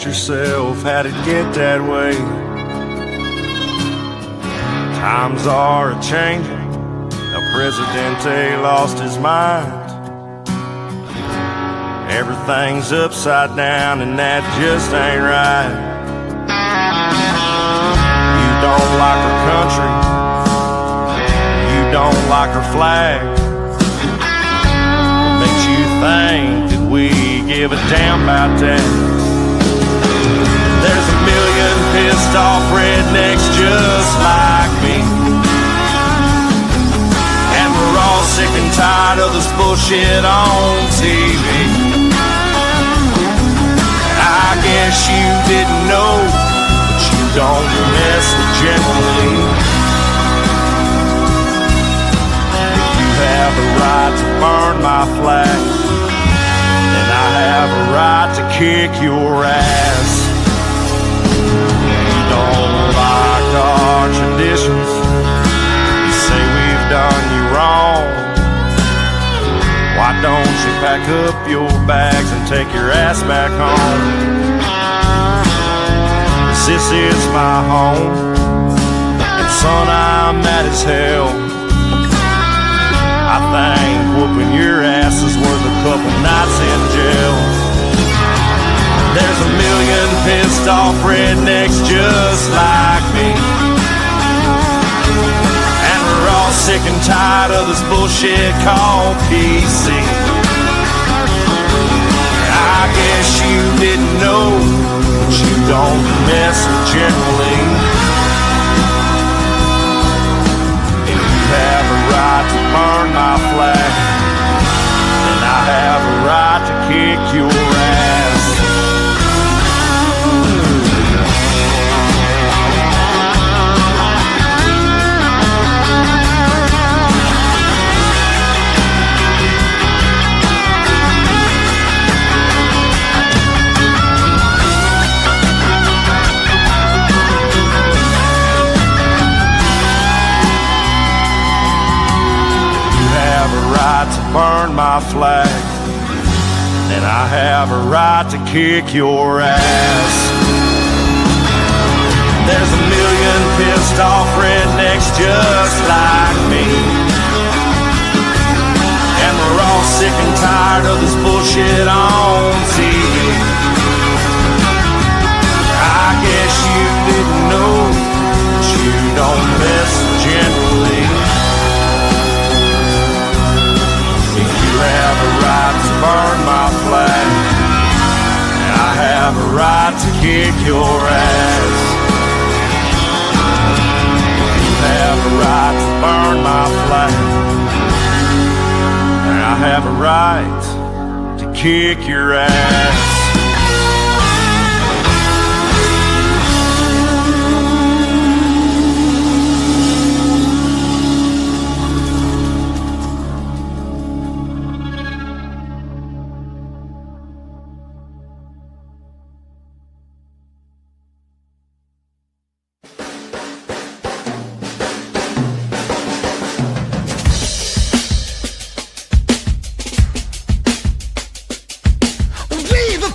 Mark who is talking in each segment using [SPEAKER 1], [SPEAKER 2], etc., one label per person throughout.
[SPEAKER 1] yourself, how'd it get that way? Times are a-changing. El Presidente lost his mind. Everything's upside down and that just ain't right. You don't like our country, you don't like our flag. What makes you think that we give a damn about that? There's a million pissed off rednecks just like me, and we're all sick and tired of this bullshit on TV. I guess you didn't know, but you don't mess with generally. If you have a right to burn my flag, then I have a right to kick your ass. You don't like our traditions, you say we've done you wrong. Why don't you pack up your bags and take your ass back home? This is my home, and son, I'm mad as hell. I think whooping your ass is worth a couple nights in jail. There's a million pissed off rednecks just like me, and we're all sick and tired of this bullshit called PC. I guess you didn't know, but you don't mess with generally. If you have a right to burn my flag, then I have a right to kick your ass. To burn my flag, then I have a right to kick your ass. There's a million pissed off rednecks just like me, and we're all sick and tired of this bullshit on TV. I guess you didn't know, but you don't mess generally. You have a right to burn my flag, and I have a right to kick your ass. You have a right to burn my flag, and I have a right to kick your ass.
[SPEAKER 2] Vive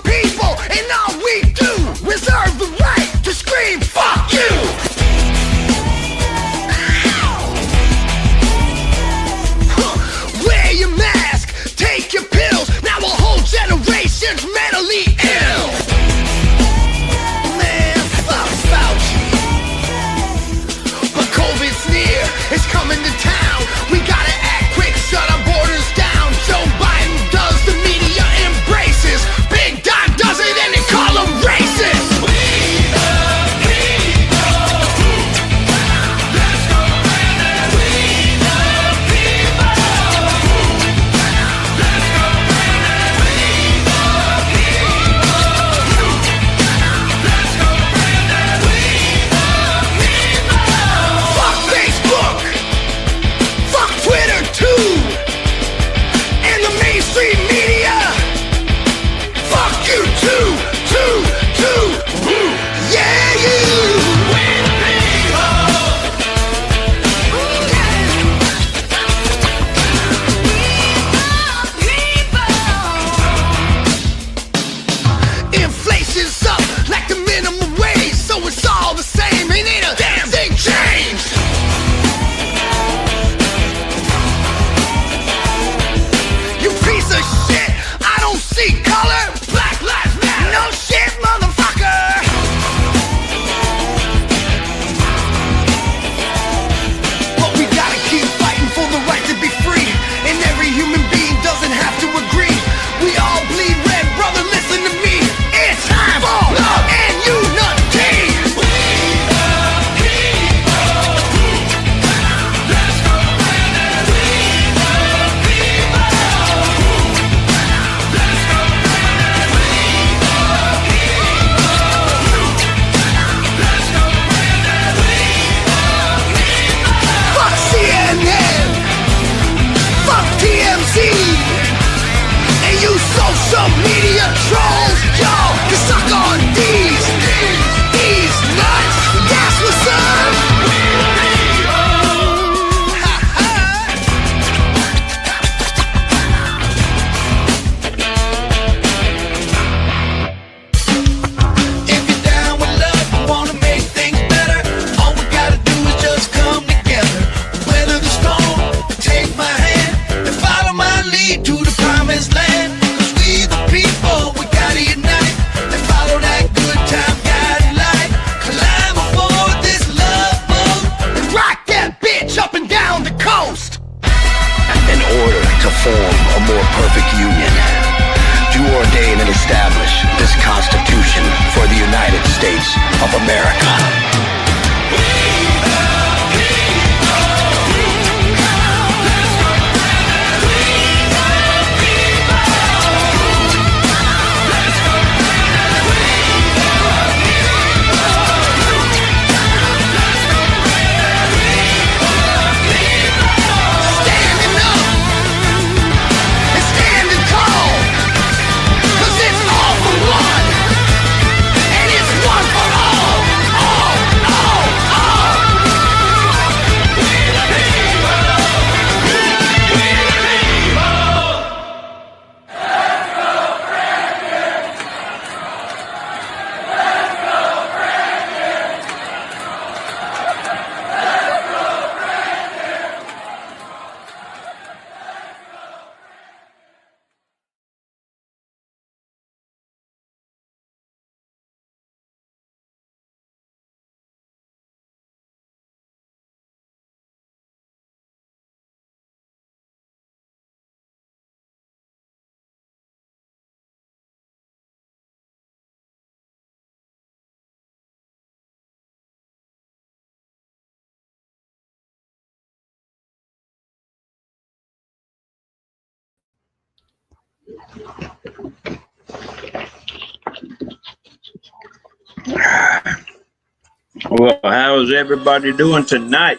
[SPEAKER 2] Well, how is everybody doing tonight?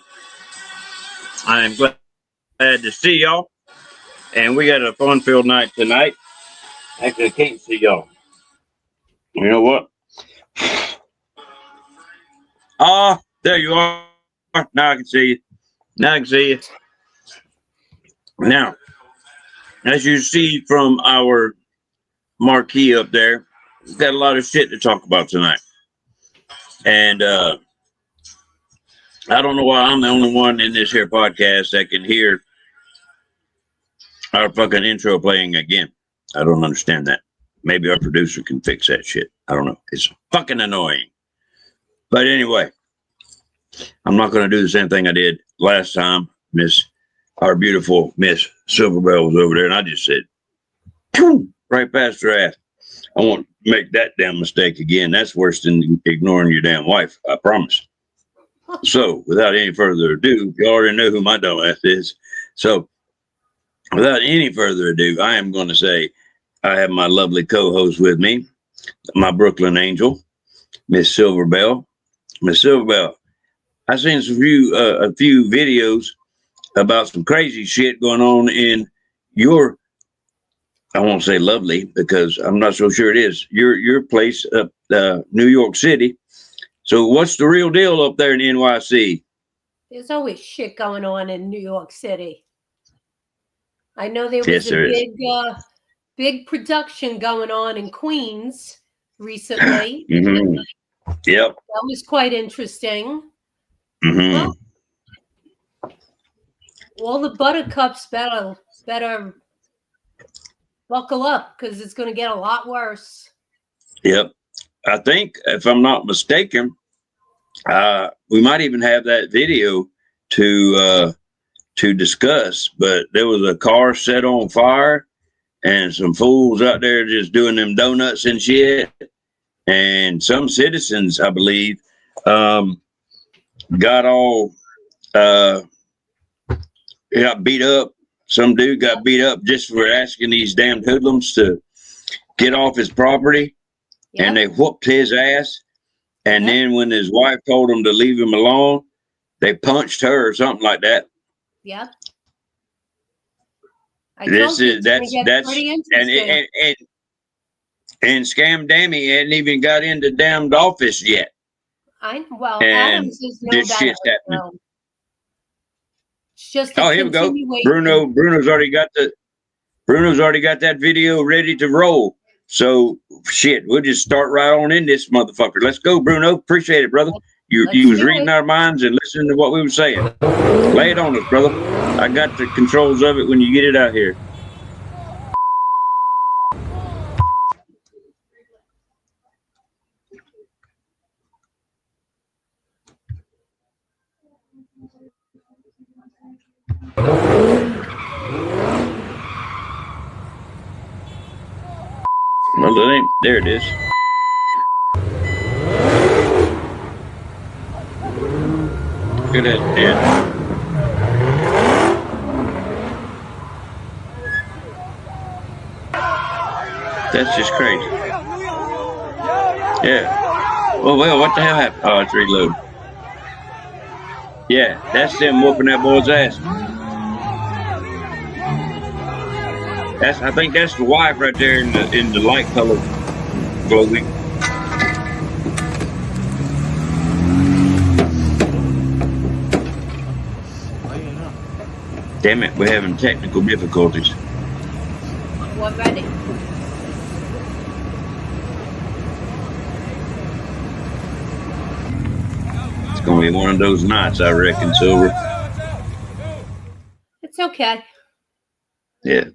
[SPEAKER 2] I am glad to see y'all. And we got a fun-filled night tonight. Actually, I can't see y'all. You know what? There you are. Now I can see you. Now I can see you. Now, as you see from our marquee up there, we've got a lot of shit to talk about tonight. And I don't know why I'm the only one in this here podcast that can hear our fucking intro playing again. I don't understand that. Maybe our producer can fix that shit. I don't know. It's fucking annoying. But anyway, I'm not going to do the same thing I did last time. Our beautiful Miss Silverbell was over there, and I just said, right past her ass. I won't make that damn mistake again. That's worse than ignoring your damn wife. I promise. So, without any further ado, you already know who my dumbass is. So, without any further ado, I am going to say I have my lovely co-host with me, my Brooklyn angel, Miss Silverbell. Miss Silverbell, I seen a few videos about some crazy shit going on in your, I won't say lovely because I'm not so sure it is, your place up New York City. So what's the real deal up there in NYC?
[SPEAKER 3] There's always shit going on in New York City. I know there was big production going on in Queens recently.
[SPEAKER 2] Mm-hmm. Yep.
[SPEAKER 3] That was quite interesting.
[SPEAKER 2] Mm-hmm.
[SPEAKER 3] Well, all the buttercups better buckle up because it's going to get a lot worse.
[SPEAKER 2] Yep. I think, if I'm not mistaken, we might even have that video to discuss, but there was a car set on fire and some fools out there just doing them donuts and shit. And some citizens, I believe, got all got beat up. Some dude got beat up just for asking these damn hoodlums to get off his property. Yep. And they whooped his ass. And then when his wife told him to leave him alone, they punched her or something like that.
[SPEAKER 3] Yep.
[SPEAKER 2] That's and Scamdoni hadn't even got into damned office yet.
[SPEAKER 3] Adams is no
[SPEAKER 2] this shit's happening.
[SPEAKER 3] Well. It's just
[SPEAKER 2] here we go. Bruno's already got that video ready to roll. So shit, we'll just start right on in this motherfucker. Let's go, Bruno. Appreciate it, brother. You was reading our minds and listening to what we were saying. Lay it on us, brother. I got the controls of it when you get it out here. Well, there it is. Look at that, man. That's just crazy. Yeah. Well, what the hell happened? Oh, it's reloaded. Yeah, that's them whooping that boy's ass. I think that's the wife right there in the light color clothing. Damn it, we're having technical difficulties.
[SPEAKER 3] What ready?
[SPEAKER 2] It's gonna be one of those nights, I reckon, Silver.
[SPEAKER 3] It's okay.
[SPEAKER 2] Yeah.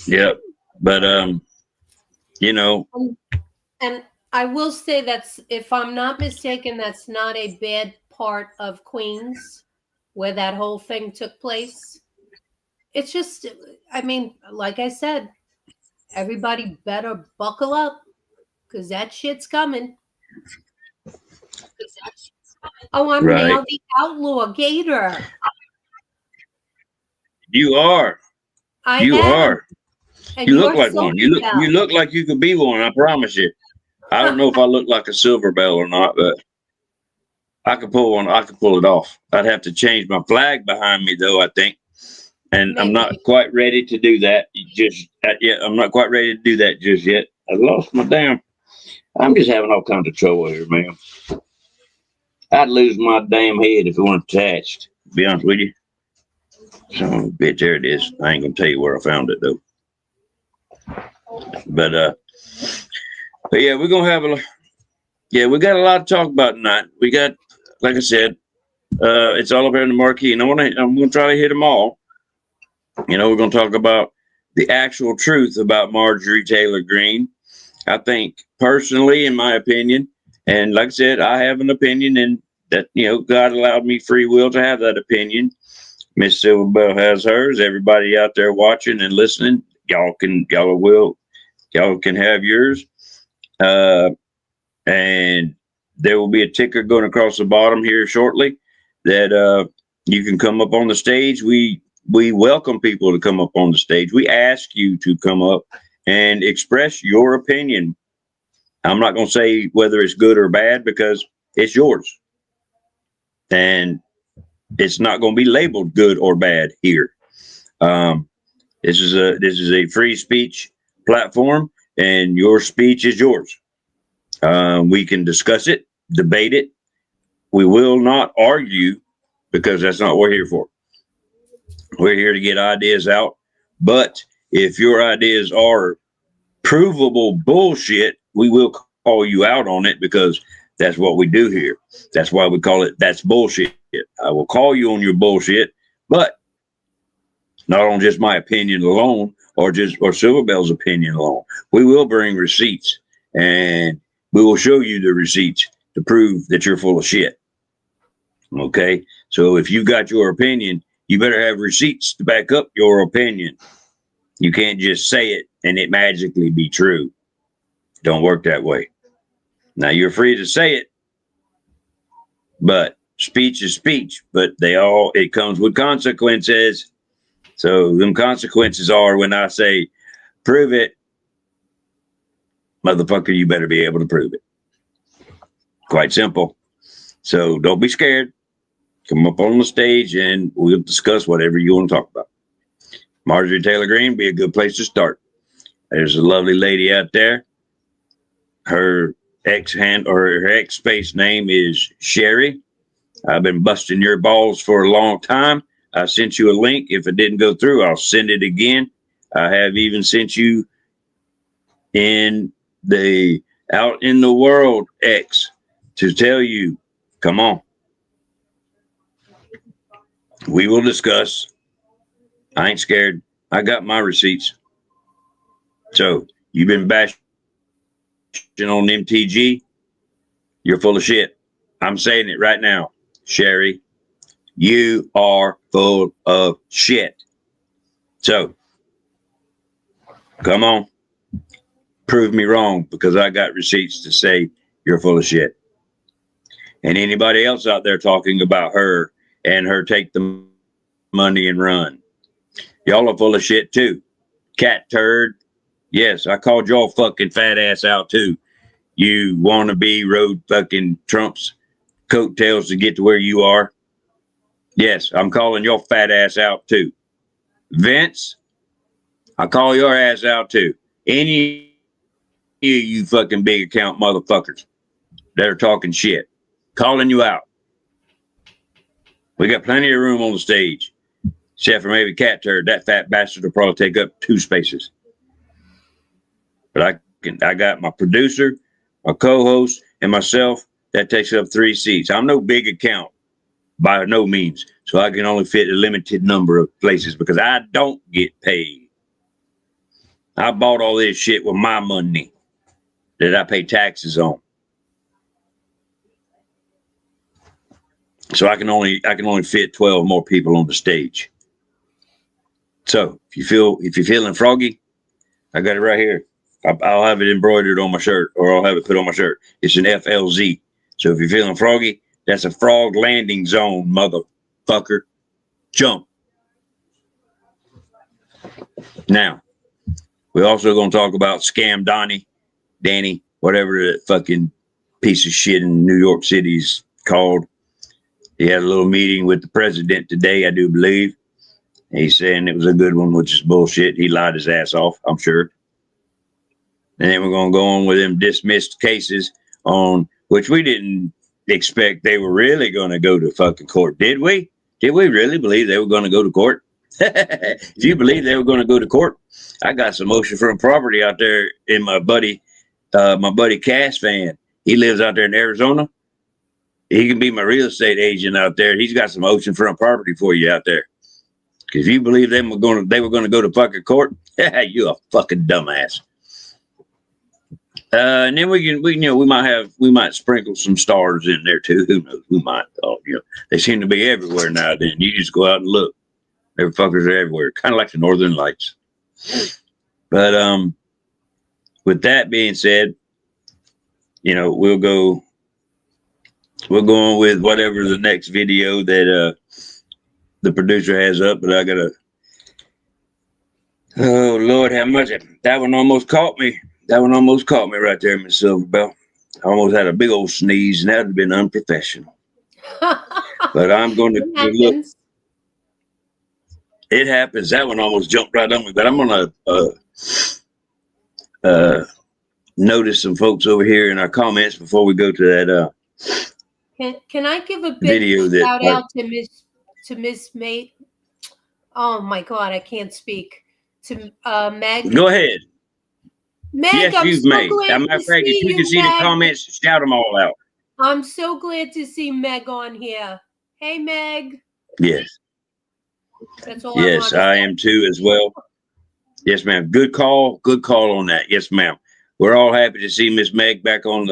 [SPEAKER 2] Yep. But you know.
[SPEAKER 3] And I will say that's, if I'm not mistaken, that's not a bad part of Queens where that whole thing took place. It's just, I mean, like I said, everybody better buckle up because that shit's coming. Oh, I'm now the outlaw gator.
[SPEAKER 2] You are.
[SPEAKER 3] I
[SPEAKER 2] You
[SPEAKER 3] am.
[SPEAKER 2] are.
[SPEAKER 3] And
[SPEAKER 2] You look
[SPEAKER 3] you're
[SPEAKER 2] like one. You
[SPEAKER 3] Silver Bell.
[SPEAKER 2] look like you could be one. I promise you. I don't know if I look like a silver bell or not, but I could pull one. I could pull it off. I'd have to change my flag behind me, though, I think. And I'm not
[SPEAKER 3] Maybe.
[SPEAKER 2] quite ready to do that just yet. I'm not quite ready to do that just yet. I lost my damn. I'm just having all kinds of trouble here, man. I'd lose my damn head if it weren't attached. To be honest with you. Son of a bitch, there it is. I ain't gonna tell you where I found it though. But yeah, we're gonna have we got a lot to talk about tonight. We got, like I said, it's all up here in the marquee, and I'm gonna try to hit them all. You know, we're gonna talk about the actual truth about Marjorie Taylor Greene. I think personally, in my opinion, and like I said, I have an opinion, and that, you know, God allowed me free will to have that opinion. Miss Silverbell has hers. Everybody out there watching and listening, y'all can have yours. And there will be a ticker going across the bottom here shortly that you can come up on the stage. We welcome people to come up on the stage. We ask you to come up and express your opinion. I'm not going to say whether it's good or bad because it's yours. And it's not going to be labeled good or bad here. This is a free speech platform, and your speech is yours. We can discuss it, debate it. We will not argue because that's not what we're here for. We're here to get ideas out. But if your ideas are provable bullshit, we will call you out on it because that's what we do here. That's why we call it That's Bullshit. I will call you on your bullshit, but not on just my opinion alone or Silverbell's opinion alone. We will bring receipts, and we will show you the receipts to prove that you're full of shit. Okay? So if you got your opinion, you better have receipts to back up your opinion. You can't just say it and it magically be true. Don't work that way. Now, you're free to say it, but speech is speech, but it comes with consequences. So them consequences are when I say, prove it, motherfucker, you better be able to prove it. Quite simple. So don't be scared. Come up on the stage and we'll discuss whatever you want to talk about. Marjorie Taylor Greene be a good place to start. There's a lovely lady out there. Her ex space name is Sherry. I've been busting your balls for a long time. I sent you a link. If it didn't go through, I'll send it again. I have even sent you out in the world X to tell you, come on. We will discuss. I ain't scared. I got my receipts. So you've been bashing on MTG. You're full of shit. I'm saying it right now, Sherry. You are full of shit. So come on. Prove me wrong because I got receipts to say you're full of shit. And anybody else out there talking about her and her take the money and run. Y'all are full of shit too. Cat turd. Yes, I called y'all fucking fat ass out too. You wannabe rode fucking Trump's coattails to get to where you are. Yes, I'm calling your fat ass out too. Vince, I call your ass out too. Any of you fucking big account motherfuckers that are talking shit, calling you out. We got plenty of room on the stage, except for maybe Cat Turd. That fat bastard will probably take up 2 spaces. But I got my producer, my co-host, and myself. That takes up 3 seats. I'm no big account by no means, so I can only fit a limited number of places because I don't get paid. I bought all this shit with my money that I pay taxes on. So I can only fit 12 more people on the stage. So if you're feeling froggy, I got it right here. I'll have it embroidered on my shirt, or I'll have it put on my shirt. It's an FLZ. So if you're feeling froggy, that's a frog landing zone, motherfucker. Jump. Now, we're also going to talk about Scamdoni, Danny, whatever the fucking piece of shit in New York City's called. He had a little meeting with the president today, I do believe. He's saying it was a good one, which is bullshit. He lied his ass off, I'm sure. And then we're going to go on with them dismissed cases on which we didn't expect they were really going to go to fucking court. Did we? Did we really believe they were going to go to court? If you believe they were going to go to court, I got some oceanfront property out there in my buddy Cass fan. He lives out there in Arizona. He can be my real estate agent out there. He's got some oceanfront property for you out there. If you believe they were going to go to fucking court, you a fucking dumbass. And then we might sprinkle some stars in there too. Who knows? We might. Oh, they seem to be everywhere now. Then you just go out and look. Every fuckers are everywhere, kind of like the Northern Lights. But with that being said, we'll go on with whatever the next video that the producer has up. But I gotta. Oh Lord, have mercy! That one almost caught me. That one almost caught me right there, Miss Silverbell. I almost had a big old sneeze, and that would have been unprofessional. But I'm going to look. It happens. That one almost jumped right on me. But I'm going to notice some folks over here in our comments before we go to that.
[SPEAKER 3] Can I give a big shout out to Miss Mate? Oh my God, I can't speak. To Meg.
[SPEAKER 2] Go ahead.
[SPEAKER 3] Meg,
[SPEAKER 2] yes, you've made. As a matter of fact, if you can see the comments, shout them all out.
[SPEAKER 3] I'm so glad to see Meg on here. Hey, Meg.
[SPEAKER 2] Yes.
[SPEAKER 3] That's all.
[SPEAKER 2] Yes, I am too as well. Yes, ma'am. Good call. Good call on that. Yes, ma'am. We're all happy to see Miss Meg back in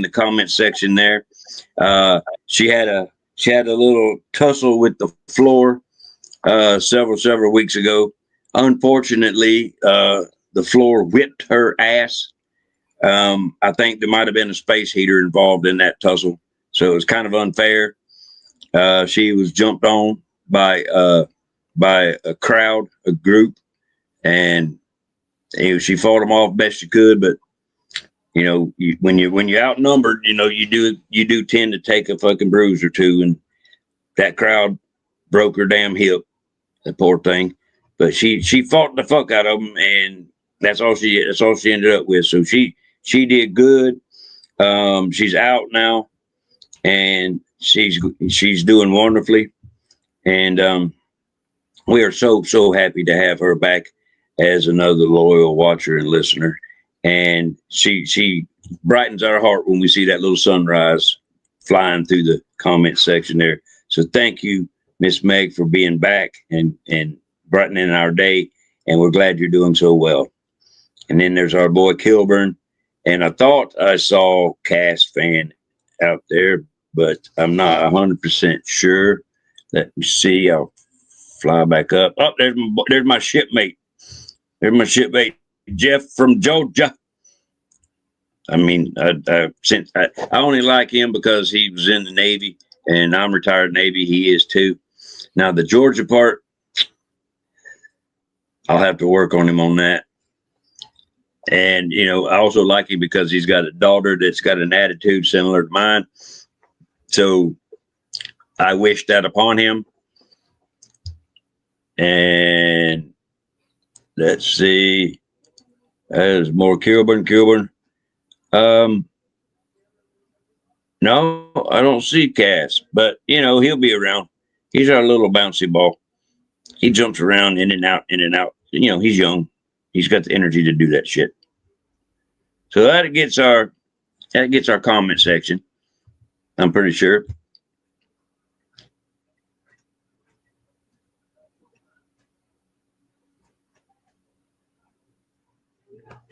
[SPEAKER 2] the comment section there. She had a little tussle with the floor several weeks ago. Unfortunately, the floor whipped her ass. I think there might have been a space heater involved in that tussle, so it was kind of unfair. She was jumped on by a crowd, a group, and she fought them off best she could. But when you're outnumbered, you do tend to take a fucking bruise or two, and that crowd broke her damn hip, the poor thing. But she fought the fuck out of them, and that's all she ended up with. So she did good. She's out now, and she's doing wonderfully, and we are so happy to have her back as another loyal watcher and listener. And she brightens our heart when we see that little sunrise flying through the comment section there. So thank you, Miss Meg, for being back and brightening our day. And we're glad you're doing so well. And then there's our boy Kilburn. And I thought I saw Cass fan out there, but I'm not 100% sure. Let me see. I'll fly back up. Oh, there's my shipmate. There's my shipmate, Jeff from Georgia. I mean, I only like him because he was in the Navy, and I'm retired Navy. He is too. Now the Georgia part, I'll have to work on him on that. And I also like him because he's got a daughter that's got an attitude similar to mine. So I wish that upon him. And let's see. There's more Kilburn. No, I don't see Cass, but he'll be around. He's our little bouncy ball. He jumps around in and out. He's young. He's got the energy to do that shit. So that gets our comment section. I'm pretty sure.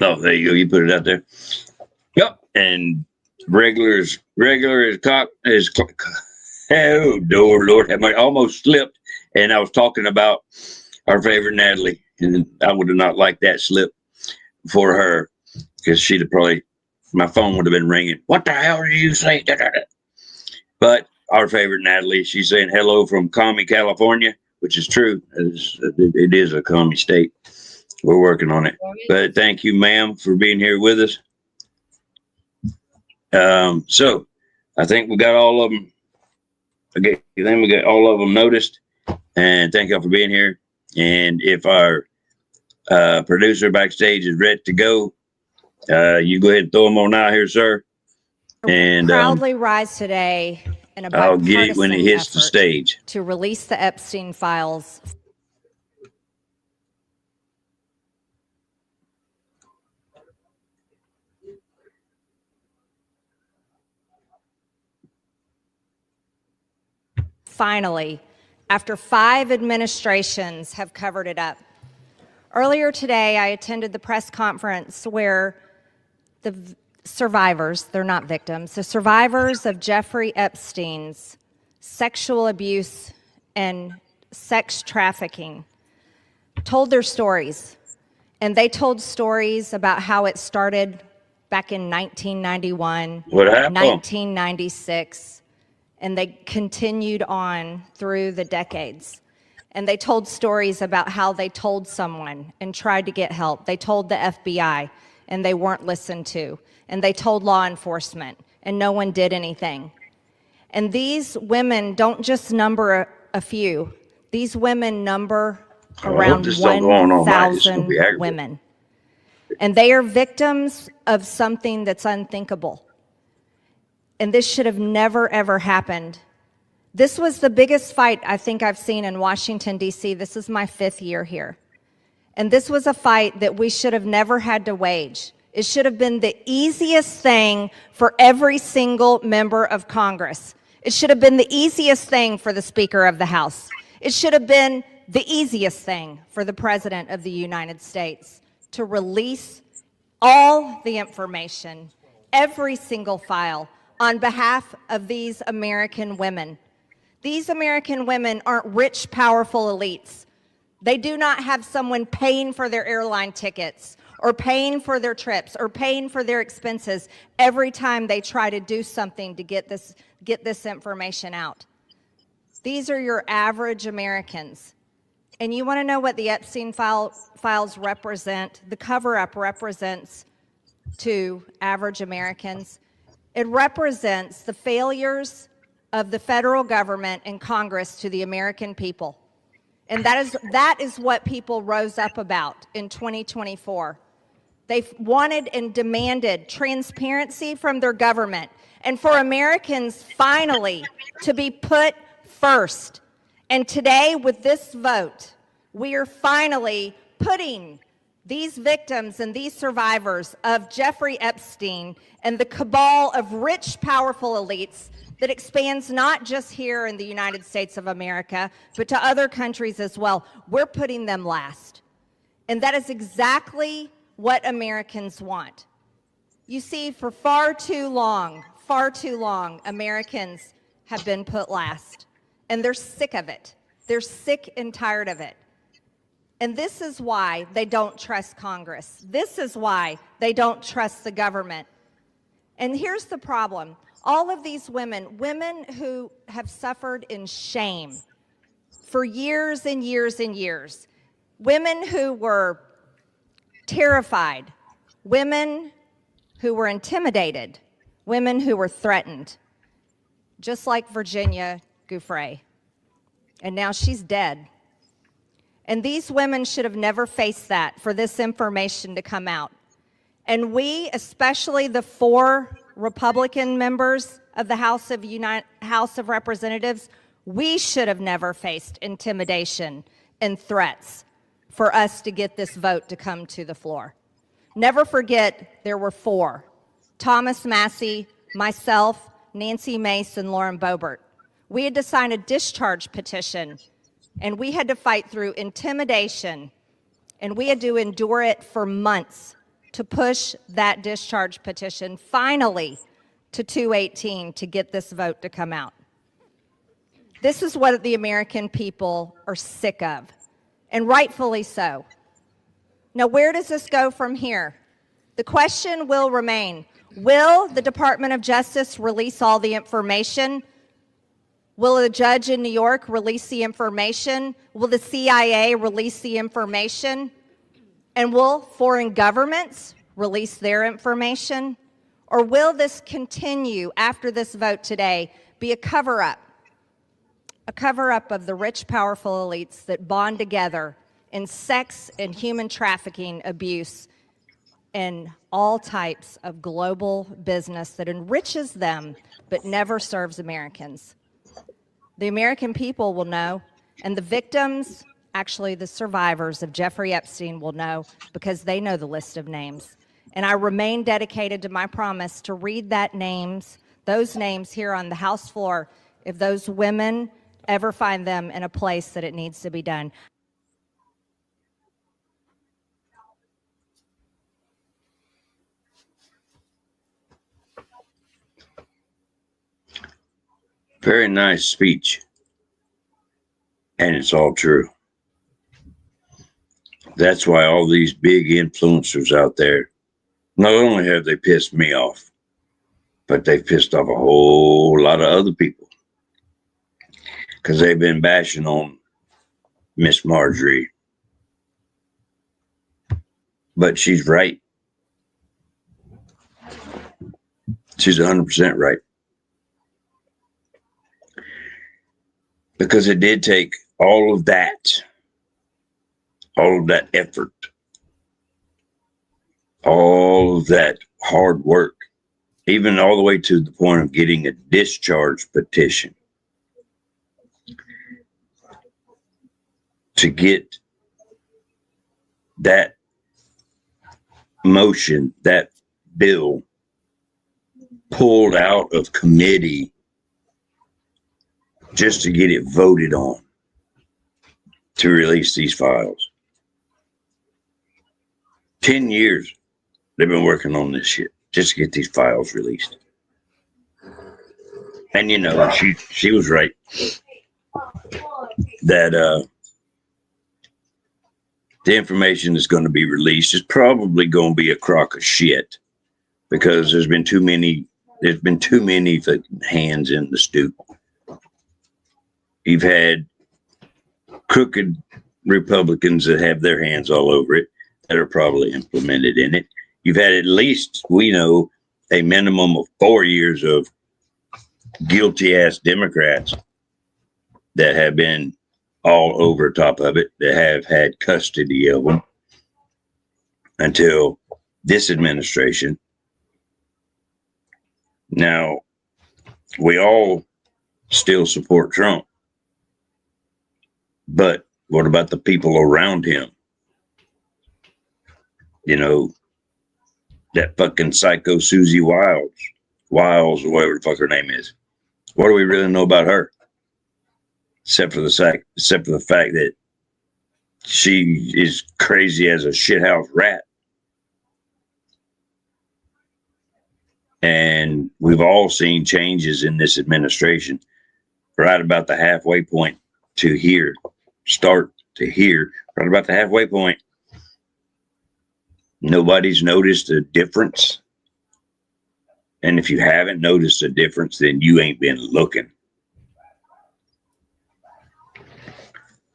[SPEAKER 2] Oh, there you go. You put it out there. Yep. And regular is cock is. Oh, Lord, I almost slipped. And I was talking about our favorite Natalie, and I would have not liked that slip for her because she'd have my phone would have been ringing. What the hell did you say? But our favorite Natalie, she's saying hello from Commie, California, which is true. It is a commie state. We're working on it. But thank you, ma'am, for being here with us. So I think we got all of them. Okay, then we got all of them noticed. And thank y'all for being here. And if our producer backstage is ready to go, you go ahead and throw them on out here, sir. And
[SPEAKER 4] proudly rise today in a
[SPEAKER 2] I'll get it when it hits the
[SPEAKER 4] effort
[SPEAKER 2] stage.
[SPEAKER 4] to release the Epstein files. Finally, after 5 administrations have covered it up. Earlier today, I attended the press conference where the survivors, they're not victims, the survivors of Jeffrey Epstein's sexual abuse and sex trafficking told their stories. And they told stories about how it started back in 1991,
[SPEAKER 2] What happened?
[SPEAKER 4] 1996, and they continued on through the decades. And they told stories about how they told someone and tried to get help. They told the FBI and they weren't listened to. And they told law enforcement and no one did anything. And these women don't just number a few. These women number around 1,000 women. And they are victims of something that's unthinkable. And this should have never, ever happened. This was the biggest fight I think I've seen in Washington, D.C. This is my 5th year here. And this was a fight that we should have never had to wage. It should have been the easiest thing for every single member of Congress. It should have been the easiest thing for the Speaker of the House. It should have been the easiest thing for the President of the United States to release all the information, every single file, on behalf of these American women. These American women aren't rich, powerful elites. They do not have someone paying for their airline tickets or paying for their trips or paying for their expenses every time they try to do something to get this information out. These are your average Americans. And you want to know what the Epstein files represent? The cover-up represents to average Americans. It represents the failures of the federal government and Congress to the American people. And that is what people rose up about in 2024. They wanted and demanded transparency from their government and for Americans finally to be put first. And today, with this vote, we are finally putting these victims and these survivors of Jeffrey Epstein and the cabal of rich, powerful elites that expands not just here in the United States of America, but to other countries as well. We're putting them last. And that is exactly what Americans want. You see, for far too long, Americans have been put last. And they're sick of it. They're sick and tired of it. And this is why they don't trust Congress. This is why they don't trust the government. And here's the problem. All of these women who have suffered in shame for years and years and years, women who were terrified, women who were intimidated, women who were threatened, just like Virginia Giuffre. And now she's dead. And these women should have never faced that for this information to come out. And we, especially the 4 Republican members of the House of Representatives, we should have never faced intimidation and threats for us to get this vote to come to the floor. Never forget there were 4. Thomas Massie, myself, Nancy Mace, and Lauren Boebert. We had to sign a discharge petition, and we had to fight through intimidation, and we had to endure it for months to push that discharge petition finally to 218 to get this vote to come out. This is what the American people are sick of, and rightfully so. Now, where does this go from here? The question will remain, will the Department of Justice release all the information? Will a judge in New York release the information? Will the CIA release the information? And will foreign governments release their information? Or will this continue after this vote today be a cover-up? A cover-up of the rich, powerful elites that bond together in sex and human trafficking abuse and all types of global business that enriches them but never serves Americans. The American people will know, and the victims, actually the survivors of Jeffrey Epstein, will know because they know the list of names. And I remain dedicated to my promise to read those names here on the House floor if those women ever find them in a place that it needs to be done.
[SPEAKER 2] Very nice speech. And it's all true. That's why all these big influencers out there, not only have they pissed me off, but they've pissed off a whole lot of other people. Because they've been bashing on Miss Marjorie. But she's right. She's 100% right. Because it did take all of that effort, all of that hard work, even all the way to the point of getting a discharge petition to get that motion, that bill pulled out of committee just to get it voted on to release these files. 10 years they've been working on this shit just to get these files released. And you know, she was right that the information that's going to be released is probably going to be a crock of shit because there's been too many hands in the stew. You've had crooked Republicans that have their hands all over it that are probably implemented in it. You've had at least, we know, a minimum of 4 years of guilty ass Democrats that have been all over top of it, that have had custody of them until this administration. Now, we all still support Trump. But what about the people around him? You know, that fucking psycho Susie Wiles, or whatever the fuck her name is. What do we really know about her? Except for the fact that she is crazy as a shithouse rat. And we've all seen changes in this administration right about the halfway point to here. Start to here, right about the halfway point. Nobody's noticed a difference. And if you haven't noticed a difference, then you ain't been looking.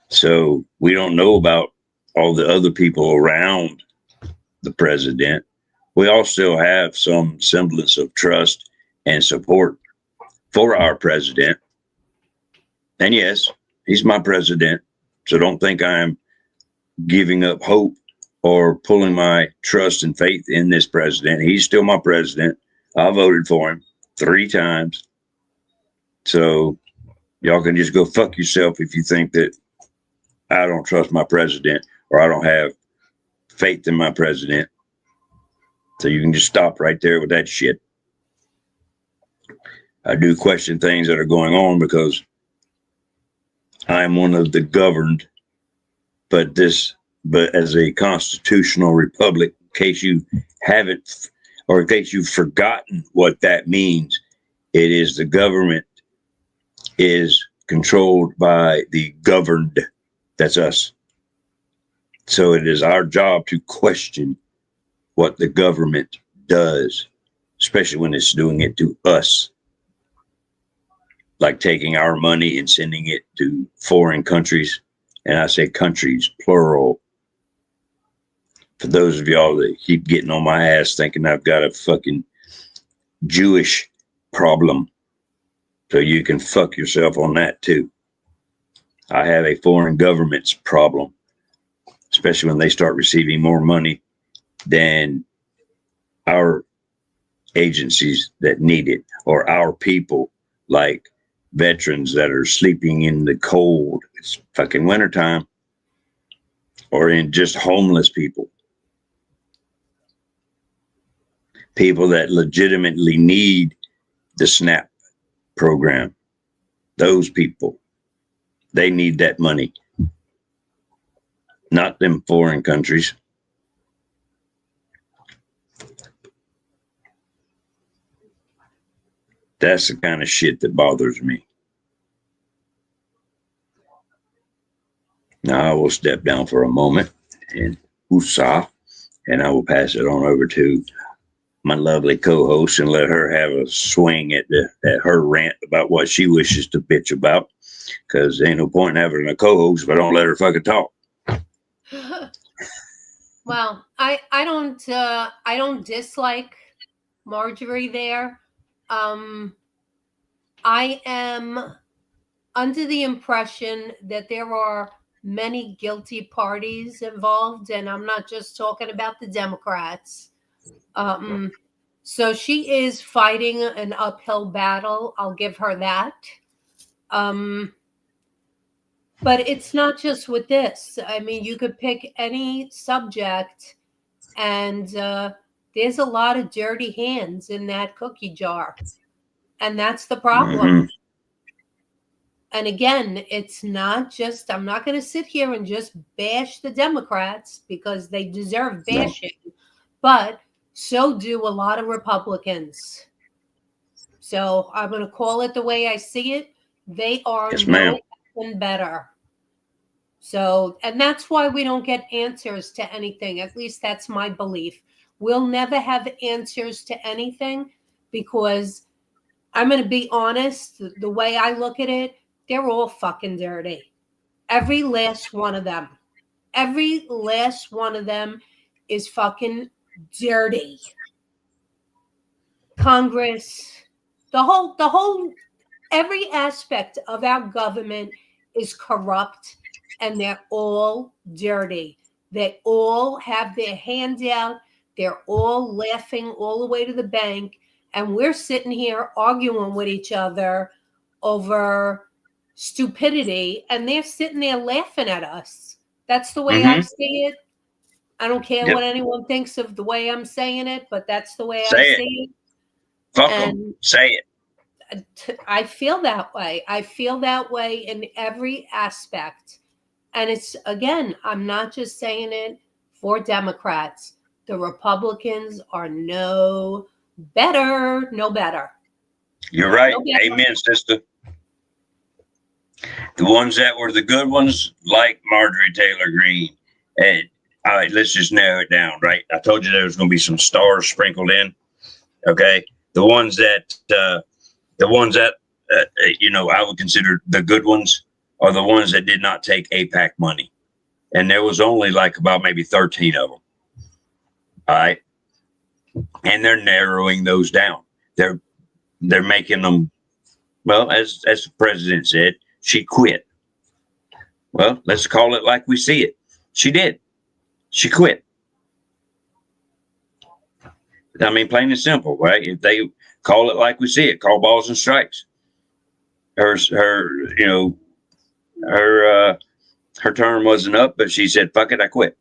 [SPEAKER 2] So we don't know about all the other people around the president. We all still have some semblance of trust and support for our president. And yes, he's my president. So don't think I'm giving up hope or pulling my trust and faith in this president. He's still my president. I voted for him 3 times. So y'all can just go fuck yourself if you think that I don't trust my president or I don't have faith in my president. So you can just stop right there with that shit. I do question things that are going on because I'm one of the governed, but as a constitutional republic, in case you haven't, or in case you've forgotten what that means, it is the government is controlled by the governed. That's us. So it is our job to question what the government does, especially when it's doing it to us. Like taking our money and sending it to foreign countries. And I say countries, plural. For those of y'all that keep getting on my ass thinking I've got a fucking Jewish problem, so you can fuck yourself on that too. I have a foreign government's problem, especially when they start receiving more money than our agencies that need it, or our people, like veterans that are sleeping in the cold. It's fucking wintertime. Or in just homeless people. People that legitimately need the SNAP program. Those people. They need that money. Not them foreign countries. That's the kind of shit that bothers me. Now I will step down for a moment and woosah, and I will pass it on over to my lovely co-host and let her have a swing at her rant about what she wishes to bitch about. Because there ain't no point in having a co-host if I don't let her fucking talk.
[SPEAKER 3] Well, I don't dislike Marjorie there. I am under the impression that there are many guilty parties involved, and I'm not just talking about the Democrats. So she is fighting an uphill battle. I'll give her that. But it's not just with this. I mean, you could pick any subject, and there's a lot of dirty hands in that cookie jar. And that's the problem.
[SPEAKER 2] Mm-hmm.
[SPEAKER 3] And again, it's not just, I'm not going to sit here and just bash the Democrats because they deserve bashing, but so do a lot of Republicans. So I'm going to call it the way I see it. They are no better. So, and that's why we don't get answers to anything. At least that's my belief. We'll never have answers to anything because I'm going to be honest, the way I look at it, they're all fucking dirty. Every last one of them. Every last one of them is fucking dirty. Congress, the whole, every aspect of our government is corrupt, and they're all dirty. They all have their hand out. They're all laughing all the way to the bank. And we're sitting here arguing with each other over stupidity, and they're sitting there laughing at us. That's the way I see it. I don't care what anyone thinks of the way I'm saying it, but that's the way I see it.
[SPEAKER 2] Fuck them. Say
[SPEAKER 3] it. I feel that way. I feel that way in every aspect. And it's, again, I'm not just saying it for Democrats. The Republicans are no better.
[SPEAKER 2] You're right. Amen, sister. The ones that were the good ones, like Marjorie Taylor Greene. And all right, let's just narrow it down, right? I told you there was going to be some stars sprinkled in. Okay. The ones that I would consider the good ones are the ones that did not take AIPAC money. And there was only like about maybe 13 of them. All right. And they're narrowing those down. They're making them, well, as the president said, she quit. Well, let's call it like we see it. She did. She quit. I mean, plain and simple, right? If they call it like we see it, call balls and strikes. Her term wasn't up, but she said, fuck it, I quit.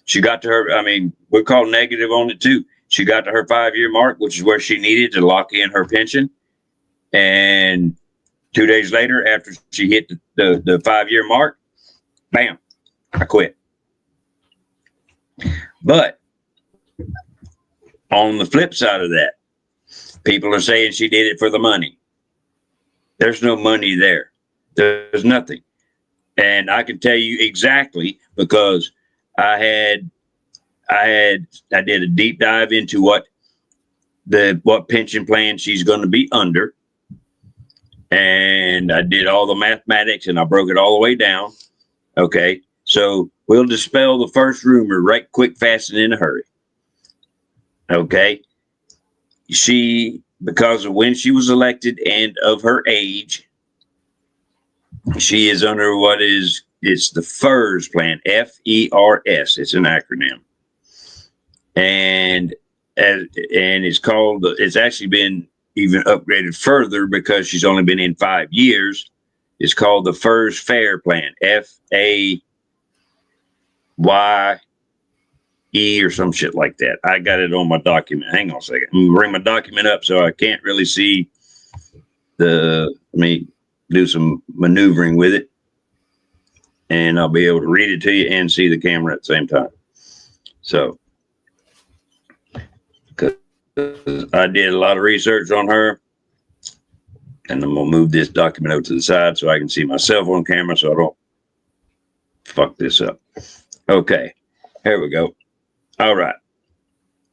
[SPEAKER 2] She got to her, I mean, we're called negative on it too. She got to her 5-year mark, which is where she needed to lock in her pension. And 2 days later, after she hit the 5-year mark, bam, I quit. But on the flip side of that, people are saying she did it for the money. There's no money there. There's nothing. And I can tell you exactly because I did a deep dive into what pension plan she's going to be under. And I did all the mathematics and I broke it all the way down. Okay. So we'll dispel the first rumor right quick, fast, and in a hurry. Okay. Because of when she was elected and of her age, she is under it's the FERS plan, FERS. It's an acronym. And it's actually been even upgraded further because she's only been in 5 years. It's called the FERS Fair Plan, FAYE or some shit like that. I got it on my document. Hang on a second. I'm gonna bring my document up so I can't really see let me do some maneuvering with it, and I'll be able to read it to you and see the camera at the same time. So, because I did a lot of research on her, and I'm gonna move this document over to the side so I can see myself on camera so I don't fuck this up. Okay, here we go. All right,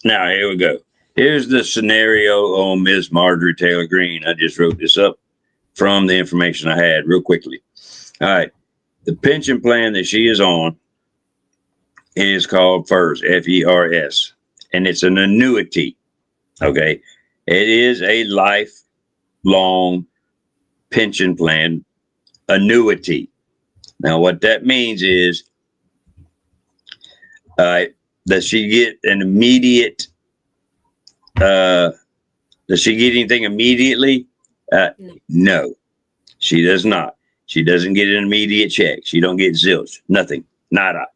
[SPEAKER 2] now here we go. Here's the scenario on Miss Marjorie Taylor Greene. I just wrote this up from the information I had real quickly. All right, the pension plan that she is on is called FERS, FERS, and it's an annuity. Okay, it is a lifelong pension plan annuity. Now, what that means is, does she get an immediate? Does she get anything immediately? No, she does not. She doesn't get an immediate check. She don't get zilch, nothing, nada.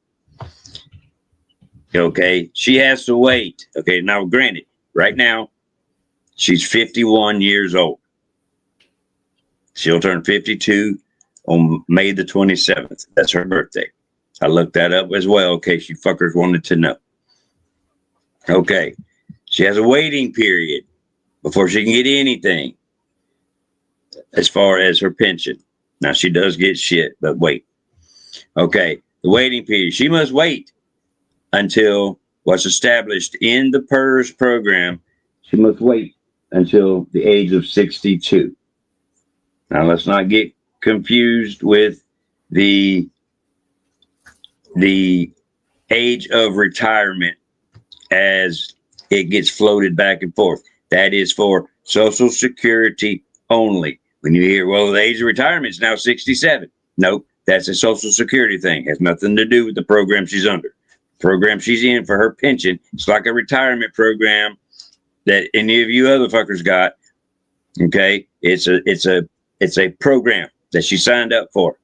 [SPEAKER 2] Okay, she has to wait. Okay, now granted, right now, she's 51 years old. She'll turn 52 on May the 27th. That's her birthday. I looked that up as well in case you fuckers wanted to know. Okay, she has a waiting period before she can get anything as far as her pension. Now, she does get shit, but wait. Okay, the waiting period. She must wait until what's established in the PERS program. She must wait until the age of 62. Now, let's not get confused with the age of retirement as it gets floated back and forth. That is for Social Security only. When you hear, well, the age of retirement is now 67. Nope, that's a Social Security thing. It has nothing to do with the program she's under. The program she's in for her pension, it's like a retirement program that any of you other fuckers got. Okay, it's a program that she signed up for.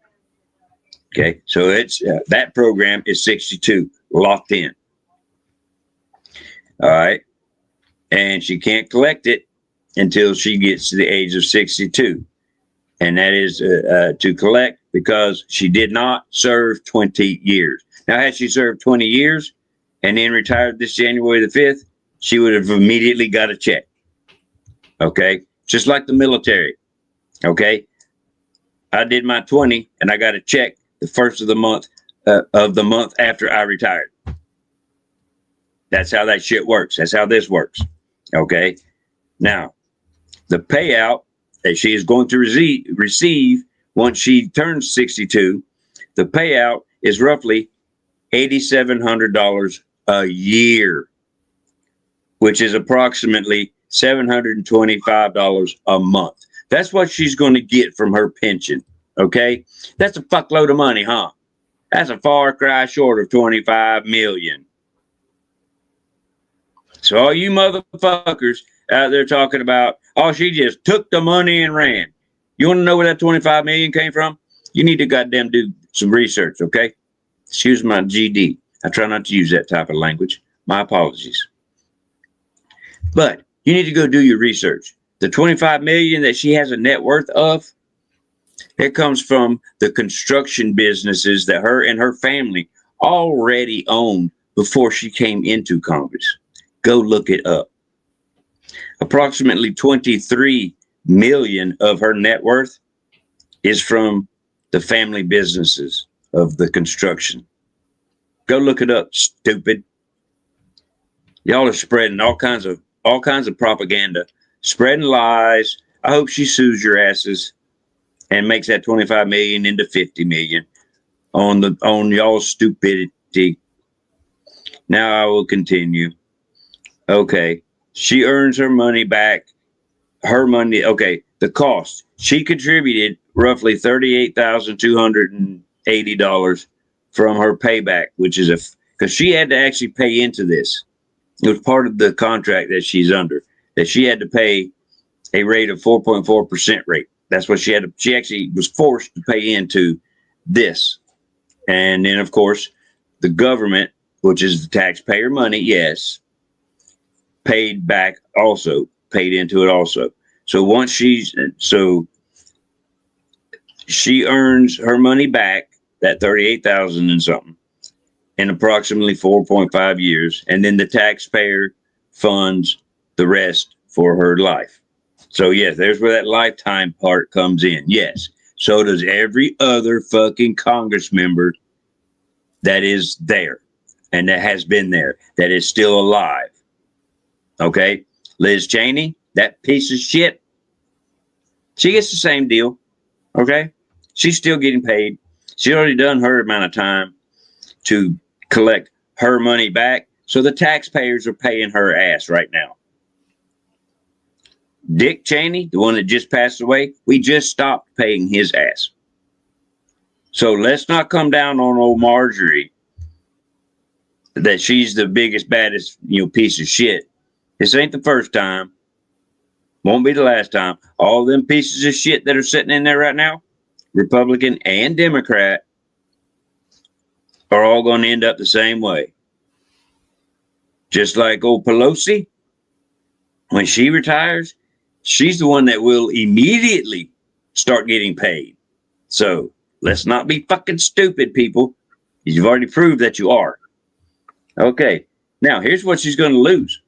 [SPEAKER 2] Okay, so it's that program is 62, locked in. All right, and she can't collect it until she gets to the age of 62, and that is to collect because she did not serve 20 years. Now, had she served 20 years and then retired this January the 5th, she would have immediately got a check. Okay, just like the military. Okay, I did my 20 and I got a check the first of the month after I retired. That's how that shit works. That's how this works. Okay, now the payout that she is going to receive once she turns 62, the payout is roughly $8,700 a year, which is approximately $725 a month. That's what she's going to get from her pension. Okay, that's a fuckload of money, huh? That's a far cry short of 25 million. So all you motherfuckers out there talking about, oh, she just took the money and ran. You want to know where that 25 million came from? You need to goddamn do some research, okay? Excuse my GD. I try not to use that type of language. My apologies. But you need to go do your research. The 25 million that she has a net worth of, it comes from the construction businesses that her and her family already owned before she came into Congress. Go look it up. Approximately 23 million of her net worth is from the family businesses of the construction. Go look it up, stupid. Y'all are spreading all kinds of propaganda, spreading lies. I hope she sues your asses and makes that 25 million into 50 million. on y'all's stupidity. Now I will continue. Okay. She earns her money back. Her money, okay, the cost. She contributed roughly $38,280 from her payback, which is because she had to actually pay into this. It was part of the contract that she's under, that she had to pay a rate of 4.4% rate. That's what she had to, she actually was forced to pay into this. And then, of course, the government, which is the taxpayer money, yes, paid back also, paid into it also. So once she earns her money back, that 38,000 and something, in approximately 4.5 years, and then the taxpayer funds the rest for her life. So yes, there's where that lifetime part comes in. Yes. So does every other fucking Congress member that is there and that has been there, that is still alive. Okay. Liz Cheney, that piece of shit, she gets the same deal. Okay. She's still getting paid. She already done her amount of time to collect her money back. So the taxpayers are paying her ass right now. Dick Cheney, the one that just passed away, we just stopped paying his ass. So let's not come down on old Marjorie that she's the biggest, baddest, piece of shit. This ain't the first time. Won't be the last time. All them pieces of shit that are sitting in there right now, Republican and Democrat, are all going to end up the same way. Just like old Pelosi, when she retires, she's the one that will immediately start getting paid. So let's not be fucking stupid, people. You've already proved that you are. Okay. Now, here's what she's going to lose.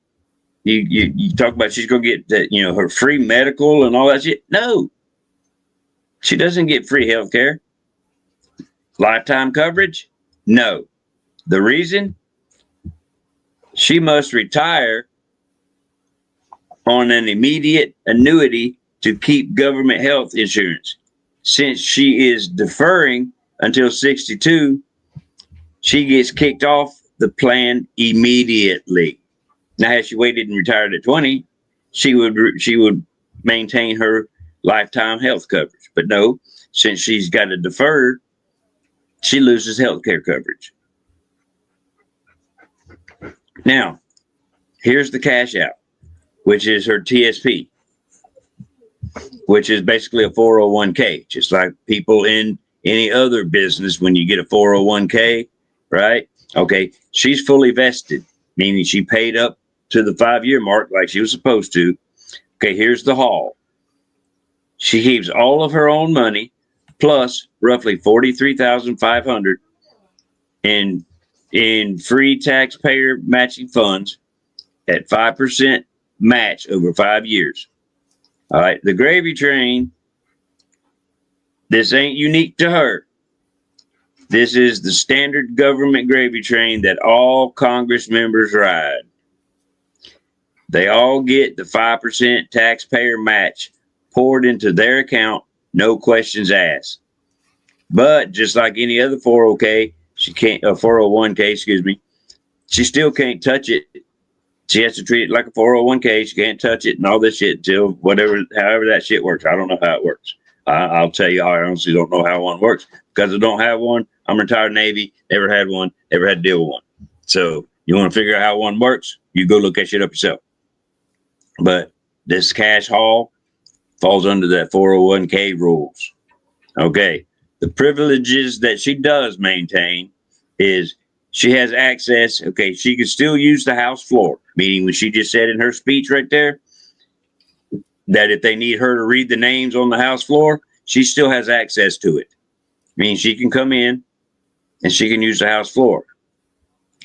[SPEAKER 2] You talk about she's going to get her free medical and all that shit. No. She doesn't get free health care. Lifetime coverage? No. The reason? She must retire on an immediate annuity to keep government health insurance. Since she is deferring until 62, she gets kicked off the plan immediately. Now, had she waited and retired at 20, she would maintain her lifetime health coverage. But no, since she's got it deferred, she loses health care coverage. Now, here's the cash out, which is her TSP, which is basically a 401k, just like people in any other business when you get a 401k, right? Okay, she's fully vested, meaning she paid up to the 5-year mark like she was supposed to. Okay, here's the haul. She keeps all of her own money plus roughly $43,500 in free taxpayer matching funds at 5% match over 5 years. All right, the gravy train, this ain't unique to her. This is the standard government gravy train that all Congress members ride. They all get the 5% taxpayer match poured into their account, no questions asked. But just like any other 401k, excuse me, she still can't touch it. She has to treat it like a 401k. She can't touch it and all this shit until however that shit works. I don't know how it works. I'll tell you, I honestly don't know how one works because I don't have one. I'm retired Navy, never had one, never had to deal with one. So you want to figure out how one works, you go look that shit up yourself. But this cash haul falls under that 401k rules. Okay. The privileges that she does maintain is she has access. Okay. She can still use the House floor, meaning when she just said in her speech right there, that if they need her to read the names on the House floor, she still has access to it. Meaning she can come in and she can use the House floor.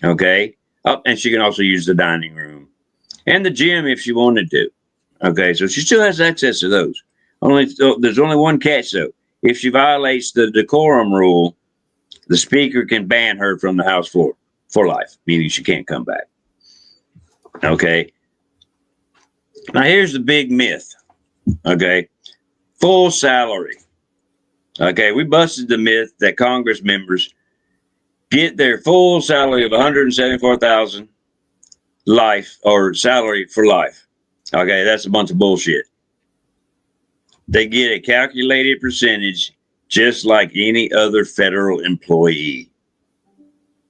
[SPEAKER 2] Okay. Oh, and she can also use the dining room and the gym if she wanted to. Okay. So she still has access to those. There's only one catch though. If she violates the decorum rule, the speaker can ban her from the House floor for life, meaning she can't come back. Okay. Now here's the big myth. Okay. Full salary. Okay, we busted the myth that Congress members get their full salary of $174,000 life or salary for life. Okay, that's a bunch of bullshit. They get a calculated percentage just like any other federal employee.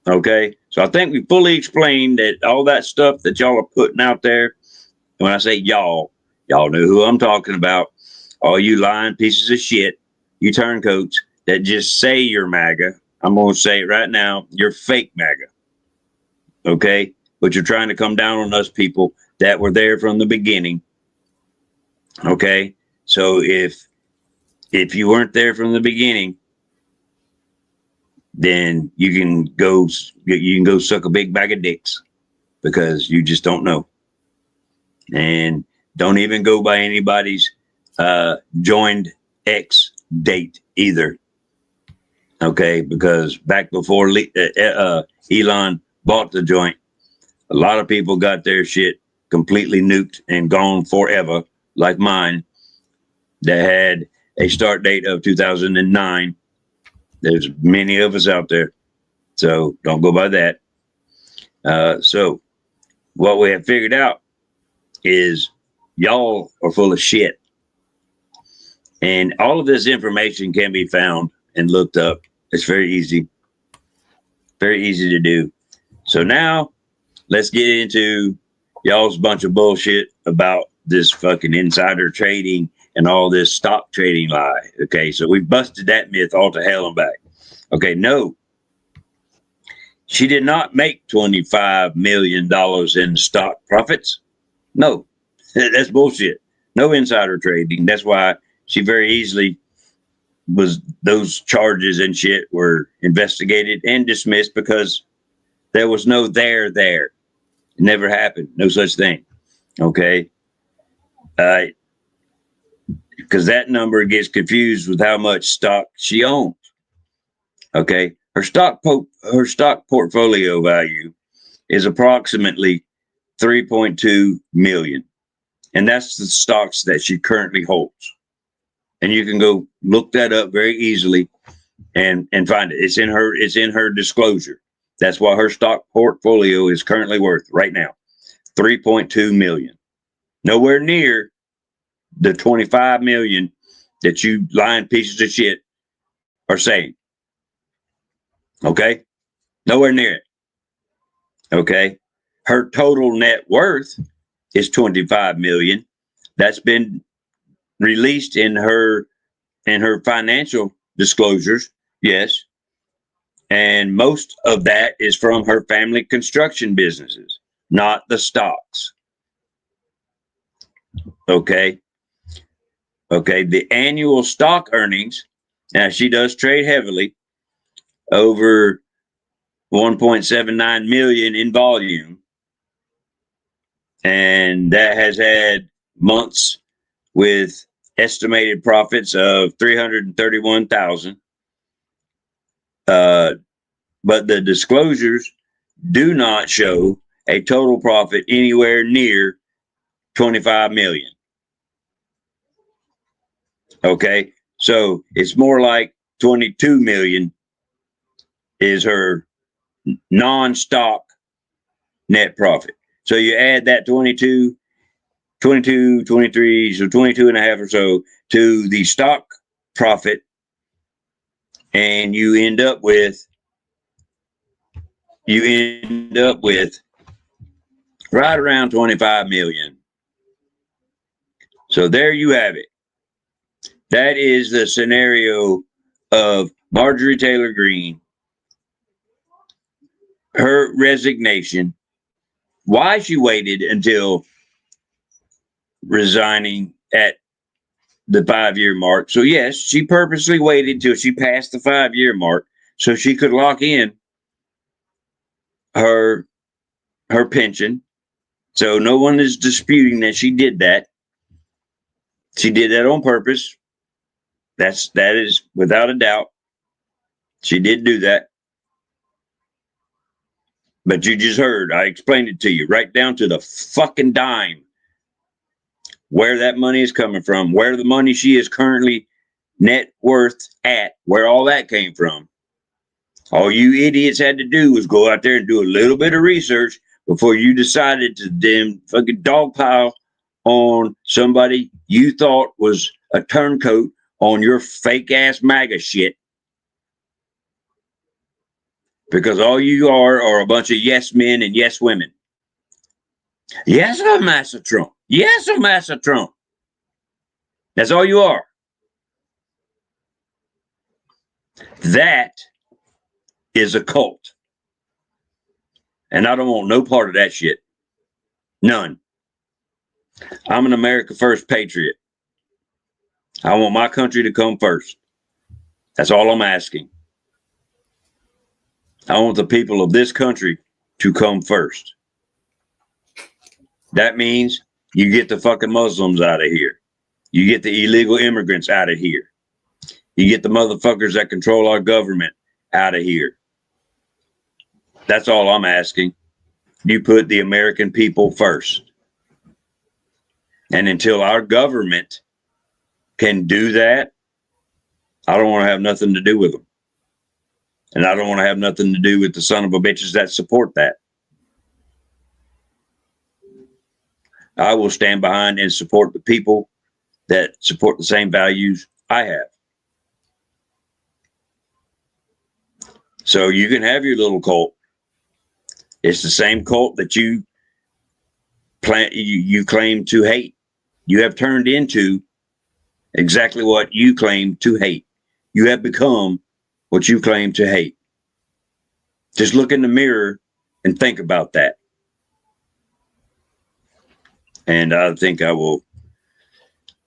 [SPEAKER 2] Okay, so I think we fully explained that all that stuff that y'all are putting out there. When I say y'all know who I'm talking about. All you lying pieces of shit, you turncoats that just say you're MAGA. I'm going to say it right now. You're fake MAGA. Okay, but you're trying to come down on us people that were there from the beginning. Okay, so if you weren't there from the beginning, then you can go suck a big bag of dicks because you just don't know. And don't even go by anybody's joined X date either. Okay, because back before Elon bought the joint, a lot of people got their shit completely nuked and gone forever, like mine, that had a start date of 2009. There's many of us out there, so don't go by that. So what we have figured out is y'all are full of shit. And all of this information can be found and looked up. It's very easy to do. So now let's get into y'all's bunch of bullshit about this fucking insider trading and all this stock trading lie. Okay, so we busted that myth all to hell and back. Okay, no. She did not make $25 million in stock profits. No, that's bullshit. No insider trading. That's why she very easily those charges and shit were investigated and dismissed because there was no there. It never happened. No such thing. Okay. Because that number gets confused with how much stock she owns. Okay. Her stock portfolio value is approximately 3.2 million. And that's the stocks that she currently holds. And you can go look that up very easily and find it. It's in her disclosure. That's what her stock portfolio is currently worth right now. 3.2 million. Nowhere near the 25 million that you lying pieces of shit are saying. Okay? Nowhere near it. Okay? Her total net worth is 25 million. That's been released in her financial disclosures. Yes. And most of that is from her family construction businesses, not the stocks. Okay. Okay. The annual stock earnings. Now she does trade heavily, over 1.79 million in volume. And that has had months with estimated profits of 331,000. But the disclosures do not show a total profit anywhere near 25 million. Okay, so it's more like 22 million is her non-stock net profit. So you add that 22, 23, so 22 and a half or so to the stock profit, and you end up with right around 25 million. So there you have it. That is the scenario of Marjorie Taylor Greene, her resignation, why she waited until resigning at the 5-year mark. So yes, she purposely waited till she passed the 5-year mark so she could lock in her pension. So no one is disputing that she did that. She did that on purpose. That is without a doubt. She did do that. But you just heard, I explained it to you right down to the fucking dime where that money is coming from, where the money she is currently net worth at, where all that came from. All you idiots had to do was go out there and do a little bit of research before you decided to damn fucking dogpile on somebody you thought was a turncoat on your fake ass MAGA shit. Because all you are a bunch of yes men and yes women. Yes, I'm Master Trump. Yes, I'm Master Trump. That's all you are. That is a cult. And I don't want no part of that shit. None. I'm an America First patriot. I want my country to come first. That's all I'm asking. I want the people of this country to come first. That means you get the fucking Muslims out of here. You get the illegal immigrants out of here. You get the motherfuckers that control our government out of here. That's all I'm asking. You put the American people first. And until our government can do that, I don't want to have nothing to do with them. And I don't want to have nothing to do with the son of a bitches that support that. I will stand behind and support the people that support the same values I have. So you can have your little cult. It's the same cult that you claim to hate. You have turned into exactly what you claim to hate. You have become what you claim to hate. Just look in the mirror and think about that. And I think I will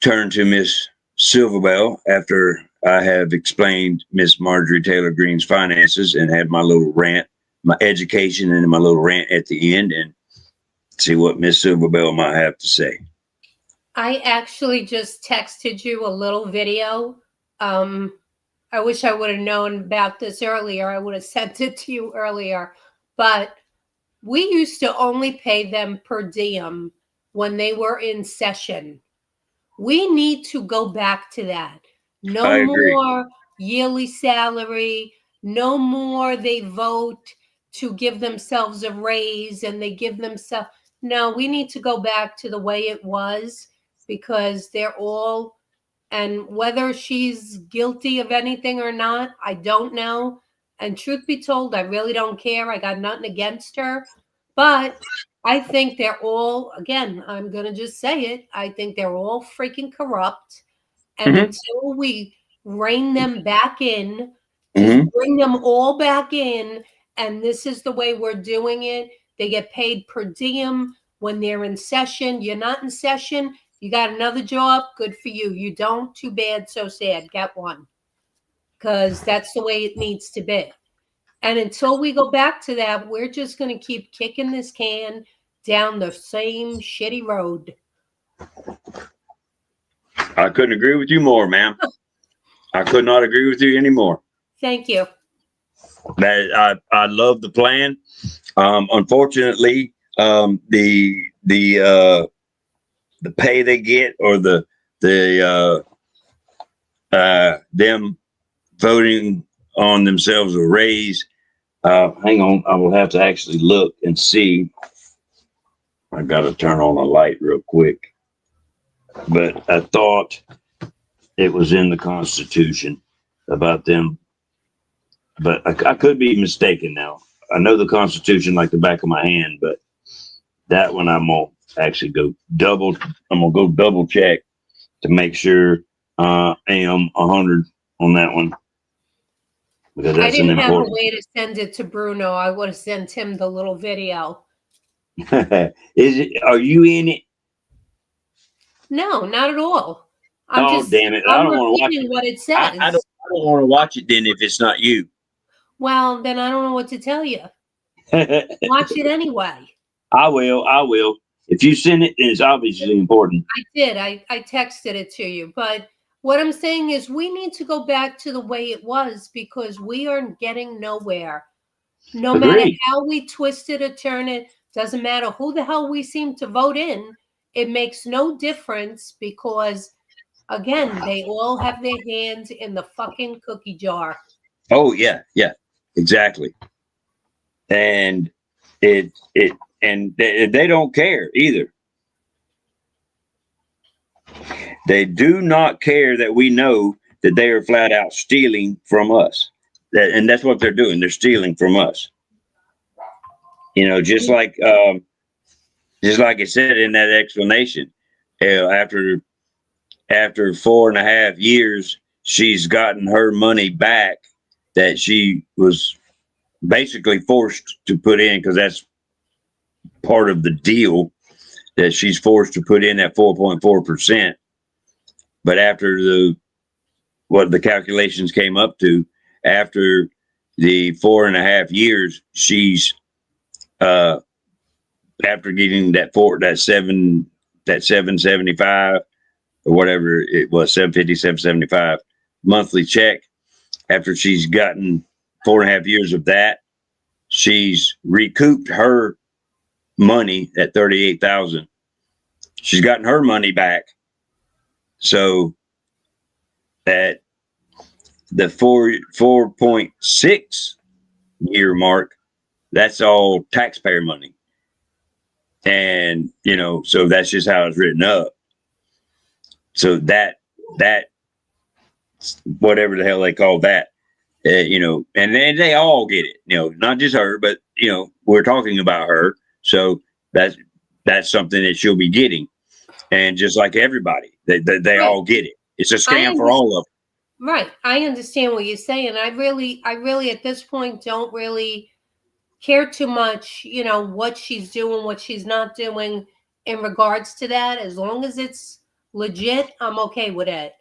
[SPEAKER 2] turn to Miss Silverbell after I have explained Miss Marjorie Taylor Greene's finances and had my little rant, my education, and my little rant at the end, and see what Miss Silverbell might have to say.
[SPEAKER 3] I actually just texted you a little video. I wish I would have known about this earlier. I would have sent it to you earlier. But we used to only pay them per diem when they were in session. We need to go back to that. No more yearly salary. No more they vote to give themselves a raise and they give themselves. No, we need to go back to the way it was, because they're all, and whether she's guilty of anything or not, I don't know. And truth be told, I really don't care. I got nothing against her. But I think they're all, again, I'm going to just say it, I think they're all freaking corrupt. And until we rein them back in, just bring them all back in, and this is the way we're doing it. They get paid per diem when they're in session. You're not in session, you got another job, good for you. You don't, too bad, so sad, get one. Because that's the way it needs to be. And until we go back to that, we're just going to keep kicking this can down the same shitty road.
[SPEAKER 2] I couldn't agree with you more, ma'am. I could not agree with you anymore.
[SPEAKER 3] Thank you.
[SPEAKER 2] I love the plan. Unfortunately, the pay they get, or them voting on themselves a raise. Hang on, I will have to actually look and see. I got to turn on a light real quick. But I thought it was in the Constitution about them. But I could be mistaken now. I know the Constitution like the back of my hand, but that one I'm going to actually go double check to make sure I am 100 on that one. Because that's
[SPEAKER 3] I didn't have
[SPEAKER 2] important.
[SPEAKER 3] a way to send it to Bruno. I would have sent him the little video.
[SPEAKER 2] Are you in it?
[SPEAKER 3] No, not at all.
[SPEAKER 2] Damn it. I don't want to watch it.
[SPEAKER 3] What it says.
[SPEAKER 2] I don't want to watch it then if it's not you.
[SPEAKER 3] Well, then I don't know what to tell you. Watch it anyway.
[SPEAKER 2] I will. If you send it, it's obviously important.
[SPEAKER 3] I did. I texted it to you. But what I'm saying is we need to go back to the way it was, because we are getting nowhere. No matter how we twist it or turn it, doesn't matter who the hell we seem to vote in. It makes no difference, because Again, they all have their hands in the fucking cookie jar.
[SPEAKER 2] Oh yeah, yeah, exactly. And they don't care either. They do not care that we know that they are flat out stealing from us. And that's what they're doing. They're stealing from us. You know, just like it said in that explanation, after 4.5 years, she's gotten her money back that she was basically forced to put in, because that's part of the deal, that she's forced to put in that 4.4%. But after what the calculations came up to, after the 4.5 years, she's after getting that 775 or whatever it was, 750, 775 monthly check. After she's gotten 4.5 years of that, she's recouped her money at 38,000. She's gotten her money back. So at the 4.6 year mark, that's all taxpayer money. And, you know, so that's just how it's written up. So that whatever the hell they call that, you know, and then they all get it, you know, not just her, but, you know, we're talking about her. So that's something that she'll be getting. And just like everybody, they
[SPEAKER 3] Right.
[SPEAKER 2] all get it. It's a scam for all of them.
[SPEAKER 3] Right. I understand what you're saying. I really at this point don't really care too much, you know, what she's doing, what she's not doing in regards to that. As long as it's legit, I'm okay with it.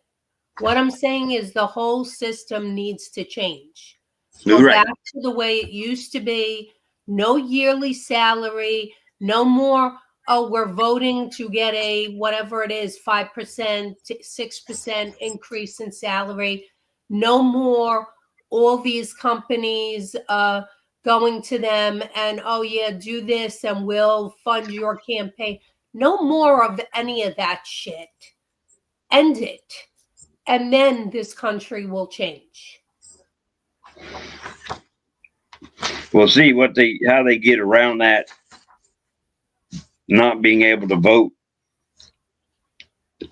[SPEAKER 3] What I'm saying is the whole system needs to change. Go
[SPEAKER 2] Right.
[SPEAKER 3] back to the way it used to be. No yearly salary, no more, oh, we're voting to get a whatever it is, 5%, 6% increase in salary. No more all these companies going to them and, oh yeah, do this and we'll fund your campaign. No more of any of that shit. End it. And then this country will change.
[SPEAKER 2] We'll see how they get around that, not being able to vote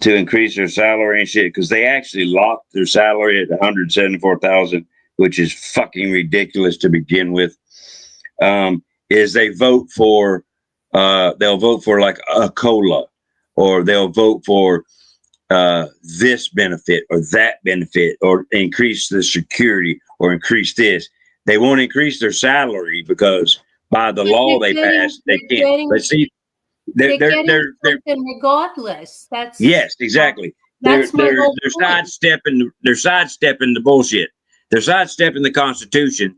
[SPEAKER 2] to increase their salary and shit, because they actually locked their salary at 174,000, which is fucking ridiculous to begin with. Is they vote for they'll vote for like a COLA, or they'll vote for this benefit or that benefit, or increase the security, or increase this. They won't increase their salary because by the law they passed, they can't. But see, they're
[SPEAKER 3] something regardless. That's
[SPEAKER 2] yes, exactly. They're sidestepping the bullshit. They're sidestepping the Constitution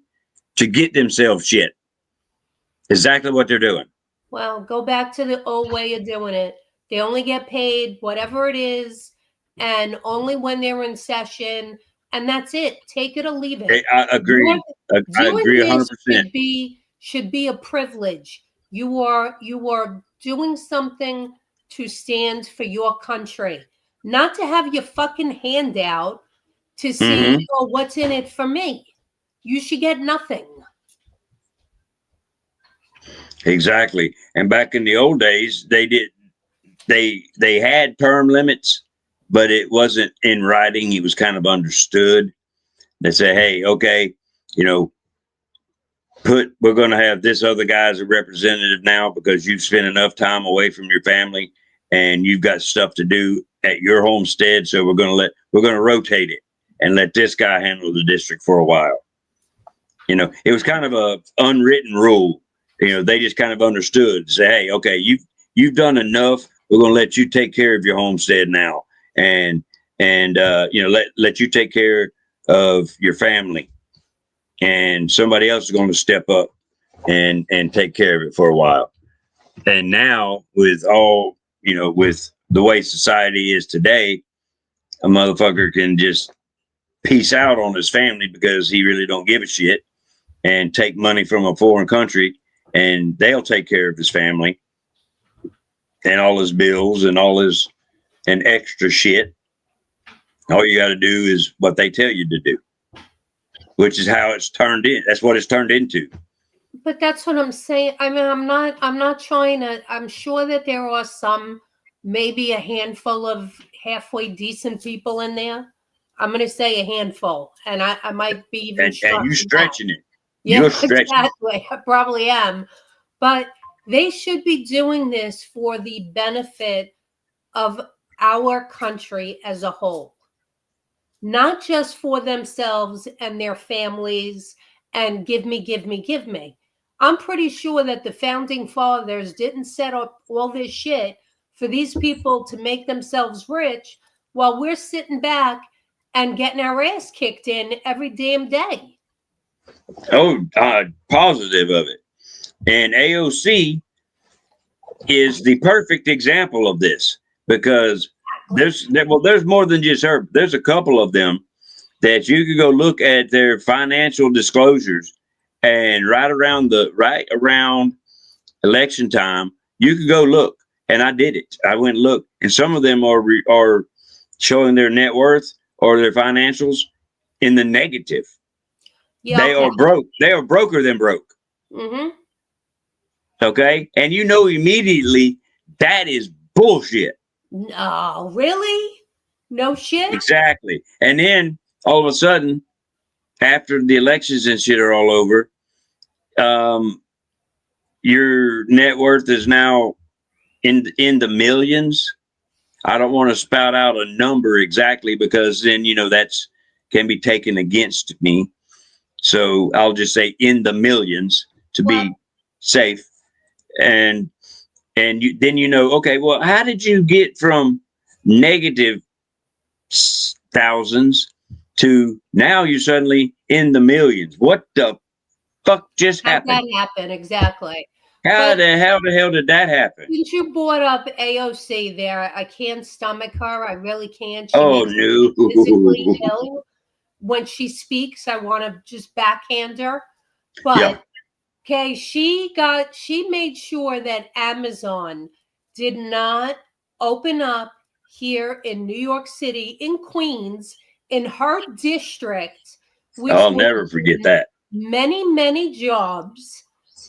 [SPEAKER 2] to get themselves shit. Exactly what they're doing.
[SPEAKER 3] Well, go back to the old way of doing it. They only get paid whatever it is, and only when they're in session, and that's it. Take it or leave it.
[SPEAKER 2] I agree. I agree
[SPEAKER 3] 100%. Should be a privilege. You are doing something to stand for your country, not to have your fucking hand out to see oh, what's in it for me. You should get nothing.
[SPEAKER 2] Exactly. And back in the old days, they had term limits, but it wasn't in writing. It was kind of understood. They say, hey, okay, you know, we're going to have this other guy as a representative now because you've spent enough time away from your family and you've got stuff to do at your homestead. So we're going to rotate it and let this guy handle the district for a while. You know, it was kind of a unwritten rule. You know, they just kind of understood, say, hey, okay, you've done enough. We're going to let you take care of your homestead now. And you know, let you take care of your family, and somebody else is going to step up and take care of it for a while. And now with all, you know, with the way society is today, a motherfucker can just peace out on his family because he really don't give a shit and take money from a foreign country, and they'll take care of his family and all his bills and all his and extra shit. All you got to do is what they tell you to do, which is how it's turned in. That's what it's turned into.
[SPEAKER 3] But that's what I'm saying. I mean, I'm not trying to, I'm sure that there are some, maybe a handful of halfway decent people in there. I'm going to say a handful, and I might be even
[SPEAKER 2] And you stretching it.
[SPEAKER 3] Yeah,
[SPEAKER 2] You're stretching
[SPEAKER 3] exactly. I probably am. But they should be doing this for the benefit of our country as a whole, not just for themselves and their families and give me, give me, give me. I'm pretty sure that the founding fathers didn't set up all this shit for these people to make themselves rich while we're sitting back and getting our ass kicked in every damn day.
[SPEAKER 2] Oh, positive of it. And AOC is the perfect example of this, because there's more than just her. There's a couple of them that you could go look at their financial disclosures, and right around election time, you could go look. And I did it. I went and looked, and some of them are showing their net worth or their financials in the negative.
[SPEAKER 3] Yeah,
[SPEAKER 2] They
[SPEAKER 3] okay.
[SPEAKER 2] are broke. They are broker than broke.
[SPEAKER 3] Mm-hmm.
[SPEAKER 2] Okay. And you know immediately that is bullshit.
[SPEAKER 3] No, really? No shit?
[SPEAKER 2] Exactly. And then all of a sudden, after the elections and shit are all over, your net worth is now in the millions. I don't want to spout out a number exactly, because then, that's can be taken against me. So I'll just say in the millions to be safe. And then okay, well, how did you get from negative thousands to now you're suddenly in the millions? What the fuck just happened?
[SPEAKER 3] How'd that happen? Exactly.
[SPEAKER 2] How the hell did that happen?
[SPEAKER 3] Since you brought up AOC there, I can't stomach her. I really can't. She
[SPEAKER 2] Oh,
[SPEAKER 3] makes me
[SPEAKER 2] no.
[SPEAKER 3] physically ill. When she speaks, I want to just backhand her. But
[SPEAKER 2] Yeah.
[SPEAKER 3] okay, she made sure that Amazon did not open up here in New York City, in Queens, in her district, which
[SPEAKER 2] I'll
[SPEAKER 3] would
[SPEAKER 2] never forget that.
[SPEAKER 3] many, many jobs,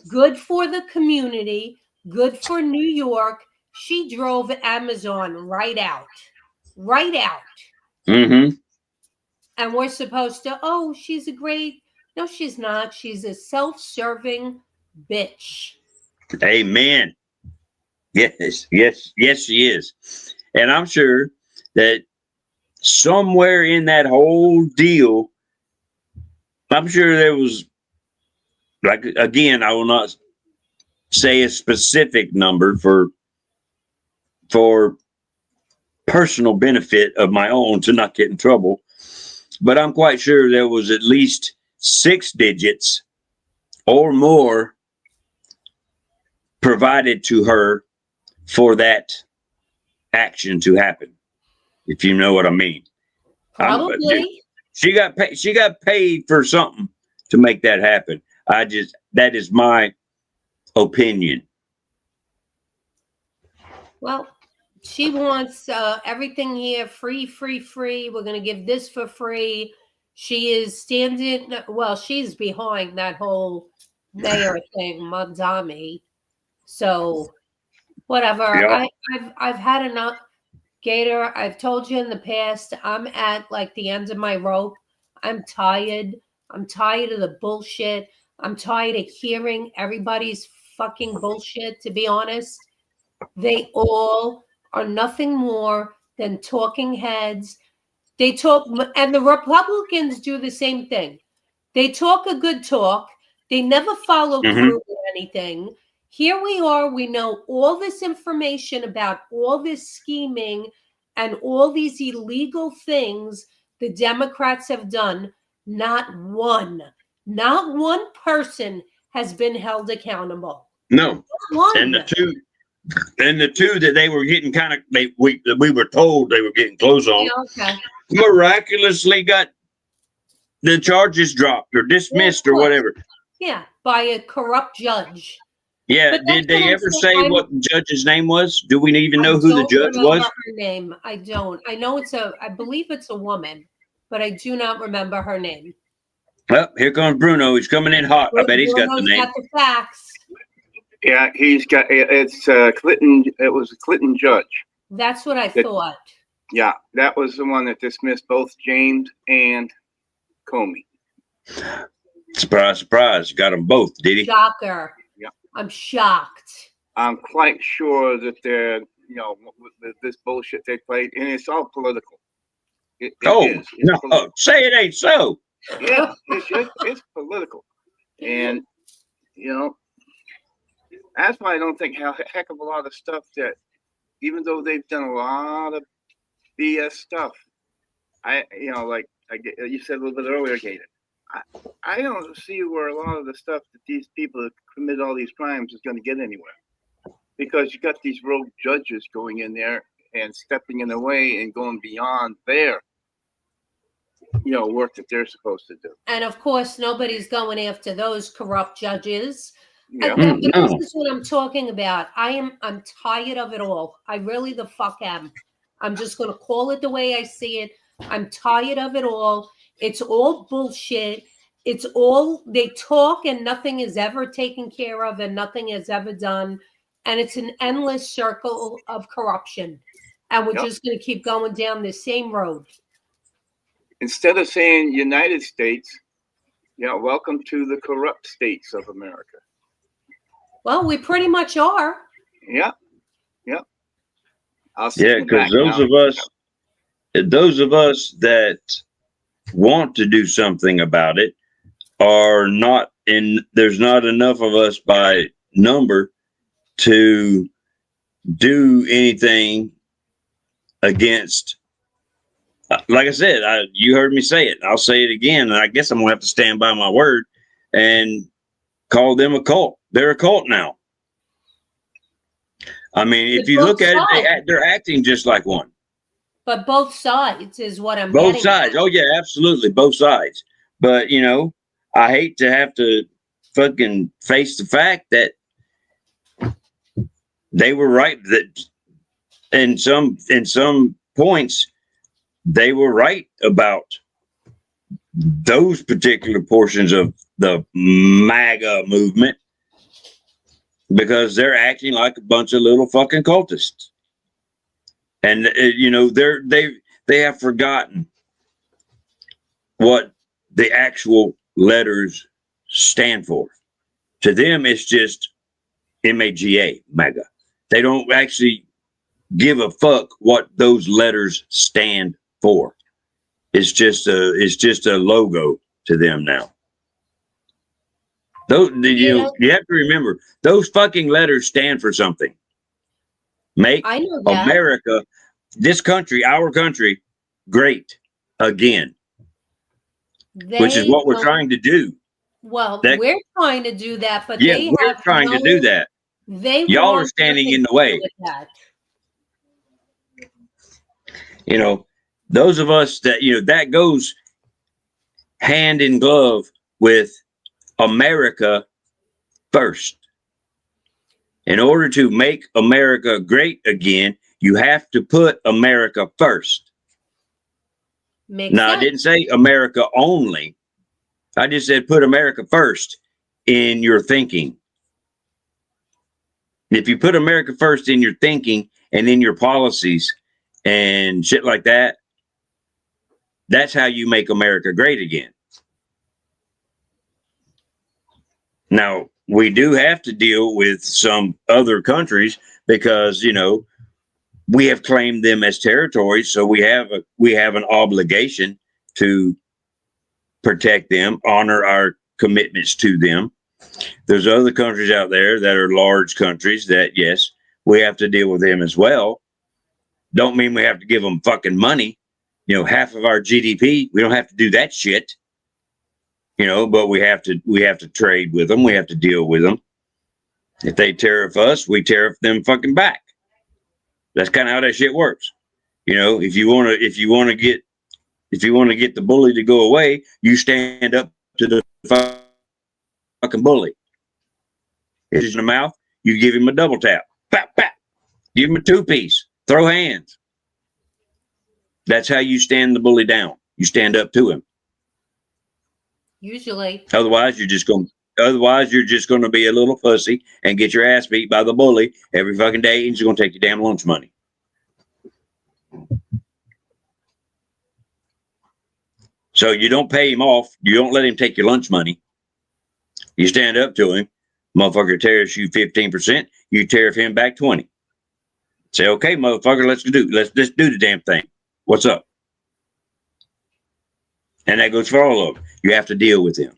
[SPEAKER 3] good for the community, good for New York. She drove Amazon right out.
[SPEAKER 2] Mm-hmm.
[SPEAKER 3] And we're supposed to, oh, she's a great, no, she's not. She's a self-serving bitch.
[SPEAKER 2] Amen. Yes, she is. And I'm sure that somewhere in that whole deal, I'm sure there was, like, again, I will not say a specific number for personal benefit of my own to not get in trouble, but I'm quite sure there was at least 6 digits or more provided to her for that action to happen, if you know what I mean.
[SPEAKER 3] Probably.
[SPEAKER 2] She got paid. She got paid for something to make that happen. That is my opinion.
[SPEAKER 3] Well, she wants everything here free. We're going to give this for free. She is standing, well, she's behind that whole mayor thing, Mamdani. So, whatever.
[SPEAKER 2] Yeah.
[SPEAKER 3] I've had enough. Gator, I've told you in the past, I'm at like the end of my rope. I'm tired. I'm tired of the bullshit. I'm tired of hearing everybody's fucking bullshit, to be honest. They all are nothing more than talking heads. They talk, and the Republicans do the same thing. They talk a good talk. They never follow through with anything. Here we are. We know all this information about all this scheming and all these illegal things the Democrats have done. Not one person has been held accountable.
[SPEAKER 2] No.
[SPEAKER 3] Not one.
[SPEAKER 2] And the two that they were getting we were told they were getting close on, miraculously got the charges dropped or dismissed or whatever.
[SPEAKER 3] Yeah, by a corrupt judge.
[SPEAKER 2] Yeah,
[SPEAKER 3] But that's
[SPEAKER 2] did they
[SPEAKER 3] what I'm
[SPEAKER 2] ever
[SPEAKER 3] saying.
[SPEAKER 2] say what the judge's name was? Do we even know who the
[SPEAKER 3] don't
[SPEAKER 2] judge
[SPEAKER 3] remember
[SPEAKER 2] was?
[SPEAKER 3] her name. I don't. I know I believe it's a woman, but I do not remember her name.
[SPEAKER 2] Well, here comes Bruno. He's coming in hot. I bet he's got the
[SPEAKER 3] Bruno's
[SPEAKER 2] name.
[SPEAKER 3] got the facts.
[SPEAKER 5] Yeah, he's got it's Clinton. It was a Clinton judge.
[SPEAKER 3] That's what I thought.
[SPEAKER 5] Yeah, that was the one that dismissed both James and Comey.
[SPEAKER 2] Surprise, surprise. Got them both, did he?
[SPEAKER 3] Shocker.
[SPEAKER 5] Yeah.
[SPEAKER 3] I'm shocked.
[SPEAKER 5] I'm quite sure that they're, this bullshit they played, and it's all political. It is.
[SPEAKER 2] No,
[SPEAKER 5] political.
[SPEAKER 2] say it ain't so.
[SPEAKER 5] Yeah, it's political. And, that's why I don't think a heck of a lot of stuff that, even though they've done a lot of BS stuff, like you said a little bit earlier, Gator, I don't see where a lot of the stuff that these people that commit all these crimes is going to get anywhere. Because you got these rogue judges going in there and stepping in the way and going beyond their, work that they're supposed to do.
[SPEAKER 3] And of course, nobody's going after those corrupt judges.
[SPEAKER 5] Yeah.
[SPEAKER 3] But this is what I'm talking about. I'm tired of it all. I really the fuck am. I'm just going to call it the way I see it. I'm tired of it all. It's all bullshit. It's all, they talk and nothing is ever taken care of and nothing is ever done. And it's an endless circle of corruption. And we're just going to keep going down the same road.
[SPEAKER 5] Instead of saying United States, welcome to the corrupt states of America.
[SPEAKER 3] Well, we pretty much are.
[SPEAKER 5] Yeah.
[SPEAKER 2] Because those of us that want to do something about it are not in, there's not enough of us by number to do anything against, like I said, you heard me say it. I'll say it again, and I guess I'm gonna have to stand by my word and call them a cult. They're a cult now. I mean, if you look at it, they're acting just like one.
[SPEAKER 3] But both sides is what I'm
[SPEAKER 2] both
[SPEAKER 3] getting
[SPEAKER 2] sides.
[SPEAKER 3] at.
[SPEAKER 2] Oh yeah, absolutely, both sides. But I hate to have to fucking face the fact that they were right. That in some points they were right about those particular portions of the MAGA movement, because they're acting like a bunch of little fucking cultists. And they have forgotten what the actual letters stand for. To them, it's just MAGA, MAGA. They don't actually give a fuck what those letters stand for. It's just a logo to them now. Those, you have to remember, those fucking letters stand for something. Make America, this country, our country, great again. Which is what we're trying to do.
[SPEAKER 3] Well, we're trying to do that, but
[SPEAKER 2] we're trying to do that. Y'all are standing in the way. Those of us that, that goes hand in glove with America first. In order to make America great again, you have to put America first. I didn't say America only. I just said put America first in your thinking. If you put America first in your thinking and in your policies and shit like that, that's how you make America great again. Now, we do have to deal with some other countries because, we have claimed them as territories. So we have an obligation to protect them, honor our commitments to them. There's other countries out there that are large countries that, yes, we have to deal with them as well. Don't mean we have to give them fucking money. Half of our GDP, we don't have to do that shit. But we have to trade with them. We have to deal with them. If they tariff us, we tariff them fucking back. That's kind of how that shit works. If you want to get the bully to go away, you stand up to the fucking bully. It's in the mouth. you give him a double tap. Pap, pap. Give him a 2-piece. Throw hands. That's how you stand the bully down. You stand up to him.
[SPEAKER 3] Usually.
[SPEAKER 2] Otherwise, you're just going to be a little pussy and get your ass beat by the bully every fucking day, and he's going to take your damn lunch money. So you don't pay him off. You don't let him take your lunch money. You stand up to him. Motherfucker tears you 15%. You tariff him back 20. Say, okay, motherfucker, let's do the damn thing. What's up? And that goes for all of them. You have to deal with him.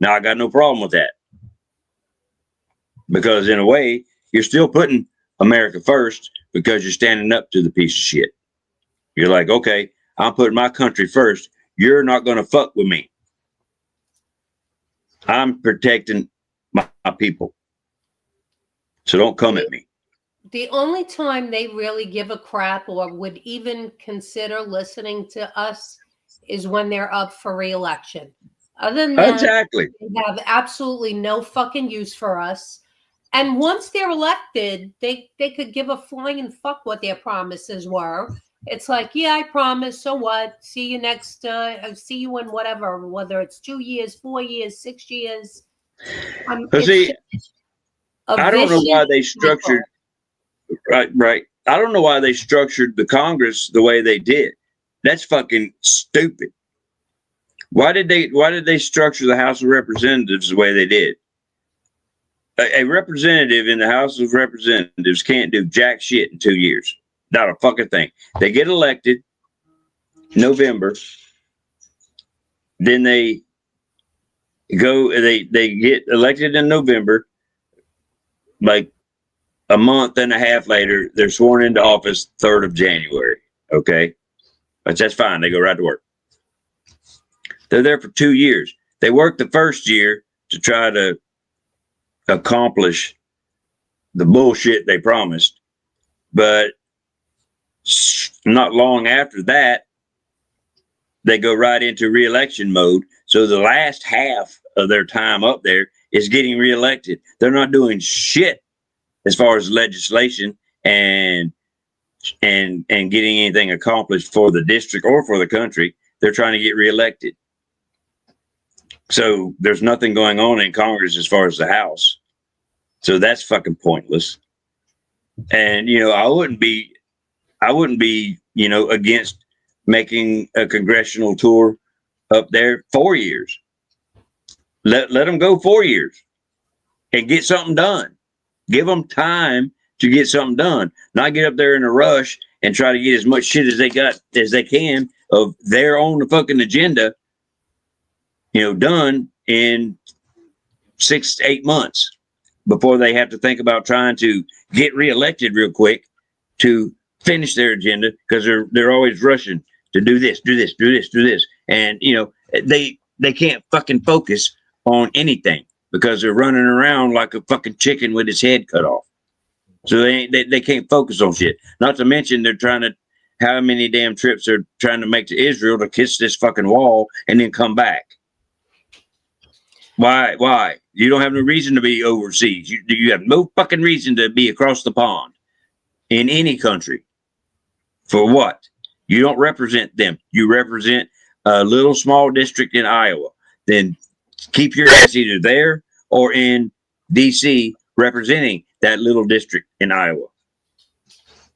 [SPEAKER 2] Now, I got no problem with that. Because in a way, you're still putting America first because you're standing up to the piece of shit. You're like, okay, I'm putting my country first. You're not going to fuck with me. I'm protecting my people. So don't come at me.
[SPEAKER 3] The only time they really give a crap or would even consider listening to us is when they're up for re-election. Other than that,
[SPEAKER 2] Exactly.
[SPEAKER 3] they have absolutely no fucking use for us. And once they're elected, they could give a flying fuck what their promises were. It's like, yeah, I promise. So what? See you next. See you in whatever, whether it's 2 years, 4 years, 6 years.
[SPEAKER 2] See, I don't know why they structured. Right. I don't know why they structured the Congress the way they did. That's fucking stupid. Why did they structure the House of Representatives the way they did? A representative in the House of Representatives can't do jack shit in 2 years. Not a fucking thing. They get elected November. Then they get elected in November. Like a month and a half later, they're sworn into office 3rd of January. Okay. But that's fine. They go right to work. They're there for 2 years. They work the first year to try to accomplish the bullshit they promised. But not long after that, they go right into re-election mode. So the last half of their time up there is getting reelected. They're not doing shit as far as legislation and getting anything accomplished for the district or for the country. They're trying to get reelected. So there's nothing going on in Congress as far as the House. So that's fucking pointless. And I wouldn't be, against making a congressional tour up there 4 years. Let them go 4 years and get something done. Give them time to get something done. Not get up there in a rush and try to get as much shit as they can of their own fucking agenda, done in 6 to 8 months before they have to think about trying to get reelected real quick to finish their agenda, because they're always rushing to do this. And they can't fucking focus on anything because they're running around like a fucking chicken with its head cut off. So they can't focus on shit. Not to mention they're trying to, how many damn trips they're trying to make to Israel to kiss this fucking wall and then come back. Why? You don't have no reason to be overseas. You have no fucking reason to be across the pond in any country. For what? You don't represent them. You represent a little small district in Iowa. Then keep your ass either there or in D.C. representing that little district in Iowa.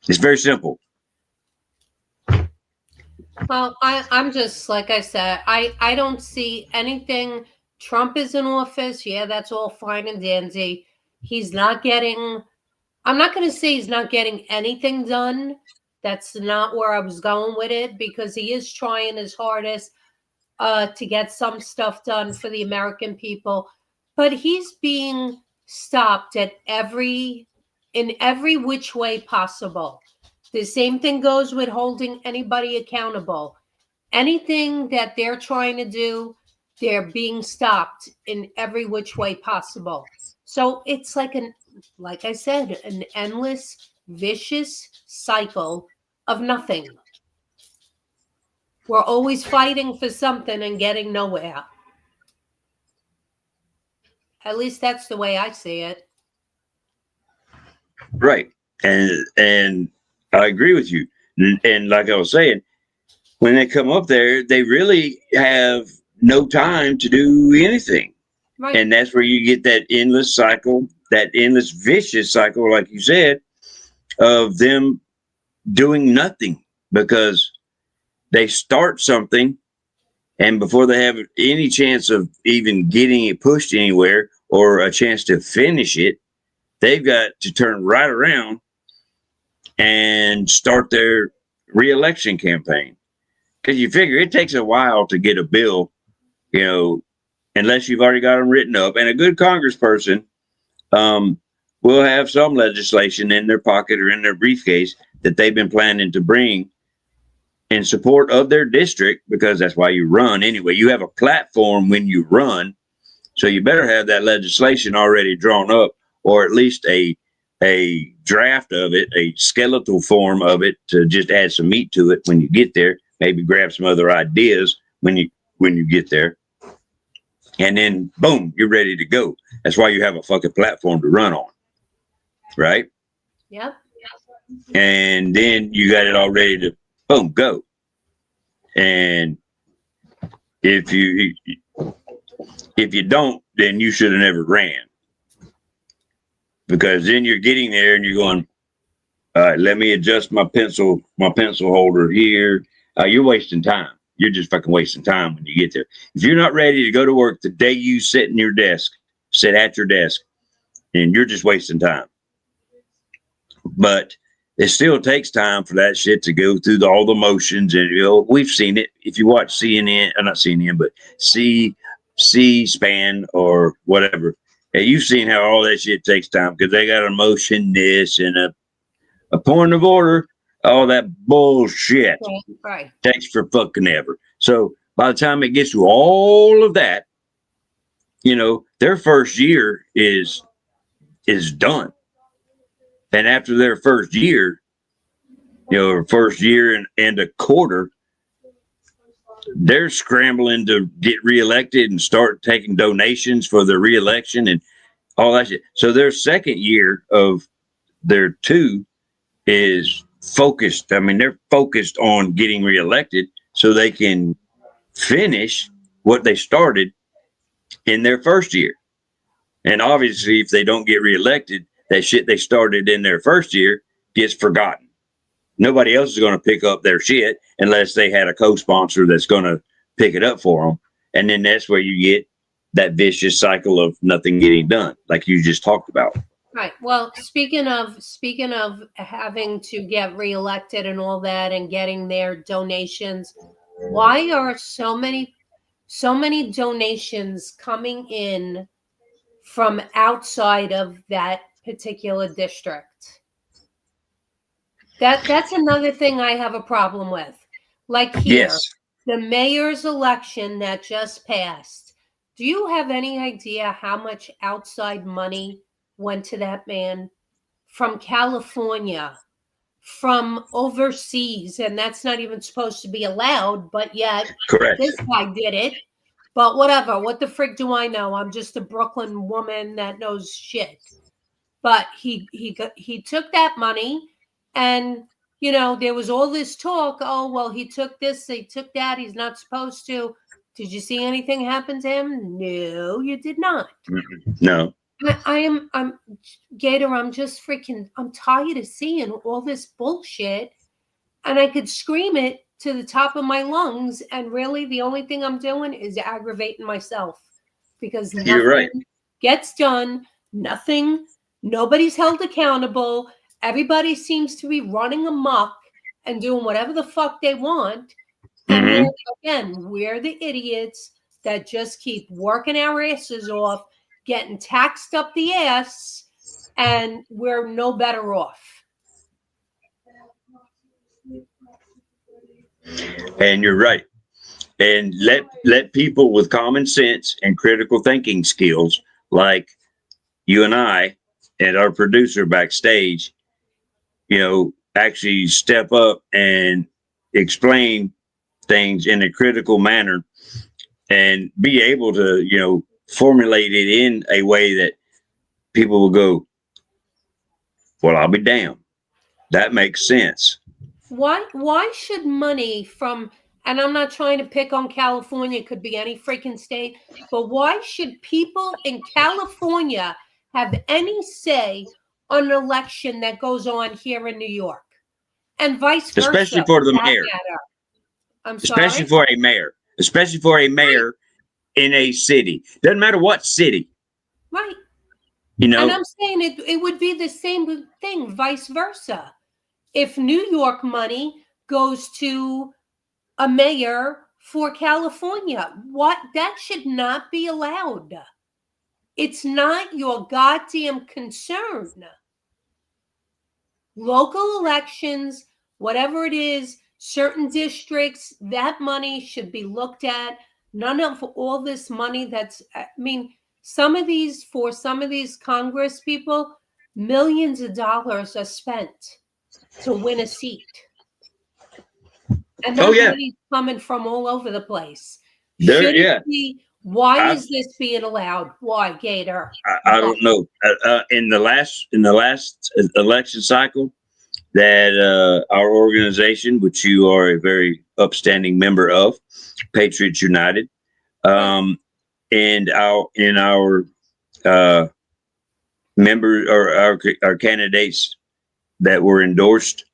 [SPEAKER 2] It's very simple.
[SPEAKER 3] Well, I'm just, like I said, I don't see anything. Trump is in office. Yeah, that's all fine and dandy. He's not getting, I'm not going to say he's not getting anything done. That's not where I was going with it, because he is trying his hardest to get some stuff done for the American people. But he's being stopped in every which way possible. The same thing goes with holding anybody accountable. Anything that they're trying to do, they're being stopped in every which way possible. So it's like I said, an endless, vicious cycle of nothing. We're always fighting for something and getting nowhere. At least that's the way I see it.
[SPEAKER 2] Right. And I agree with you. And like I was saying, when they come up there, they really have no time to do anything.
[SPEAKER 3] Right.
[SPEAKER 2] And that's where you get that endless cycle, that endless vicious cycle, like you said, of them doing nothing because they start something, and before they have any chance of even getting it pushed anywhere or a chance to finish it, they've got to turn right around and start their reelection campaign. Because you figure it takes a while to get a bill, you know, unless you've already got them written up. And a good congressperson will have some legislation in their pocket or in their briefcase that they've been planning to bring in support of their district, because that's why you run anyway. You have a platform when you run, so you better have that legislation already drawn up, or at least a draft of it, a skeletal form of it, to just add some meat to it when you get there. Maybe grab some other ideas when you get there, and then boom, you're ready to go. That's why you have a fucking platform to run on, right?
[SPEAKER 3] Yep.
[SPEAKER 2] And then you got it all ready to boom go. And if you don't, then you should have never ran, because then you're getting there and you're going, all right, let me adjust my pencil holder here. You're wasting time. You're just fucking wasting time when you get there. If you're not ready to go to work the day you sit at your desk, and you're just wasting time. But it still takes time for that shit to go through all the motions. And, you know, we've seen it. If you watch CNN, not CNN, but C-SPAN or whatever, and you've seen how all that shit takes time, because they got a motion this and a point of order. All that bullshit
[SPEAKER 3] Right.
[SPEAKER 2] takes for fucking ever. So by the time it gets to all of that, you know, their first year is done. And after their first year, you know, first year and a quarter, they're scrambling to get reelected and start taking donations for their reelection and all that shit. So their second year of their two is focused. I mean, they're focused on getting reelected so they can finish what they started in their first year. And obviously, if they don't get reelected, that shit they started in their first year gets forgotten. Nobody else is going to pick up their shit unless they had a co-sponsor that's going to pick it up for them. And then that's where you get that vicious cycle of nothing getting done, like you just talked about.
[SPEAKER 3] Right. Well, speaking of having to get reelected and all that and getting their donations, why are so many donations coming in from outside of that particular district? That's another thing I have a problem with. Like here,
[SPEAKER 2] Yes.
[SPEAKER 3] the mayor's election that just passed. Do you have any idea how much outside money went to that man from California, from overseas? And that's not even supposed to be allowed, but yet
[SPEAKER 2] Correct.
[SPEAKER 3] this guy did it. But whatever. What the frick do I know? I'm just a Brooklyn woman that knows shit. But he took that money, and you know, there was all this talk. Oh, well, he took this, he took that. He's not supposed to. Did you see anything happen to him? No, you did not.
[SPEAKER 2] No.
[SPEAKER 3] I'm Gator. I'm just freaking. I'm tired of seeing all this bullshit, and I could scream it to the top of my lungs. And really, the only thing I'm doing is aggravating myself, because
[SPEAKER 2] You're right.
[SPEAKER 3] nothing gets done. Nothing. Nobody's held accountable. Everybody seems to be running amok and doing whatever the fuck they want. And we're the idiots that just keep working our asses off, getting taxed up the ass, and we're no better off.
[SPEAKER 2] And you're right. And let people with common sense and critical thinking skills, like you and I and our producer backstage, you know, actually step up and explain things in a critical manner and be able to, you know, formulate it in a way that people will go, Well, I'll be damned. That makes sense.
[SPEAKER 3] Why should money from, and I'm not trying to pick on California, it could be any freaking state, but why should people in California have any say on an election that goes on here in New York? And vice versa.
[SPEAKER 2] Especially for the mayor.
[SPEAKER 3] I'm sorry?
[SPEAKER 2] Especially for a mayor. Especially for a mayor in a city. Doesn't matter what city.
[SPEAKER 3] Right.
[SPEAKER 2] You know?
[SPEAKER 3] And I'm saying it would be the same thing, vice versa. If New York money goes to a mayor for California, that should not be allowed. It's not your goddamn concern. Local elections, whatever it is, certain districts, that money should be looked at. None of all this money some of these Congress people, millions of dollars are spent to win a seat. And that money's coming from all over the place. Why is this being allowed? Why, Gator?
[SPEAKER 2] I don't know. In the last election cycle, that our organization, which you are a very upstanding member of, Patriots United, and our members or our candidates that were endorsed,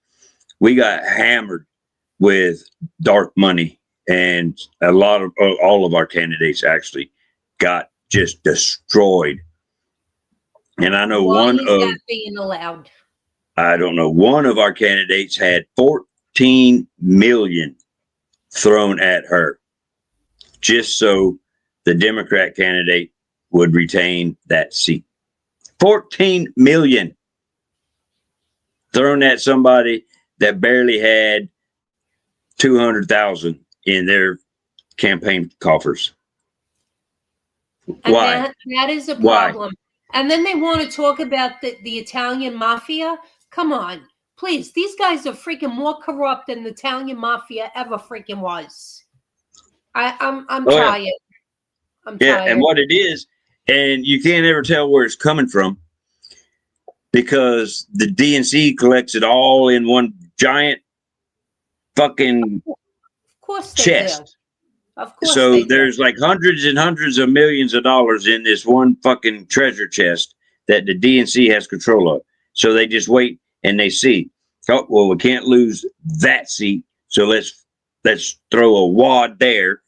[SPEAKER 2] we got hammered with dark money, and all of our candidates actually got just destroyed. And I know
[SPEAKER 3] Why is that being allowed?
[SPEAKER 2] I don't know. One of our candidates had 14 million thrown at her just so the Democrat candidate would retain that seat. 14 million thrown at somebody that barely had 200,000 in their campaign coffers.
[SPEAKER 3] And
[SPEAKER 2] Why?
[SPEAKER 3] That is a problem. Why? And then they want to talk about the Italian mafia. Come on, please. These guys are freaking more corrupt than the Italian mafia ever freaking was. I'm tired. I'm tired.
[SPEAKER 2] And what it is, and you can't ever tell where it's coming from because the DNC collects it all in one giant fucking chest.
[SPEAKER 3] Of course.
[SPEAKER 2] So there's like hundreds and hundreds of millions of dollars in this one fucking treasure chest that the DNC has control of. So they just wait and they see, oh, well, we can't lose that seat. So let's throw a wad there.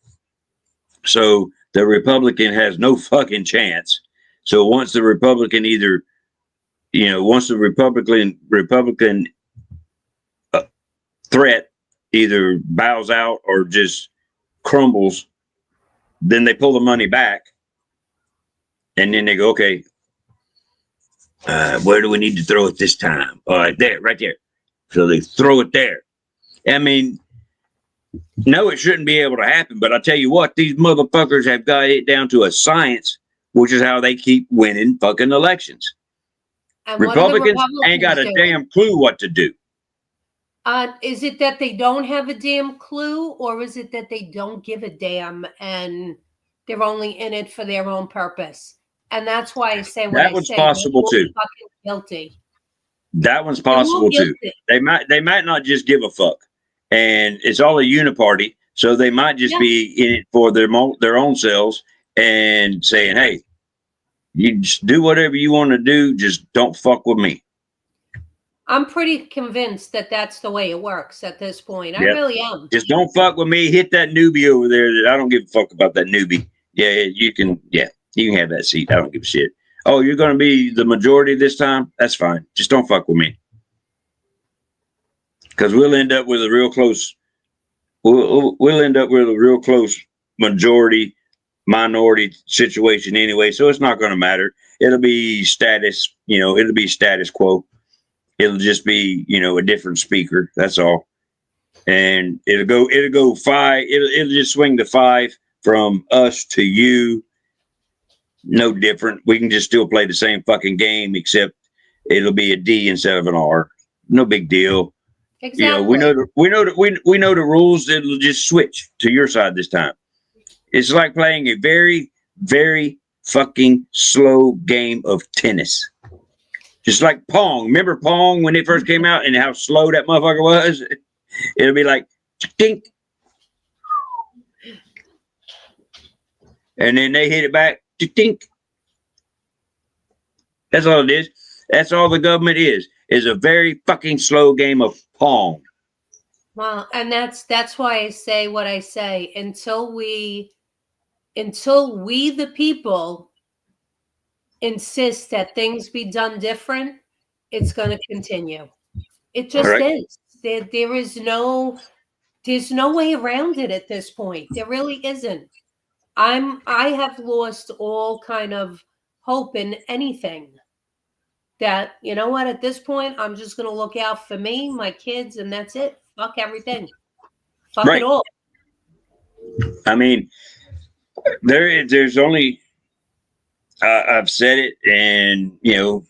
[SPEAKER 2] So the Republican has no fucking chance. So once the Republican Republican threat either bows out or just crumbles, then they pull the money back. And then they go, okay, where do we need to throw it this time? All right, there, right there. So they throw it there. I mean, no, it shouldn't be able to happen. But I tell you what, these motherfuckers have got it down to a science, which is how they keep winning fucking elections. And Republicans ain't got a damn clue what to do.
[SPEAKER 3] Is it that they don't have a damn clue, or is it that they don't give a damn and they're only in it for their own purpose? And that's why I say what I say.
[SPEAKER 2] That one's possible too.
[SPEAKER 3] Fucking guilty.
[SPEAKER 2] That one's possible too. They might not just give a fuck, and it's all a uniparty, so they might just be in it for their own selves and saying, "Hey, you just do whatever you want to do, just don't fuck with me."
[SPEAKER 3] I'm pretty convinced that that's the way it works at this point. I really am.
[SPEAKER 2] Just don't fuck with me. Hit that newbie over there. That I don't give a fuck about that newbie. Yeah, you can. Yeah, you can have that seat. I don't give a shit. Oh, you're going to be the majority this time? That's fine. Just don't fuck with me. Because we'll end up with a real close. We'll end up with a real close minority situation anyway. So it's not going to matter. It'll be status. It'll be status quo. It'll just be, a different speaker. That's all. And it'll go 5. It'll just swing the 5 from us to you. No different. We can just still play the same fucking game, except it'll be a D instead of an R. No big deal.
[SPEAKER 3] Exactly.
[SPEAKER 2] We know the rules. It'll just switch to your side this time. It's like playing a very, very fucking slow game of tennis. Just like Pong. Remember Pong when it first came out and how slow that motherfucker was? It'll be like, tink. And then they hit it back, tink. That's all it is. That's all the government is a very fucking slow game of Pong.
[SPEAKER 3] Well, and that's why I say what I say. Until we the people insist that things be done different, it's going to continue. It just is. There's no way around it at this point. There really isn't. I have lost all kind of hope in anything. That, you know what, at this point, I'm just going to look out for me, my kids, and that's it. Fuck everything. Fuck it all.
[SPEAKER 2] I mean, there's only, I've said it, and, you know,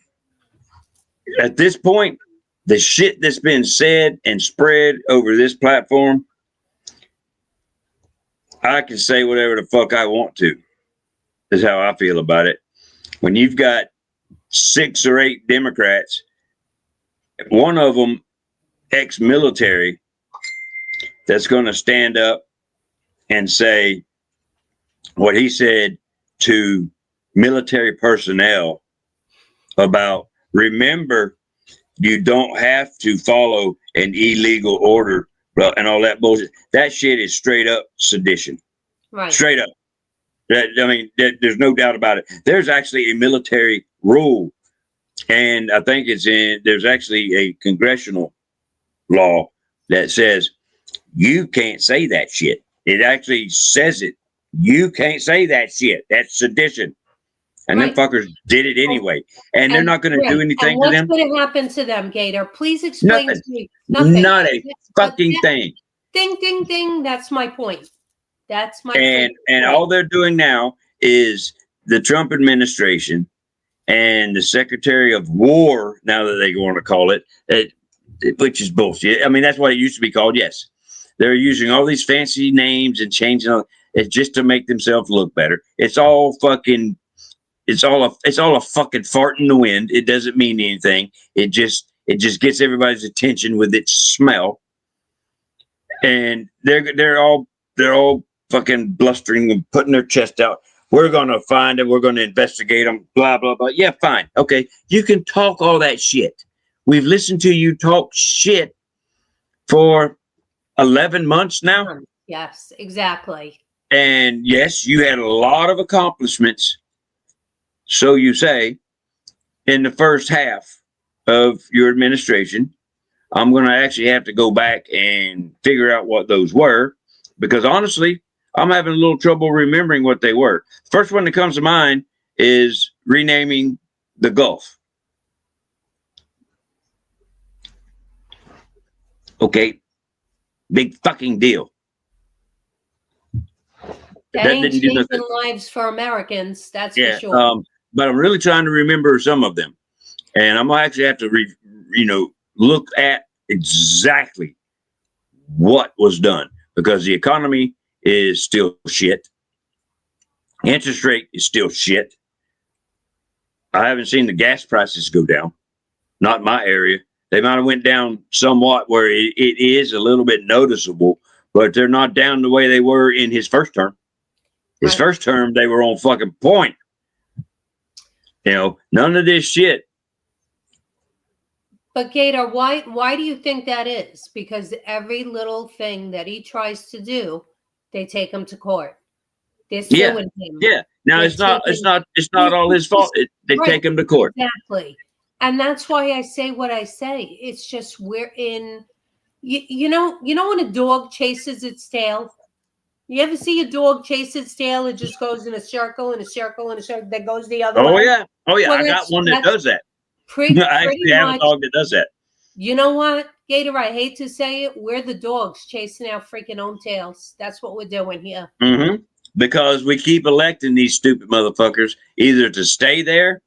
[SPEAKER 2] at this point, the shit that's been said and spread over this platform, I can say whatever the fuck I want to, is how I feel about it. When you've got 6 or 8 Democrats, one of them ex-military, that's going to stand up and say what he said to military personnel about, remember, you don't have to follow an illegal order and all that bullshit. That shit is straight up sedition.
[SPEAKER 3] Right.
[SPEAKER 2] Straight up. There's no doubt about it. There's actually a military rule, and I think there's actually a congressional law that says you can't say that shit. It actually says it. You can't say that shit. That's sedition. And them fuckers did it anyway. And they're not going to do anything to them.
[SPEAKER 3] What's going to happen to them, Gator? Please explain to me.
[SPEAKER 2] Nothing. Not a fucking thing.
[SPEAKER 3] Ding, ding, ding. That's my point. That's my
[SPEAKER 2] point. And all they're doing now is the Trump administration and the Secretary of War, now that they want to call it, which is bullshit. I mean, that's what it used to be called, yes. They're using all these fancy names and changing it just to make themselves look better. It's all a fucking fart in the wind. It doesn't mean anything. It just gets everybody's attention with its smell. And they're all fucking blustering and putting their chest out. We're going to find them. We're going to investigate them. Blah, blah, blah. Yeah, fine. Okay. You can talk all that shit. We've listened to you talk shit for 11 months now.
[SPEAKER 3] Yes, exactly.
[SPEAKER 2] And yes, you had a lot of accomplishments, so you say, in the first half of your administration. I'm going to actually have to go back and figure out what those were, because honestly, I'm having a little trouble remembering what they were. First one that comes to mind is renaming the Gulf. Okay. Big fucking deal.
[SPEAKER 3] That ain't changing lives for Americans, that's for sure.
[SPEAKER 2] But I'm really trying to remember some of them. And I'm going to actually have to, look at exactly what was done, because the economy is still shit. Interest rate is still shit. I haven't seen the gas prices go down. Not in my area. They might have went down somewhat where it is a little bit noticeable, but they're not down the way they were in his first term. His first term, they were on fucking point. None of this shit.
[SPEAKER 3] But Gator, why do you think that is? Because every little thing that he tries to do, they take him to court. They're suing him.
[SPEAKER 2] Yeah. Now it's not all his fault. They take him to court.
[SPEAKER 3] Exactly. And that's why I say what I say. It's just we're in, you know when a dog chases its tail? You ever see a dog chase its tail? It just goes in a circle and a circle and a circle that goes the other way.
[SPEAKER 2] Oh yeah. Well, I got one that does that. I actually have a dog that does that.
[SPEAKER 3] You know what, Gator? I hate to say it. We're the dogs chasing our freaking own tails. That's what we're doing here.
[SPEAKER 2] Mm-hmm. Because we keep electing these stupid motherfuckers either to stay there,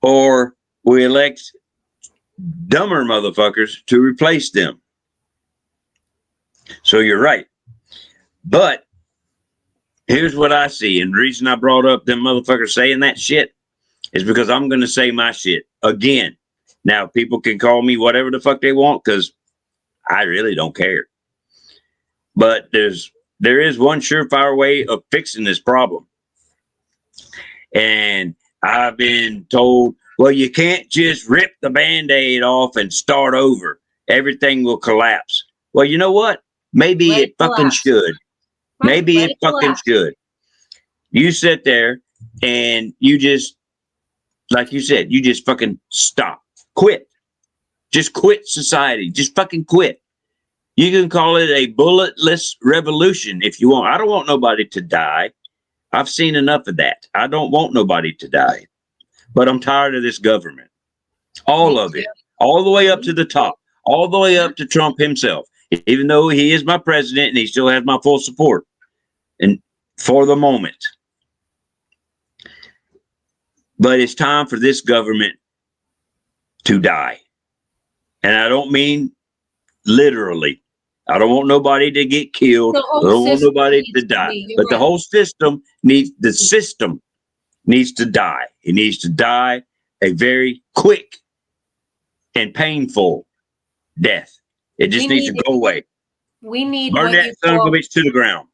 [SPEAKER 2] or we elect dumber motherfuckers to replace them. So you're right. But here's what I see. And the reason I brought up them motherfuckers saying that shit, is because I'm going to say my shit again. Now, people can call me whatever the fuck they want because I really don't care. But there is one surefire way of fixing this problem. And I've been told, well, you can't just rip the Band-Aid off and start over. Everything will collapse. Well, you know what? Maybe it fucking should. Maybe it fucking should. You sit there and you just, like you said, you just fucking stop. Quit. Just quit society. Just fucking quit. You can call it a bulletless revolution if you want. I don't want nobody to die. I've seen enough of that. I don't want nobody to die. But I'm tired of this government. All of it. All the way up to the top. All the way up to Trump himself. Even though he is my president and he still has my full support. And for the moment. But it's time for this government to die. And I don't mean literally. I don't want nobody to get killed. I don't want nobody to die. But the whole system needs to die. It needs to die a very quick and painful death. It just needs to go away.
[SPEAKER 3] We need
[SPEAKER 2] burn that son of a bitch to the ground.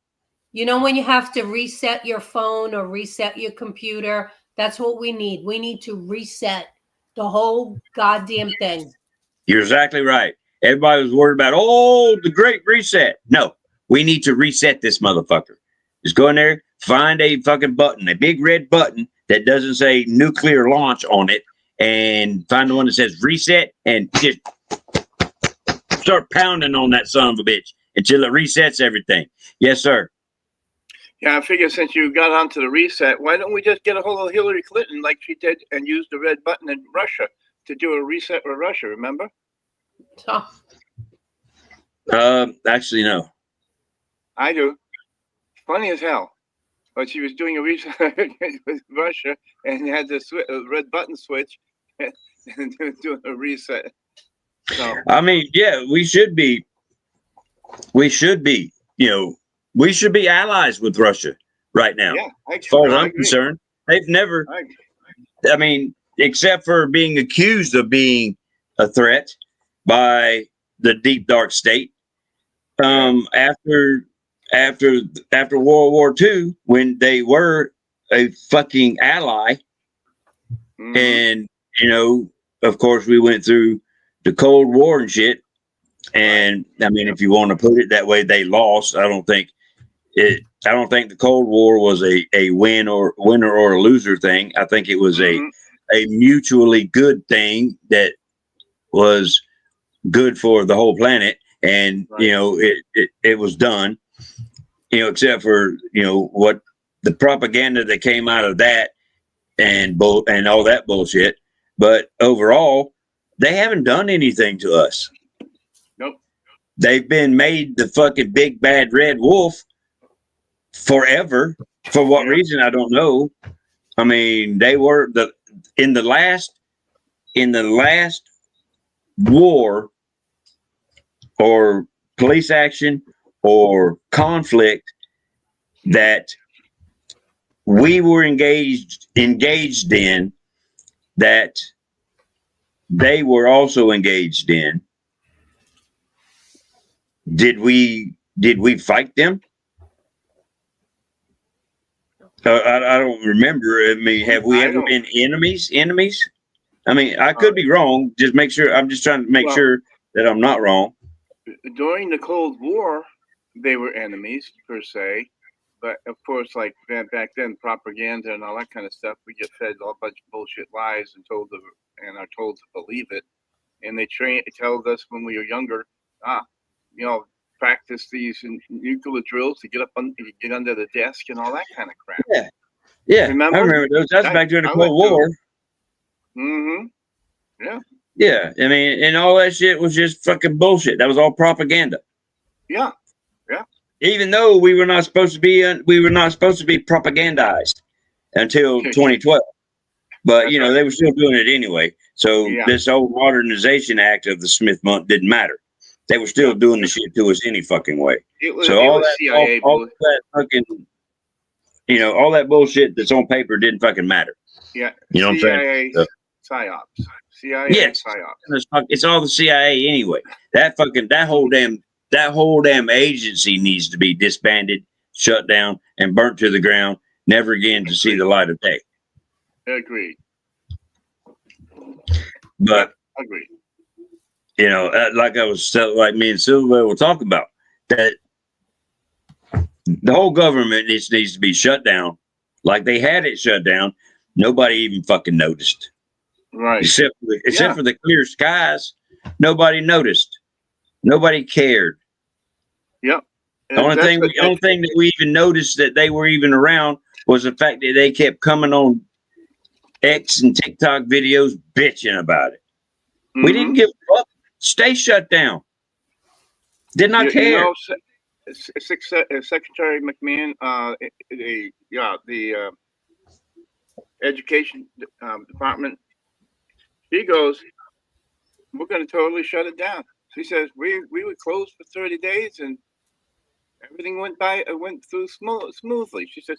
[SPEAKER 3] You know, when you have to reset your phone or reset your computer, that's what we need. We need to reset the whole goddamn thing.
[SPEAKER 2] You're exactly right. Everybody was worried about, the great reset. No, we need to reset this motherfucker. Just go in there, find a fucking button, a big red button that doesn't say nuclear launch on it, and find the one that says reset and just start pounding on that son of a bitch until it resets everything. Yes, sir.
[SPEAKER 5] Yeah, I figure since you got onto the reset, why don't we just get a hold of Hillary Clinton like she did and use the red button in Russia to do a reset with Russia, remember?
[SPEAKER 2] Actually, no.
[SPEAKER 5] I do. Funny as hell. But she was doing a reset with Russia and had the red button switch and doing a reset. So,
[SPEAKER 2] I mean, yeah, we should be, we should be allies with Russia right now.
[SPEAKER 5] Yeah,
[SPEAKER 2] as far as I'm concerned, they've never, I mean, except for being accused of being a threat by the deep dark state. After World War II, when they were a fucking ally, and of course we went through the Cold War and shit. And I mean, if you want to put it that way, they lost. I don't think the Cold War was a winner or a loser thing. I think it was a mutually good thing that was good for the whole planet. And, it was done, except for, what the propaganda that came out of that and all that bullshit. But overall, they haven't done anything to us.
[SPEAKER 5] Nope.
[SPEAKER 2] They've been made the fucking big bad red wolf forever. For what reason, I don't know. I mean, they were in the last war or police action or conflict that we were engaged in, that they were also engaged in. Did we fight them? I don't remember. I mean, have we ever been enemies? I mean, I could be wrong. Just make sure. I'm just trying to make sure that I'm not wrong.
[SPEAKER 5] During the Cold War, they were enemies per se, but of course, like back then, propaganda and all that kind of stuff, we get fed a bunch of bullshit lies and are told to believe it. And they told us when we were younger, practice these nuclear drills to get under the desk and all that kind of crap.
[SPEAKER 2] Yeah.
[SPEAKER 5] Remember?
[SPEAKER 2] I remember those. That's back during the Cold War.
[SPEAKER 5] Yeah.
[SPEAKER 2] Yeah. I mean, and all that shit was just fucking bullshit. That was all propaganda.
[SPEAKER 5] Yeah.
[SPEAKER 2] Even though we were not supposed to be propagandized until 2012. But they were still doing it anyway. So this whole modernization act of the Smith month didn't matter. They were still doing the shit to us any fucking way.
[SPEAKER 5] All that CIA
[SPEAKER 2] all that fucking you know, all that bullshit that's on paper didn't fucking matter.
[SPEAKER 5] Yeah.
[SPEAKER 2] You know what I'm saying?
[SPEAKER 5] CIA psyops. CIA
[SPEAKER 2] Yes.
[SPEAKER 5] psyops.
[SPEAKER 2] It's all the CIA anyway. That whole damn agency needs to be disbanded, shut down, and burnt to the ground, never again to see the light of day.
[SPEAKER 5] Agreed.
[SPEAKER 2] But
[SPEAKER 5] agreed.
[SPEAKER 2] You know, like me and Silver will talk about, that the whole government needs to be shut down, like they had it shut down. Nobody even fucking noticed.
[SPEAKER 5] Right.
[SPEAKER 2] Except for the clear skies, nobody noticed. Nobody cared.
[SPEAKER 5] Yep.
[SPEAKER 2] The only thing that we even noticed that they were even around was the fact that they kept coming on X and TikTok videos bitching about it. Mm-hmm. We didn't give a fuck. Stay shut down. Did not care.
[SPEAKER 5] You know, Secretary McMahon, the education department, he goes, we're going to totally shut it down. She says we were closed for 30 days and everything went through smoothly. She says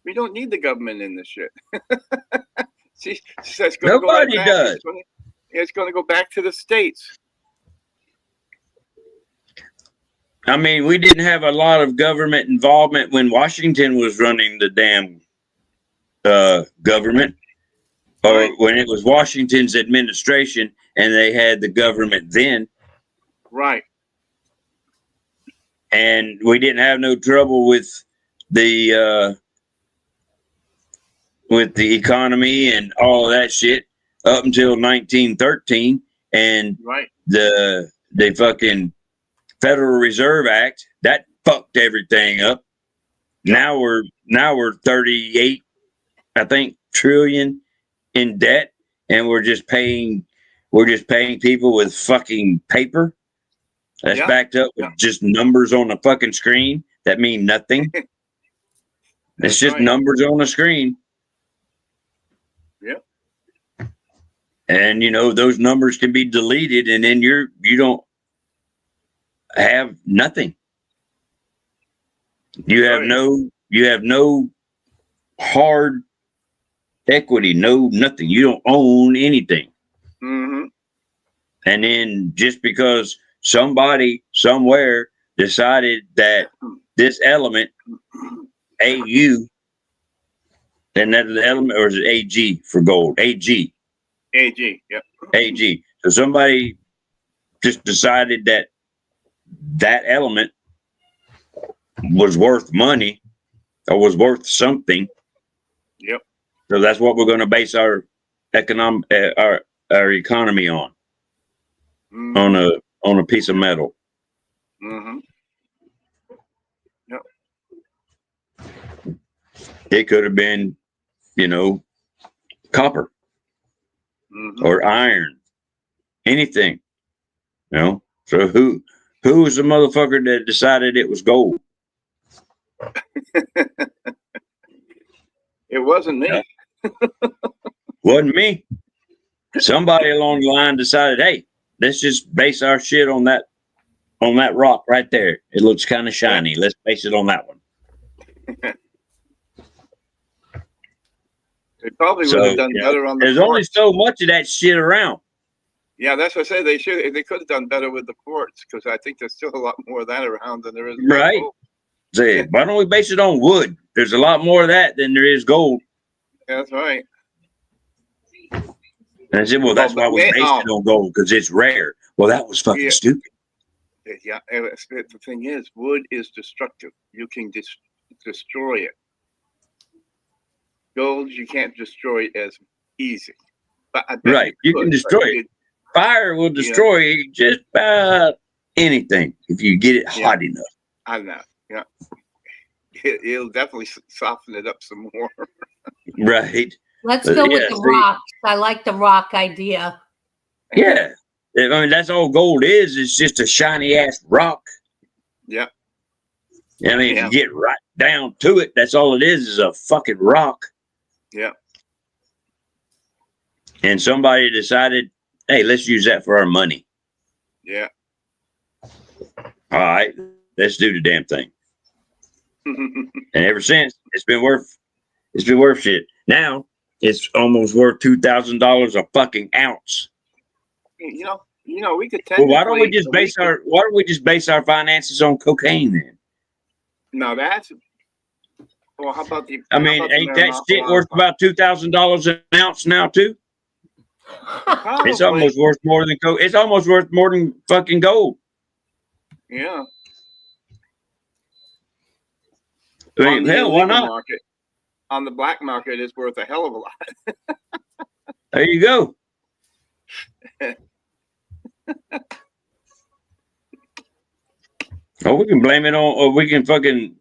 [SPEAKER 5] we don't need the government in this shit. she says
[SPEAKER 2] nobody does.
[SPEAKER 5] It's going to go back to the states.
[SPEAKER 2] I mean, we didn't have a lot of government involvement when Washington was running the damn government, or when it was Washington's administration and they had the government then.
[SPEAKER 5] Right.
[SPEAKER 2] And we didn't have no trouble with the economy and all of that shit up until 1913, and the fucking Federal Reserve Act that fucked everything up. Now we're 38, I think, trillion in debt, and we're just paying people with fucking paper that's backed up with just numbers on the fucking screen that mean nothing. It's just numbers on the screen.
[SPEAKER 5] Yep.
[SPEAKER 2] And you know, those numbers can be deleted, and then you don't have nothing. You have no hard equity, nothing. You don't own anything.
[SPEAKER 5] Mm-hmm.
[SPEAKER 2] And then just because somebody somewhere decided that this element, AU, and that the element, or is it AG for gold? AG.
[SPEAKER 5] AG, yep.
[SPEAKER 2] AG. So somebody just decided that element was worth money or was worth something.
[SPEAKER 5] Yep.
[SPEAKER 2] So that's what we're going to base our our economy on. Mm-hmm. On a piece of metal.
[SPEAKER 5] Mm-hmm. Yep.
[SPEAKER 2] It could have been, you know, copper, or iron, anything. You know. So who was the motherfucker that decided it was gold?
[SPEAKER 5] It wasn't me.
[SPEAKER 2] Wasn't me. Somebody along the line decided, hey, let's just base our shit on that rock right there. It looks kind of shiny. Let's base it on that one.
[SPEAKER 5] They probably would have done better on the
[SPEAKER 2] There's only so much of that shit around.
[SPEAKER 5] Yeah, that's what I say. They could have done better with the quartz, because I think there's still a lot more of that around than there is.
[SPEAKER 2] Right. Say, why don't we base it on wood? There's a lot more of that than there is gold.
[SPEAKER 5] That's right.
[SPEAKER 2] And I said, well, that's why we based it on gold, because it's rare. Well, that was fucking stupid.
[SPEAKER 5] Yeah, the thing is, wood is destructive. You can destroy it. Gold, you can't destroy it as easy. But
[SPEAKER 2] you can destroy it. Fire will destroy just about anything if you get it hot enough.
[SPEAKER 5] I know. Yeah. It'll definitely soften it up some more.
[SPEAKER 2] Right.
[SPEAKER 3] Let's go with the rocks. I like the rock idea.
[SPEAKER 2] Yeah. I mean, that's all gold is. It's just a shiny ass rock.
[SPEAKER 5] Yeah.
[SPEAKER 2] I mean, if you get right down to it, that's all it is a fucking rock.
[SPEAKER 5] Yeah.
[SPEAKER 2] And somebody decided, hey, let's use that for our money.
[SPEAKER 5] Yeah.
[SPEAKER 2] All right. Let's do the damn thing. And ever since, it's been worth shit. Now it's almost worth $2,000 a fucking ounce.
[SPEAKER 5] You know, we could
[SPEAKER 2] Well,
[SPEAKER 5] technically.
[SPEAKER 2] why don't we just base our finances on cocaine then?
[SPEAKER 5] No, that's. Well, how about the?
[SPEAKER 2] I mean, ain't that shit worth about $2,000 an ounce now too? It's almost worth more than gold. It's almost worth more than fucking gold.
[SPEAKER 5] Yeah.
[SPEAKER 2] I mean, hell, why not?
[SPEAKER 5] Market, on the black market, it's worth a hell of a lot.
[SPEAKER 2] There you go. Or we can blame it on, or we can fucking,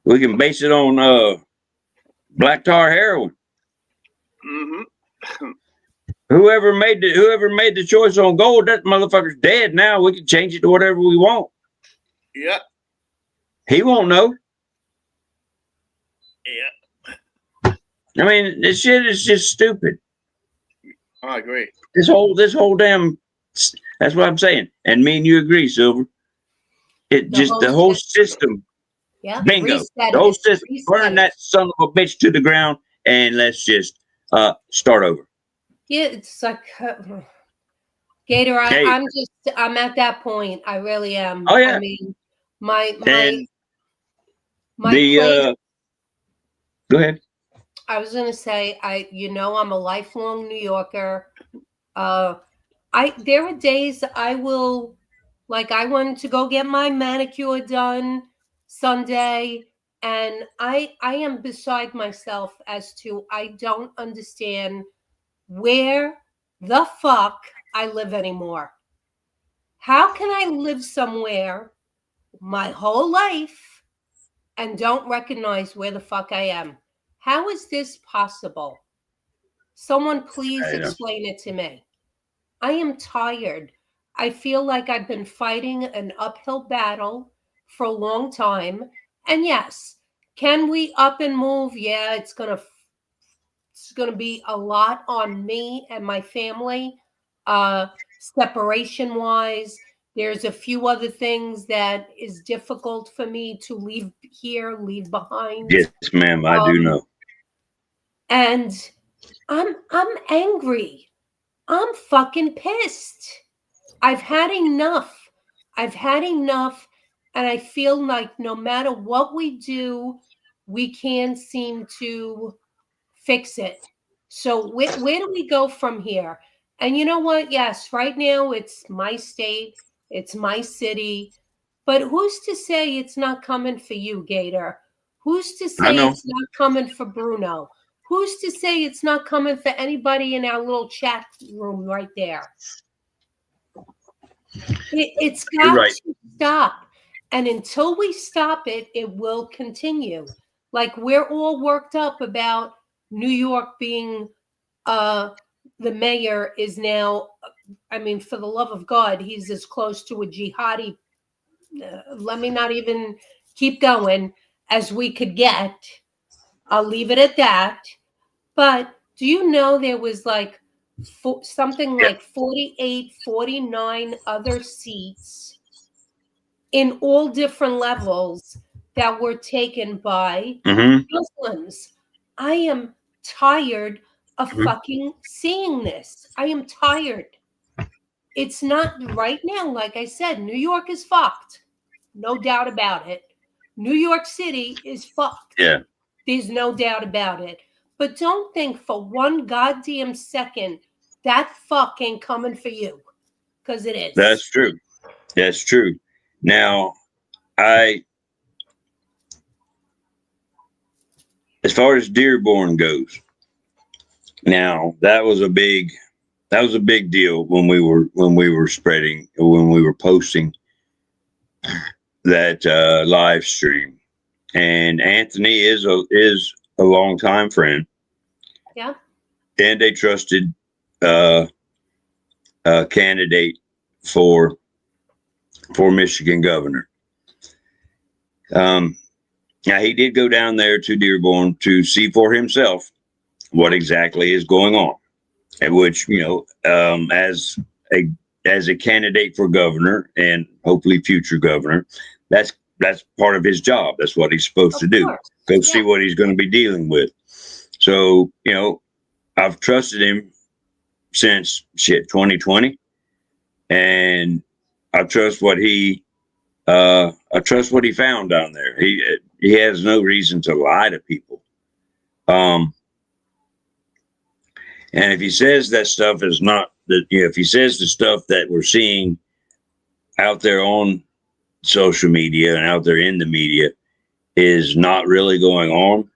[SPEAKER 2] we can base it on black tar heroin.
[SPEAKER 5] Mm-hmm.
[SPEAKER 2] Whoever made the choice on gold, that motherfucker's dead now. We can change it to whatever we want.
[SPEAKER 5] Yep.
[SPEAKER 2] He won't know.
[SPEAKER 5] Yeah.
[SPEAKER 2] I mean, this shit is just stupid.
[SPEAKER 5] I agree.
[SPEAKER 2] This whole damn. That's what I'm saying. And me and you agree, Silver. The whole system.
[SPEAKER 3] Yeah.
[SPEAKER 2] Bingo. The whole system. Burn that son of a bitch to the ground, and let's just start over.
[SPEAKER 3] Yeah, it's like Gator. I'm at that point. I really am.
[SPEAKER 2] Oh yeah.
[SPEAKER 3] I mean, my
[SPEAKER 2] go ahead.
[SPEAKER 3] I was gonna say, I'm a lifelong New Yorker. There are days I will, like, I wanted to go get my manicure done Sunday, and I am beside myself as to I don't understand where the fuck I live anymore. How can I live somewhere my whole life and don't recognize where the fuck I am? How is this possible? Someone please explain it to me. I am tired. I feel like I've been fighting an uphill battle for a long time. And yes, can we up and move? Yeah, it's going to be a lot on me and my family. Separation wise, there's a few other things that is difficult for me to leave behind.
[SPEAKER 2] Yes, ma'am, I do know.
[SPEAKER 3] And I'm angry. I'm fucking pissed. I've had enough. And I feel like no matter what we do, we can't seem to fix it. So where do we go from here? And you know what? Yes, right now it's my state, it's my city. But who's to say it's not coming for you, Gator? Who's to say it's not coming for Bruno? Who's to say it's not coming for anybody in our little chat room right there? It's got to stop. And until we stop it, it will continue. Like, we're all worked up about New York being the mayor is now, I mean, for the love of God, he's as close to a jihadi. Let me not even keep going as we could get. I'll leave it at that. But do you know there was like something like 48, 49 other seats in all different levels that were taken by Muslims? I am tired of fucking seeing this. I am tired. It's not right now. Like I said, New York is fucked. No doubt about it. New York City is fucked.
[SPEAKER 2] Yeah.
[SPEAKER 3] There's no doubt about it. But don't think for one goddamn second that fuck ain't coming for you. Because it is.
[SPEAKER 2] That's true. That's true. Now, as far as Dearborn goes, now that was a big deal when we were posting that live stream. And Anthony is a longtime friend.
[SPEAKER 3] Yeah.
[SPEAKER 2] And a trusted candidate for Michigan governor. Now he did go down there to Dearborn to see for himself what exactly is going on, at which, as a candidate for governor and hopefully future governor, that's that's part of his job. That's what he's supposed to do.
[SPEAKER 3] course.
[SPEAKER 2] Go see what he's going to be dealing with. So, you know, I've trusted him since 2020, and I trust what he found down there. He has no reason to lie to people. And if he says that stuff is not that, you know, if he says the stuff that we're seeing out there on social media and out there in the media is not really going on,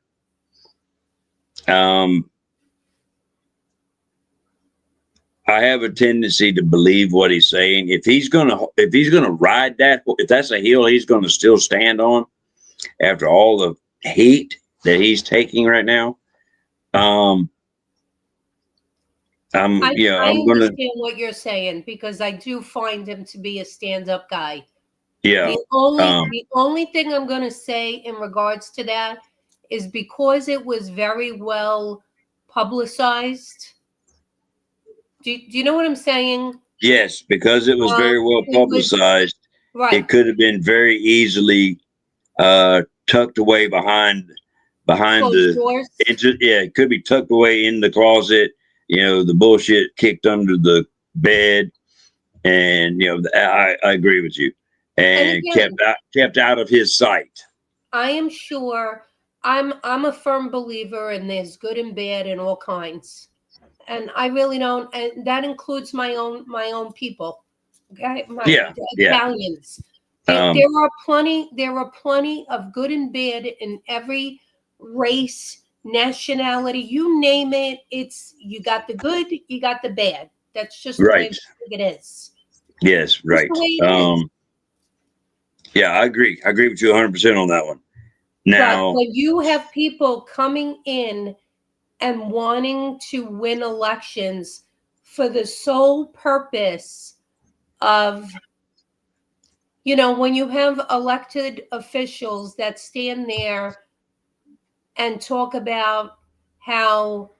[SPEAKER 2] I have a tendency to believe what he's saying. If he's gonna ride that, if that's a hill he's gonna still stand on after all the heat that he's taking right now,
[SPEAKER 3] I
[SPEAKER 2] I'm gonna,
[SPEAKER 3] understand what you're saying because I do find him to be a stand-up guy.
[SPEAKER 2] yeah.
[SPEAKER 3] The only thing I'm going to say in regards to that is because it was very well publicized. Do you know what I'm saying?
[SPEAKER 2] Yes, because it was very well publicized.
[SPEAKER 3] Right.
[SPEAKER 2] It could have been very easily tucked away behind
[SPEAKER 3] Closed doors.
[SPEAKER 2] it could be tucked away in the closet. You know, the bullshit kicked under the bed, and you know, I agree with you, and
[SPEAKER 3] again,
[SPEAKER 2] kept out of his sight.
[SPEAKER 3] I am sure. I'm a firm believer in there's good and bad in all kinds, and I really don't. And that includes my own people. Okay, Italians. There are plenty of good and bad in every race, nationality, you name it. It's you got the good, you got the bad. That's just the way it is.
[SPEAKER 2] Yes, right. Yeah, I agree. I agree with you 100% on that one. Now,
[SPEAKER 3] but when you have people coming in and wanting to win elections for the sole purpose of, you know, when you have elected officials that stand there and talk about how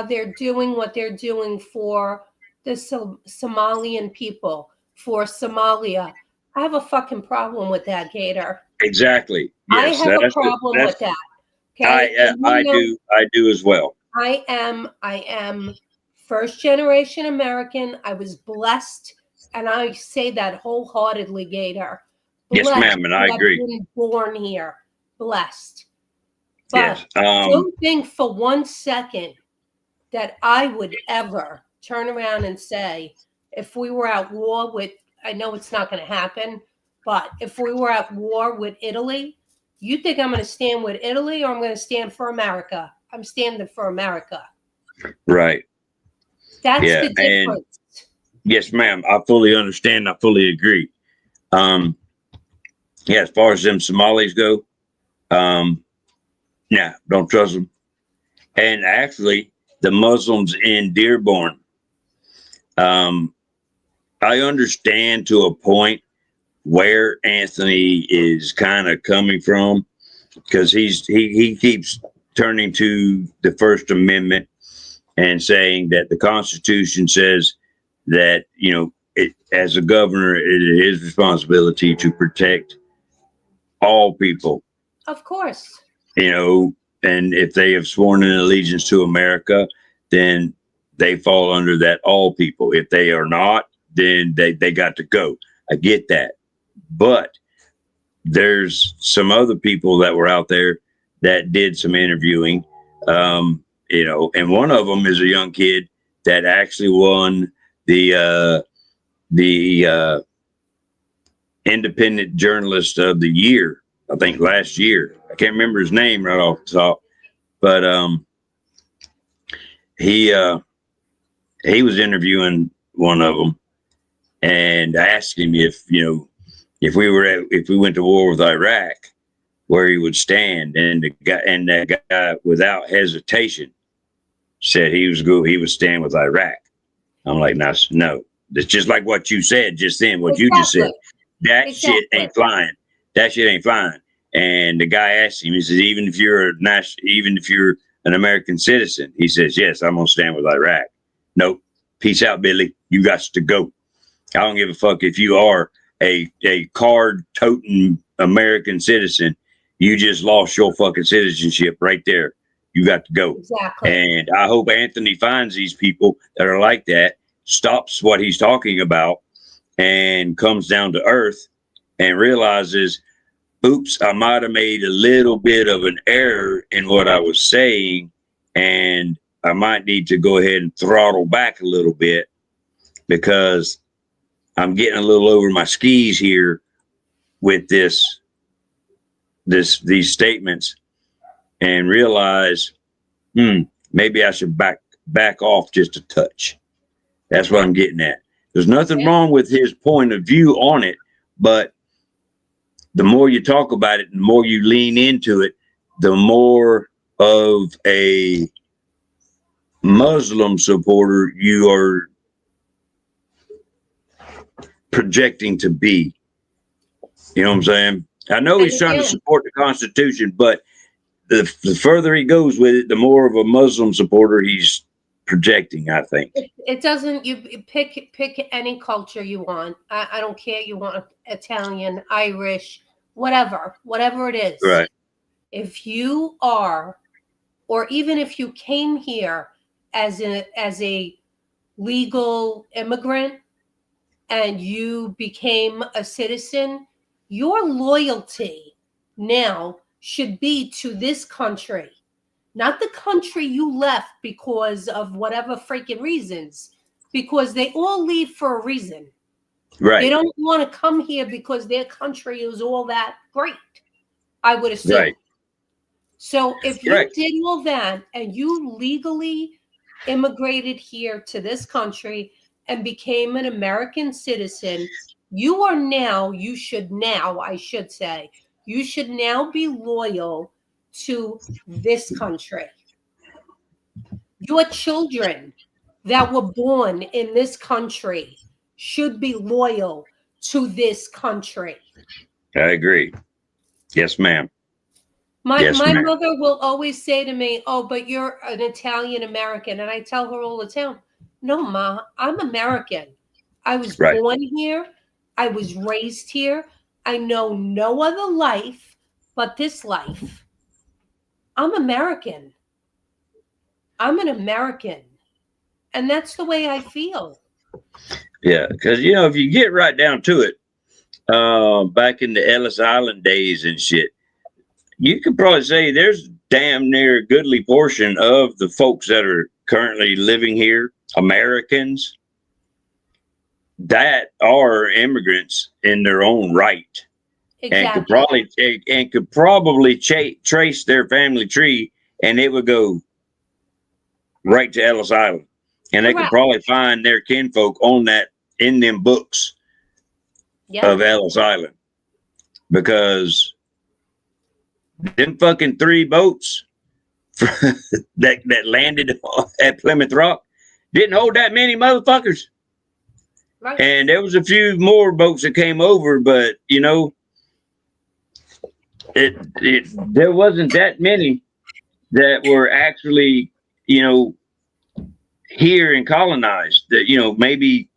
[SPEAKER 3] they're doing what they're doing for the Somalian people, for Somalia. I have a fucking problem with that, Gator.
[SPEAKER 2] Exactly. Yes,
[SPEAKER 3] I have a problem with that. Okay?
[SPEAKER 2] I do as well.
[SPEAKER 3] I am first generation American. I was blessed, and I say that wholeheartedly, Gator.
[SPEAKER 2] Blessed, yes, ma'am, and I agree.
[SPEAKER 3] I've been born here, blessed. But
[SPEAKER 2] yes.
[SPEAKER 3] Don't think for 1 second that I would ever turn around and say, if we were at war with, I know it's not going to happen, but if we were at war with Italy, you think I'm going to stand with Italy or I'm going to stand for America? I'm standing for America.
[SPEAKER 2] Right.
[SPEAKER 3] That's the difference.
[SPEAKER 2] Yes, ma'am. I fully understand. I fully agree. Yeah, as far as them Somalis go, yeah, don't trust them. And actually, the Muslims in Dearborn, I understand to a point where Anthony is kind of coming from, because he keeps turning to the First Amendment and saying that the Constitution says that, you know, as a governor, it is his responsibility to protect all people.
[SPEAKER 3] Of course.
[SPEAKER 2] You know, and if they have sworn an allegiance to America, then they fall under that all people. If they are not, then they got to go. I get that. But there's some other people that were out there that did some interviewing, you know, and one of them is a young kid that actually won the Independent Journalist of the Year, I think last year. I can't remember his name right off the top, but he was interviewing one of them and asked him if, you know, if we went to war with Iraq, where he would stand, and that guy without hesitation said he would stand with Iraq. I'm like, no, it's just like what you said just then. What you just said, that shit ain't flying. That shit ain't flying. And the guy asked him, he says, even if you're an American citizen, he says, yes, I'm gonna stand with Iraq. Nope. Peace out, Billy. You got to go. I don't give a fuck if you are a card toting American citizen, you just lost your fucking citizenship right there. You got to go.
[SPEAKER 3] Exactly.
[SPEAKER 2] And I hope Anthony finds these people that are like that, stops what he's talking about, and comes down to earth and realizes, oops, I might have made a little bit of an error in what I was saying, and I might need to go ahead and throttle back a little bit because I'm getting a little over my skis here with these statements, and realize, maybe I should back off just a touch. That's what I'm getting at. There's nothing wrong with his point of view on it, but the more you talk about it, the more you lean into it, the more of a Muslim supporter you are projecting to be. You know what I'm saying? I know he's trying to support the Constitution, but the further he goes with it, the more of a Muslim supporter he's projecting, I think.
[SPEAKER 3] It doesn't, you pick any culture you want. I don't care. You want Italian, Irish, whatever it is.
[SPEAKER 2] Right.
[SPEAKER 3] If you are, or even if you came here as a legal immigrant and you became a citizen, your loyalty now should be to this country, not the country you left because of whatever freaking reasons, because they all leave for a reason.
[SPEAKER 2] Right.
[SPEAKER 3] They don't want to come here because their country is all that great, I would assume.
[SPEAKER 2] Right.
[SPEAKER 3] So if you did all that and you legally immigrated here to this country and became an American citizen, you should now be loyal to this country. Your children that were born in this country should be loyal to this country.
[SPEAKER 2] I agree. Yes, ma'am.
[SPEAKER 3] My mother will always say to me, "Oh, but you're an Italian American." And I tell her all the time, "No, Ma, I'm American. I was born here. I was raised here. I know no other life but this life. I'm American. I'm an American." And that's the way I feel.
[SPEAKER 2] Yeah, because, if you get right down to it, back in the Ellis Island days and shit, you could probably say there's damn near a goodly portion of the folks that are currently living here, Americans, that are immigrants in their own right. Exactly. And could probably trace their family tree, and it would go right to Ellis Island. And they could probably find their kinfolk in them books of Ellis Island, because them fucking 3 boats that landed at Plymouth Rock didn't hold that many motherfuckers. Right. And there was a few more boats that came over, but there wasn't that many that were actually here and colonized. That maybe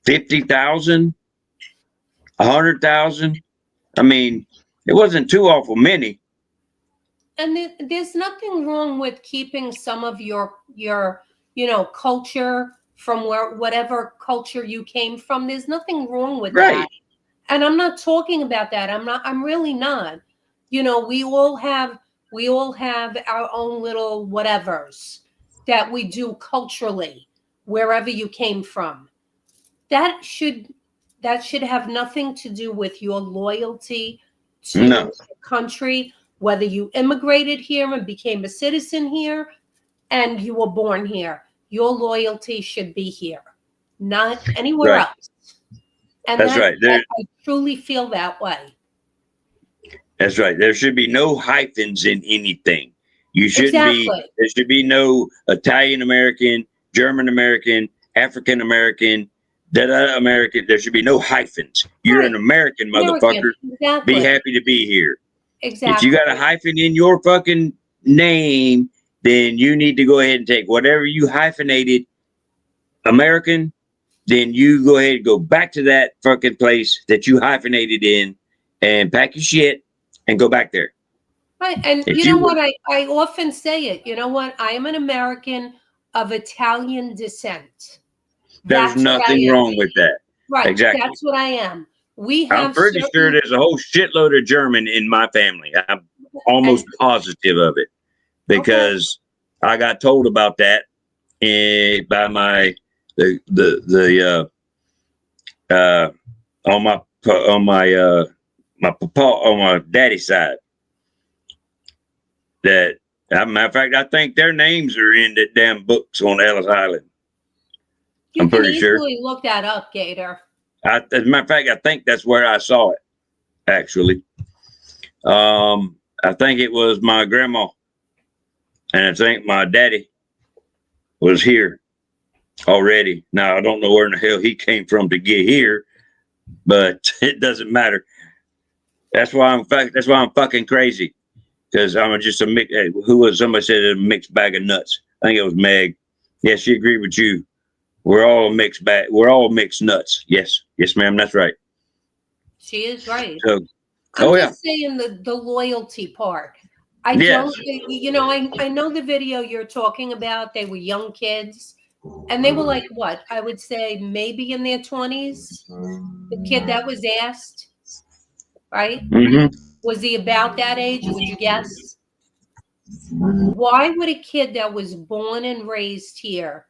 [SPEAKER 2] 50,000, 100,000. I mean, it wasn't too awful many.
[SPEAKER 3] And there's nothing wrong with keeping some of your culture from whatever culture you came from. There's nothing wrong with that. And I'm not talking about that. I'm really not. We all have our own little whatevers that we do culturally, wherever you came from. That should have nothing to do with your loyalty to the country, whether you immigrated here and became a citizen here and you were born here. Your loyalty should be here, not anywhere else. And
[SPEAKER 2] that's right.
[SPEAKER 3] I truly feel that way.
[SPEAKER 2] That's right. There should be no hyphens in anything. You shouldn't be. There should be no Italian American, German American, African American, American. There should be no hyphens. You're an American, motherfucker. Exactly. Be happy to be here. Exactly. If you got a hyphen in your fucking name, then you need to go ahead and take whatever you hyphenated American. Then you go ahead and go back to that fucking place that you hyphenated in and pack your shit and go back there.
[SPEAKER 3] Right. And
[SPEAKER 2] If
[SPEAKER 3] you know
[SPEAKER 2] you
[SPEAKER 3] what? I often say it. You know what? I am an American of Italian descent.
[SPEAKER 2] There's
[SPEAKER 3] That's what I
[SPEAKER 2] nothing
[SPEAKER 3] am.
[SPEAKER 2] wrong with that.
[SPEAKER 3] Right.
[SPEAKER 2] Exactly.
[SPEAKER 3] That's what I am. We
[SPEAKER 2] I'm
[SPEAKER 3] have
[SPEAKER 2] pretty sure there's a whole shitload of German in my family. I'm almost positive of it because I got told about that by my on my daddy's side. That, as a matter of fact, I think their names are in the damn books on Ellis Island. I'm pretty sure.
[SPEAKER 3] You can easily look that up, Gator.
[SPEAKER 2] As a matter of fact, I think that's where I saw it. Actually, I think it was my grandma, and I think my daddy was here already. Now I don't know where in the hell he came from to get here, but it doesn't matter. That's why I'm fucking crazy, because I'm just a mix. Who was somebody said a mixed bag of nuts? I think it was Meg. Yeah, she agreed with you. We're all a mixed bag. We're all mixed nuts. Yes, ma'am. That's right.
[SPEAKER 3] She is right.
[SPEAKER 2] So,
[SPEAKER 3] I'm just saying the loyalty part. I don't, you know, I know the video you're talking about. They were young kids, and they were like, what? I would say maybe in their 20s. The kid that was asked, right?
[SPEAKER 2] Mm-hmm.
[SPEAKER 3] Was he about that age? Would you guess? Why would a kid that was born and raised here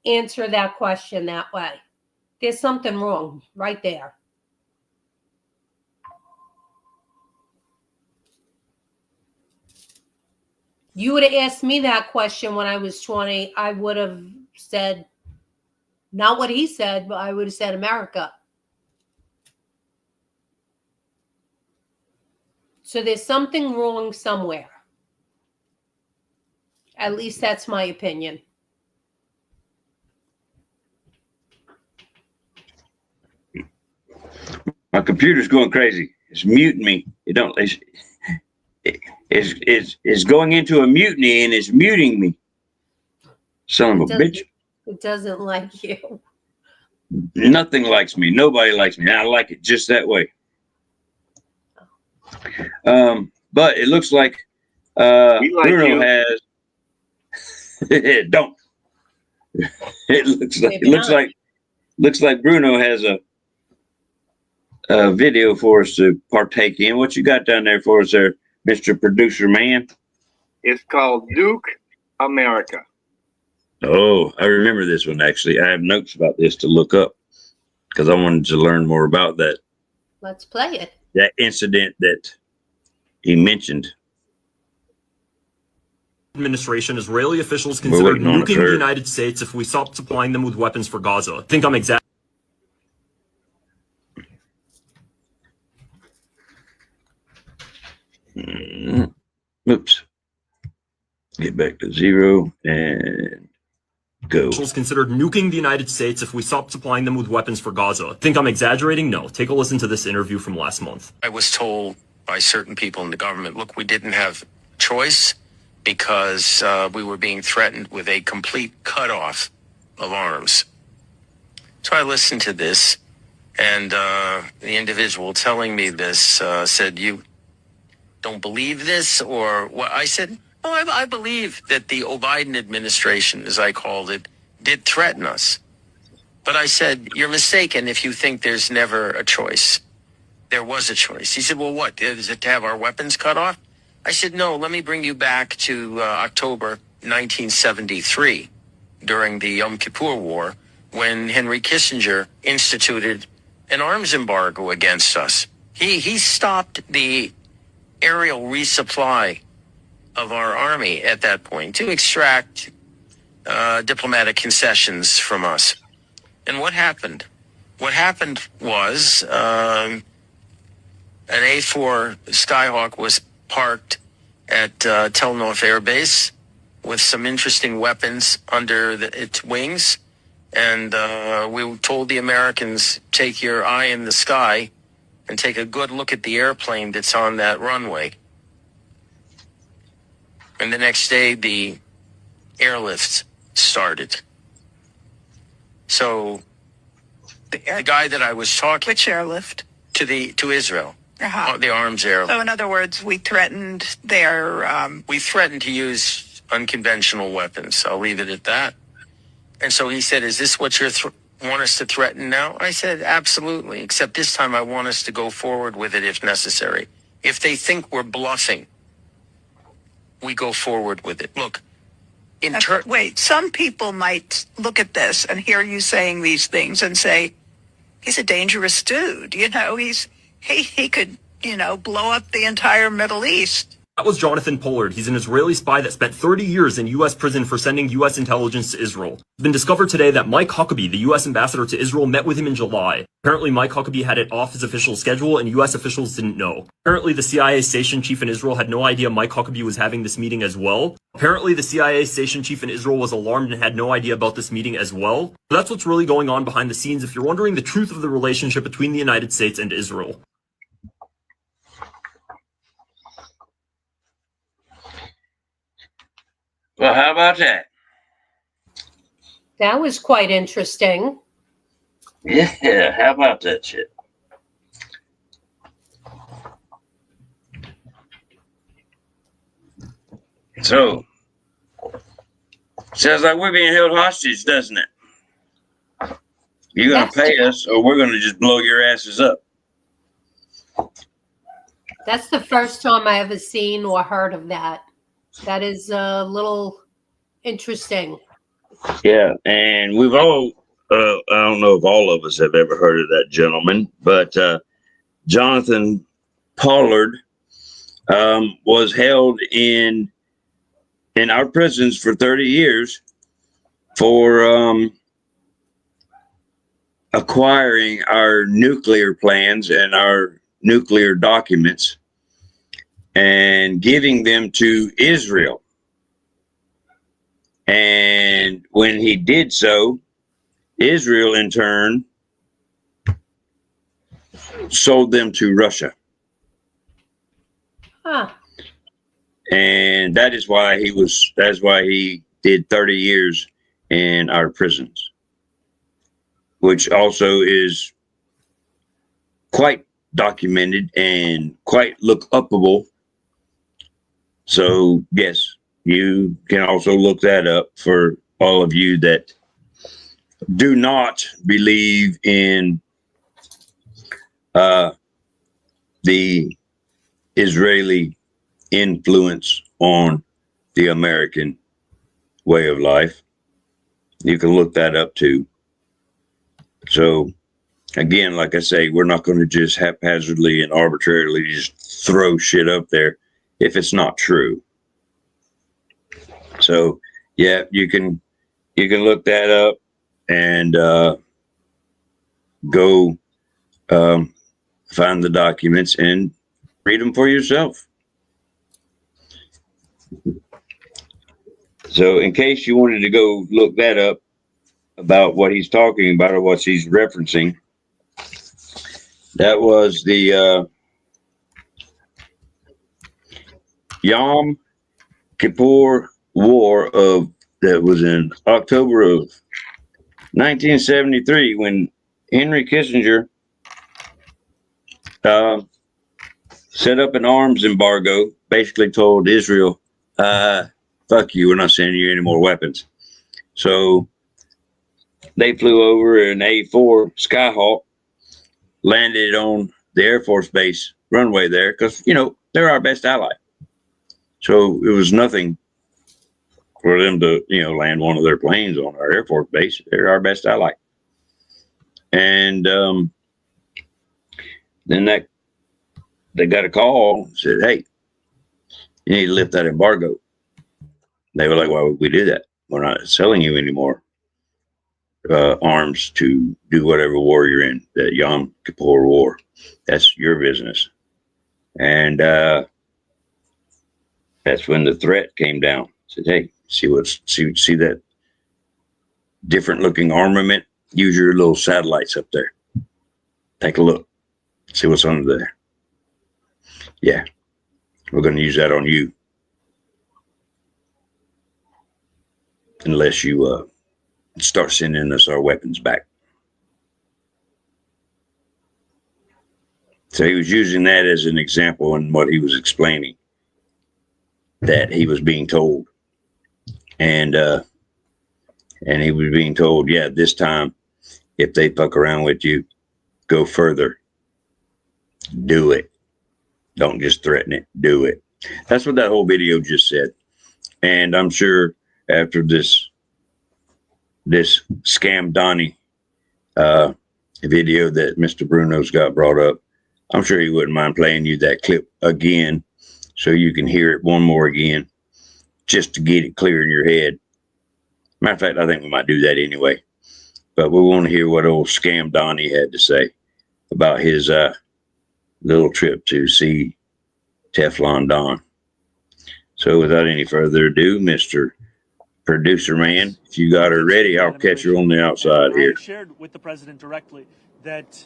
[SPEAKER 3] answer that question that way? There's something wrong right there. You would have asked me that question when I was 20, I would have said, not what he said, but I would have said America. So there's something wrong somewhere. At least that's my opinion.
[SPEAKER 2] My computer's going crazy. It's muting me. It's going into a mutiny and it's muting me. Son of a bitch.
[SPEAKER 3] It doesn't like you.
[SPEAKER 2] Nothing likes me. Nobody likes me. I like it just that way. But it looks like Bruno has. Don't. It looks like Bruno has a video for us to partake in. What you got down there for us there, Mr. Producer Man?
[SPEAKER 5] It's called Duke America.
[SPEAKER 2] Oh, I remember this one, actually. I have notes about this to look up because I wanted to learn more about that.
[SPEAKER 3] Let's play it.
[SPEAKER 2] That incident that he mentioned.
[SPEAKER 6] Administration, Israeli officials considered nuking the United States if we stopped supplying them with weapons for Gaza. I think I'm exactly.
[SPEAKER 2] Oops. Get back to 0 and go.
[SPEAKER 6] Officials considered nuking the United States if we stopped supplying them with weapons for Gaza. Think I'm exaggerating? No. Take a listen to this interview from last month.
[SPEAKER 7] I was told by certain people in the government, look, we didn't have choice because we were being threatened with a complete cutoff of arms. So I listened to this, and the individual telling me this said, you don't believe this? Or what? I said, oh, I believe that the Biden administration, as I called it, did threaten us. But I said, you're mistaken if you think there's never a choice. There was a choice. He said, well, what? Is it to have our weapons cut off? I said, no, let me bring you back to October 1973 during the Yom Kippur War when Henry Kissinger instituted an arms embargo against us. He stopped the aerial resupply of our army at that point to extract diplomatic concessions from us. And what happened? What happened was an A-4 Skyhawk was parked at Tel Nof Air Base with some interesting weapons under its wings. And we told the Americans, take your eye in the sky and take a good look at the airplane that's on that runway. And the next day, the airlift started. So the guy that I was talking...
[SPEAKER 8] Which airlift?
[SPEAKER 7] to Israel.
[SPEAKER 8] Uh-huh.
[SPEAKER 7] The arms there.
[SPEAKER 8] So in other words, we threatened their.
[SPEAKER 7] We threatened to use unconventional weapons. I'll leave it at that. And so he said, "Is this what you want us to threaten now?" I said, "Absolutely. Except this time, I want us to go forward with it if necessary. If they think we're bluffing, we go forward with it. Look."
[SPEAKER 8] Wait, some people might look at this and hear you saying these things and say, he's a dangerous dude. You know, he could, blow up the entire Middle East.
[SPEAKER 6] That was Jonathan Pollard. He's an Israeli spy that spent 30 years in U.S. prison for sending U.S. intelligence to Israel. It's been discovered today that Mike Huckabee, the U.S. ambassador to Israel, met with him in July. Apparently, Mike Huckabee had it off his official schedule, and U.S. officials didn't know. Apparently, the CIA station chief in Israel had no idea Mike Huckabee was having this meeting as well. Apparently, the CIA station chief in Israel was alarmed and had no idea about this meeting as well. So that's what's really going on behind the scenes if you're wondering the truth of the relationship between the United States and Israel.
[SPEAKER 2] Well, how about that?
[SPEAKER 3] That was quite interesting.
[SPEAKER 2] Yeah, how about that shit? So, sounds like we're being held hostage, doesn't it? You're going to pay us or we're going to just blow your asses up.
[SPEAKER 3] That's the first time I ever seen or heard of that. That is a little interesting.
[SPEAKER 2] Yeah, and we've all, I don't know if all of us have ever heard of that gentleman, but Jonathan Pollard was held in our prisons for 30 years for acquiring our nuclear plans and our nuclear documents and giving them to Israel. And when he did so, Israel in turn sold them to Russia.
[SPEAKER 3] Huh.
[SPEAKER 2] And that's why he did 30 years in our prisons, which also is quite documented and quite look upable. So yes, you can also look that up for all of you that do not believe in the Israeli influence on the American way of life. You can look that up too. So again, like I say, we're not going to just haphazardly and arbitrarily just throw shit up there if it's not true. So yeah, you can look that up and go find the documents and read them for yourself. So in case you wanted to go look that up about what he's talking about or what he's referencing, that was the Yom Kippur War that was in October of 1973 when Henry Kissinger set up an arms embargo, basically told Israel, fuck you, we're not sending you any more weapons. So they flew over an A-4 Skyhawk, landed on the Air Force Base runway there because, they're our best ally. So it was nothing for them to, land one of their planes on our Air Force Base. They're our best ally. And then they got a call and said, hey, you need to lift that embargo. They were like, why would we do that? We're not selling you any more arms to do whatever war you're in, the Yom Kippur War. That's your business. And that's when the threat came down. Said, hey, see that different looking armament? Use your little satellites up there. Take a look. See what's under there. Yeah, we're going to use that on you. Unless you start sending us our weapons back. So he was using that as an example in what he was explaining that he was being told. And he was being told, yeah, this time, if they fuck around with you, go further. Do it. Don't just threaten it. Do it. That's what that whole video just said. And I'm sure after this Scamdoni video that Mr. Bruno's got brought up, I'm sure he wouldn't mind playing you that clip again so you can hear it one more again just to get it clear in your head. Matter of fact, I think we might do that anyway. But we want to hear what old Scamdoni had to say about his little trip to see Teflon Don. So without any further ado, Mr. Producer Man, if you got her ready, I'll catch you on the outside here.
[SPEAKER 9] I shared with the president directly that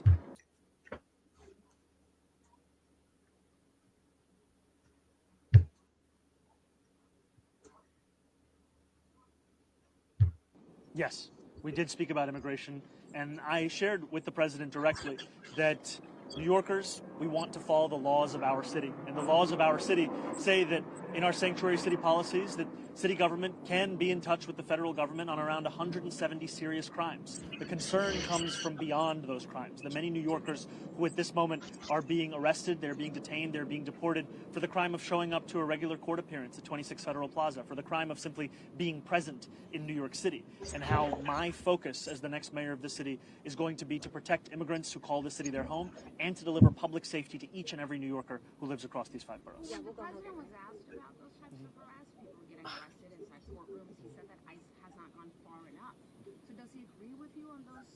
[SPEAKER 9] yes, we did speak about immigration, and I shared with the president directly that New Yorkers, we want to follow the laws of our city. And the laws of our city say that in our sanctuary city policies that city government can be in touch with the federal government on around 170 serious crimes. The concern comes from beyond those crimes. The many New Yorkers who at this moment are being arrested, they're being detained, they're being deported for the crime of showing up to a regular court appearance at 26 Federal Plaza, for the crime of simply being present in New York City, and how my focus as the next mayor of the city is going to be to protect immigrants who call this city their home and to deliver public safety to each and every New Yorker who lives across these 5 boroughs.
[SPEAKER 10] Yeah, the president was asked about those types of arrests, people getting arrested inside courtrooms. He said that ICE has not gone far enough. So does he agree with you on those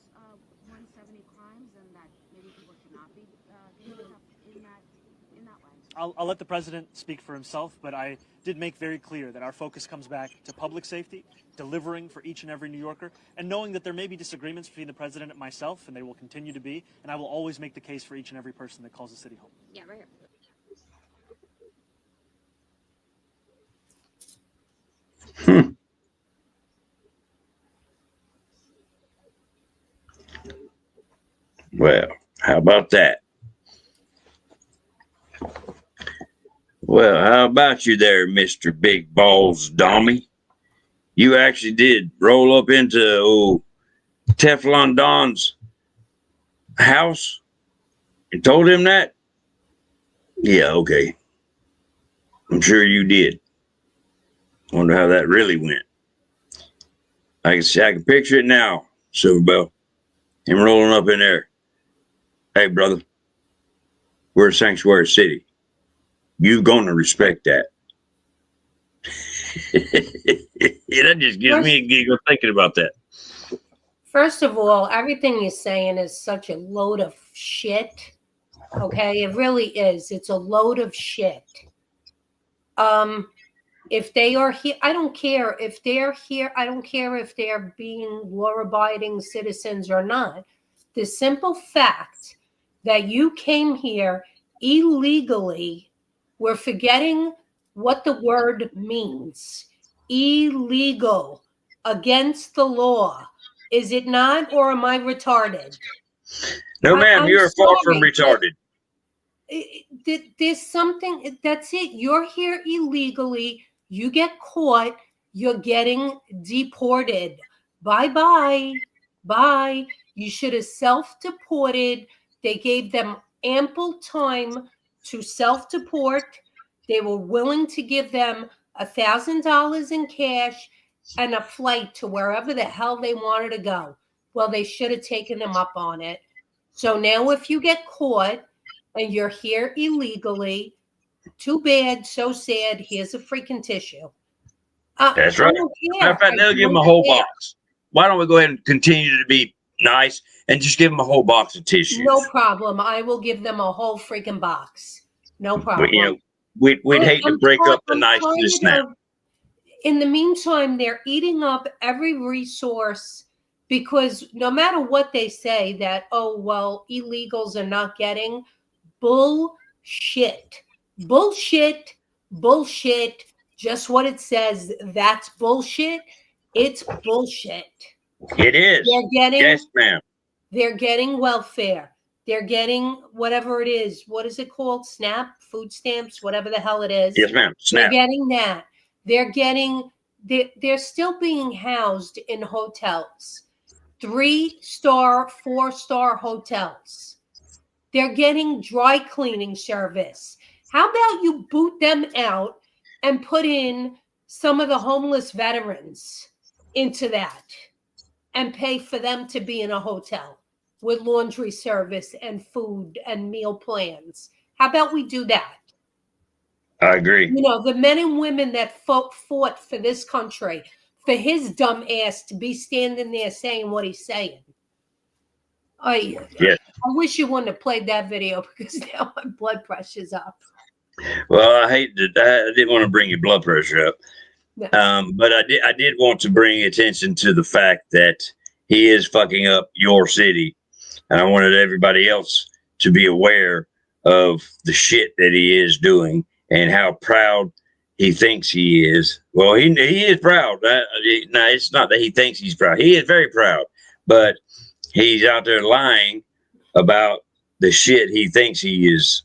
[SPEAKER 10] 170 crimes and that maybe people should not be getting up in that way?
[SPEAKER 9] I'll let the president speak for himself, but I did make very clear that our focus comes back to public safety, delivering for each and every New Yorker, and knowing that there may be disagreements between the president and myself, and they will continue to be, and I will always make the case for each and every person that calls the city home.
[SPEAKER 10] Yeah, right here.
[SPEAKER 2] Well, how about that? Well, how about you there, Mr. Big Balls Dommy? You actually did roll up into old Teflon Don's house and told him that? Yeah, okay. I'm sure you did. Wonder how that really went. I can picture it now, Silverbell. Him rolling up in there. Hey, brother, we're a sanctuary city. You gonna respect that. That just gives me a giggle thinking about that.
[SPEAKER 3] First of all, everything you're saying is such a load of shit. Okay, it really is. It's a load of shit. If they are here, I don't care if they're here. I don't care if they're being law-abiding citizens or not. The simple fact that you came here illegally, we're forgetting what the word means. Illegal, against the law. Is it not, or am I retarded?
[SPEAKER 2] No, ma'am, you're far from retarded.
[SPEAKER 3] There's something, that's it. You're here illegally. You get caught. You're getting deported. Bye-bye. Bye. You should have self-deported. They gave them ample time to self-deport. They were willing to give them $1,000 in cash and a flight to wherever the hell they wanted to go. Well, they should have taken them up on it. So now if you get caught and you're here illegally, too bad, so sad, here's a freaking tissue.
[SPEAKER 2] That's right. Matter of fact, they'll give them a whole box. Why don't we go ahead and continue to be nice and just give them a whole box of tissues?
[SPEAKER 3] No problem. I will give them a whole freaking box. No problem.
[SPEAKER 2] But, you know, we'd hate to break up the niceness now.
[SPEAKER 3] In the meantime, they're eating up every resource because no matter what they say that, oh, well, illegals are not getting, bullshit. Bullshit. Bullshit. Just what it says. That's bullshit. It's bullshit.
[SPEAKER 2] It is.
[SPEAKER 3] They're getting,
[SPEAKER 2] yes, ma'am.
[SPEAKER 3] They're getting welfare. They're getting whatever it is. What is it called? SNAP, food stamps, whatever the hell it is.
[SPEAKER 2] Yes, ma'am.
[SPEAKER 3] They're
[SPEAKER 2] Snap.
[SPEAKER 3] getting that. They're still being housed in hotels, 3-star, 4-star hotels. They're getting dry cleaning service. How about you boot them out and put in some of the homeless veterans into that and pay for them to be in a hotel with laundry service and food and meal plans? How about we do that?
[SPEAKER 2] I agree.
[SPEAKER 3] You know, the men and women that fought for this country, for his dumb ass to be standing there saying what he's saying.
[SPEAKER 2] Yes.
[SPEAKER 3] I wish you wouldn't have played that video because now my blood pressure's up.
[SPEAKER 2] Well, I didn't want to bring your blood pressure up.
[SPEAKER 3] Yes.
[SPEAKER 2] But I did want to bring attention to the fact that he is fucking up your city. And I wanted everybody else to be aware of the shit that he is doing and how proud he thinks he is. Well, he is proud. No, it's not that he thinks he's proud. He is very proud. But he's out there lying about the shit he thinks he is,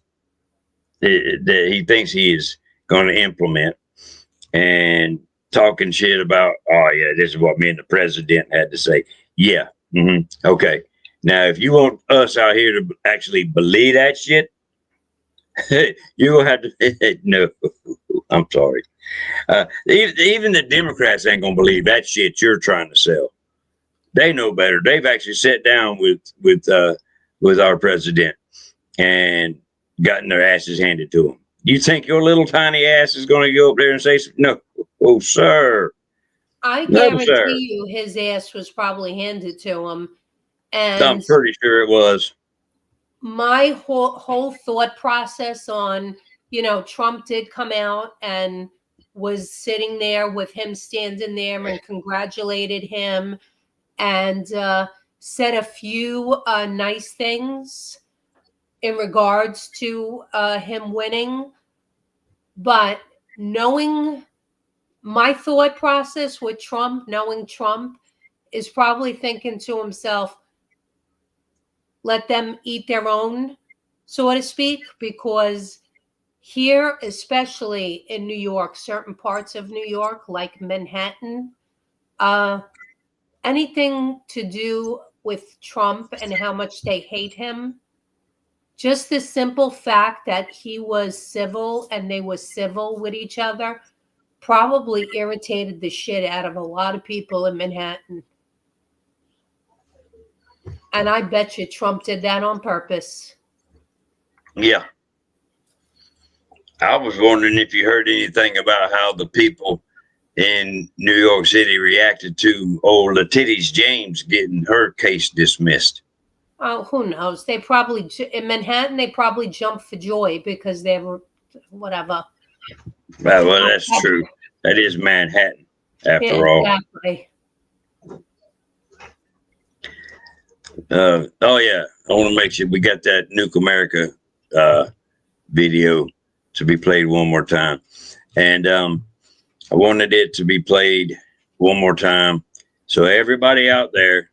[SPEAKER 2] that he thinks he is going to implement, and talking shit about, oh yeah, this is what me and the president had to say. Yeah. Okay. Now, if you want us out here to actually believe that shit, you will have to, no, I'm sorry. Even the Democrats ain't going to believe that shit you're trying to sell. They know better. They've actually sat down with our president and gotten their asses handed to them. You think your little tiny ass is going to go up there and say, no, oh, sir.
[SPEAKER 3] I
[SPEAKER 2] No,
[SPEAKER 3] guarantee
[SPEAKER 2] sir.
[SPEAKER 3] you his ass was probably handed to him. And
[SPEAKER 2] I'm pretty sure it was.
[SPEAKER 3] my whole thought process on, you know, Trump did come out and was sitting there with him standing there and congratulated him and said a few nice things in regards to him winning. But knowing my thought process with Trump, knowing Trump, is probably thinking to himself, let them eat their own, so to speak, because here, especially in New York, certain parts of New York, like Manhattan, anything to do with Trump and how much they hate him, just the simple fact that he was civil and they were civil with each other probably irritated the shit out of a lot of people in Manhattan. And I bet you Trump did that on purpose.
[SPEAKER 2] Yeah. I was wondering if you heard anything about how the people in New York City reacted to old Titties James getting her case dismissed.
[SPEAKER 3] Oh, who knows? They probably, in Manhattan, they probably jumped for joy because they were, whatever.
[SPEAKER 2] Well, that's true. That is Manhattan, after all.
[SPEAKER 3] Exactly.
[SPEAKER 2] Oh yeah, I want to make sure we got that Nuke America video to be played one more time, and I wanted it to be played one more time so everybody out there,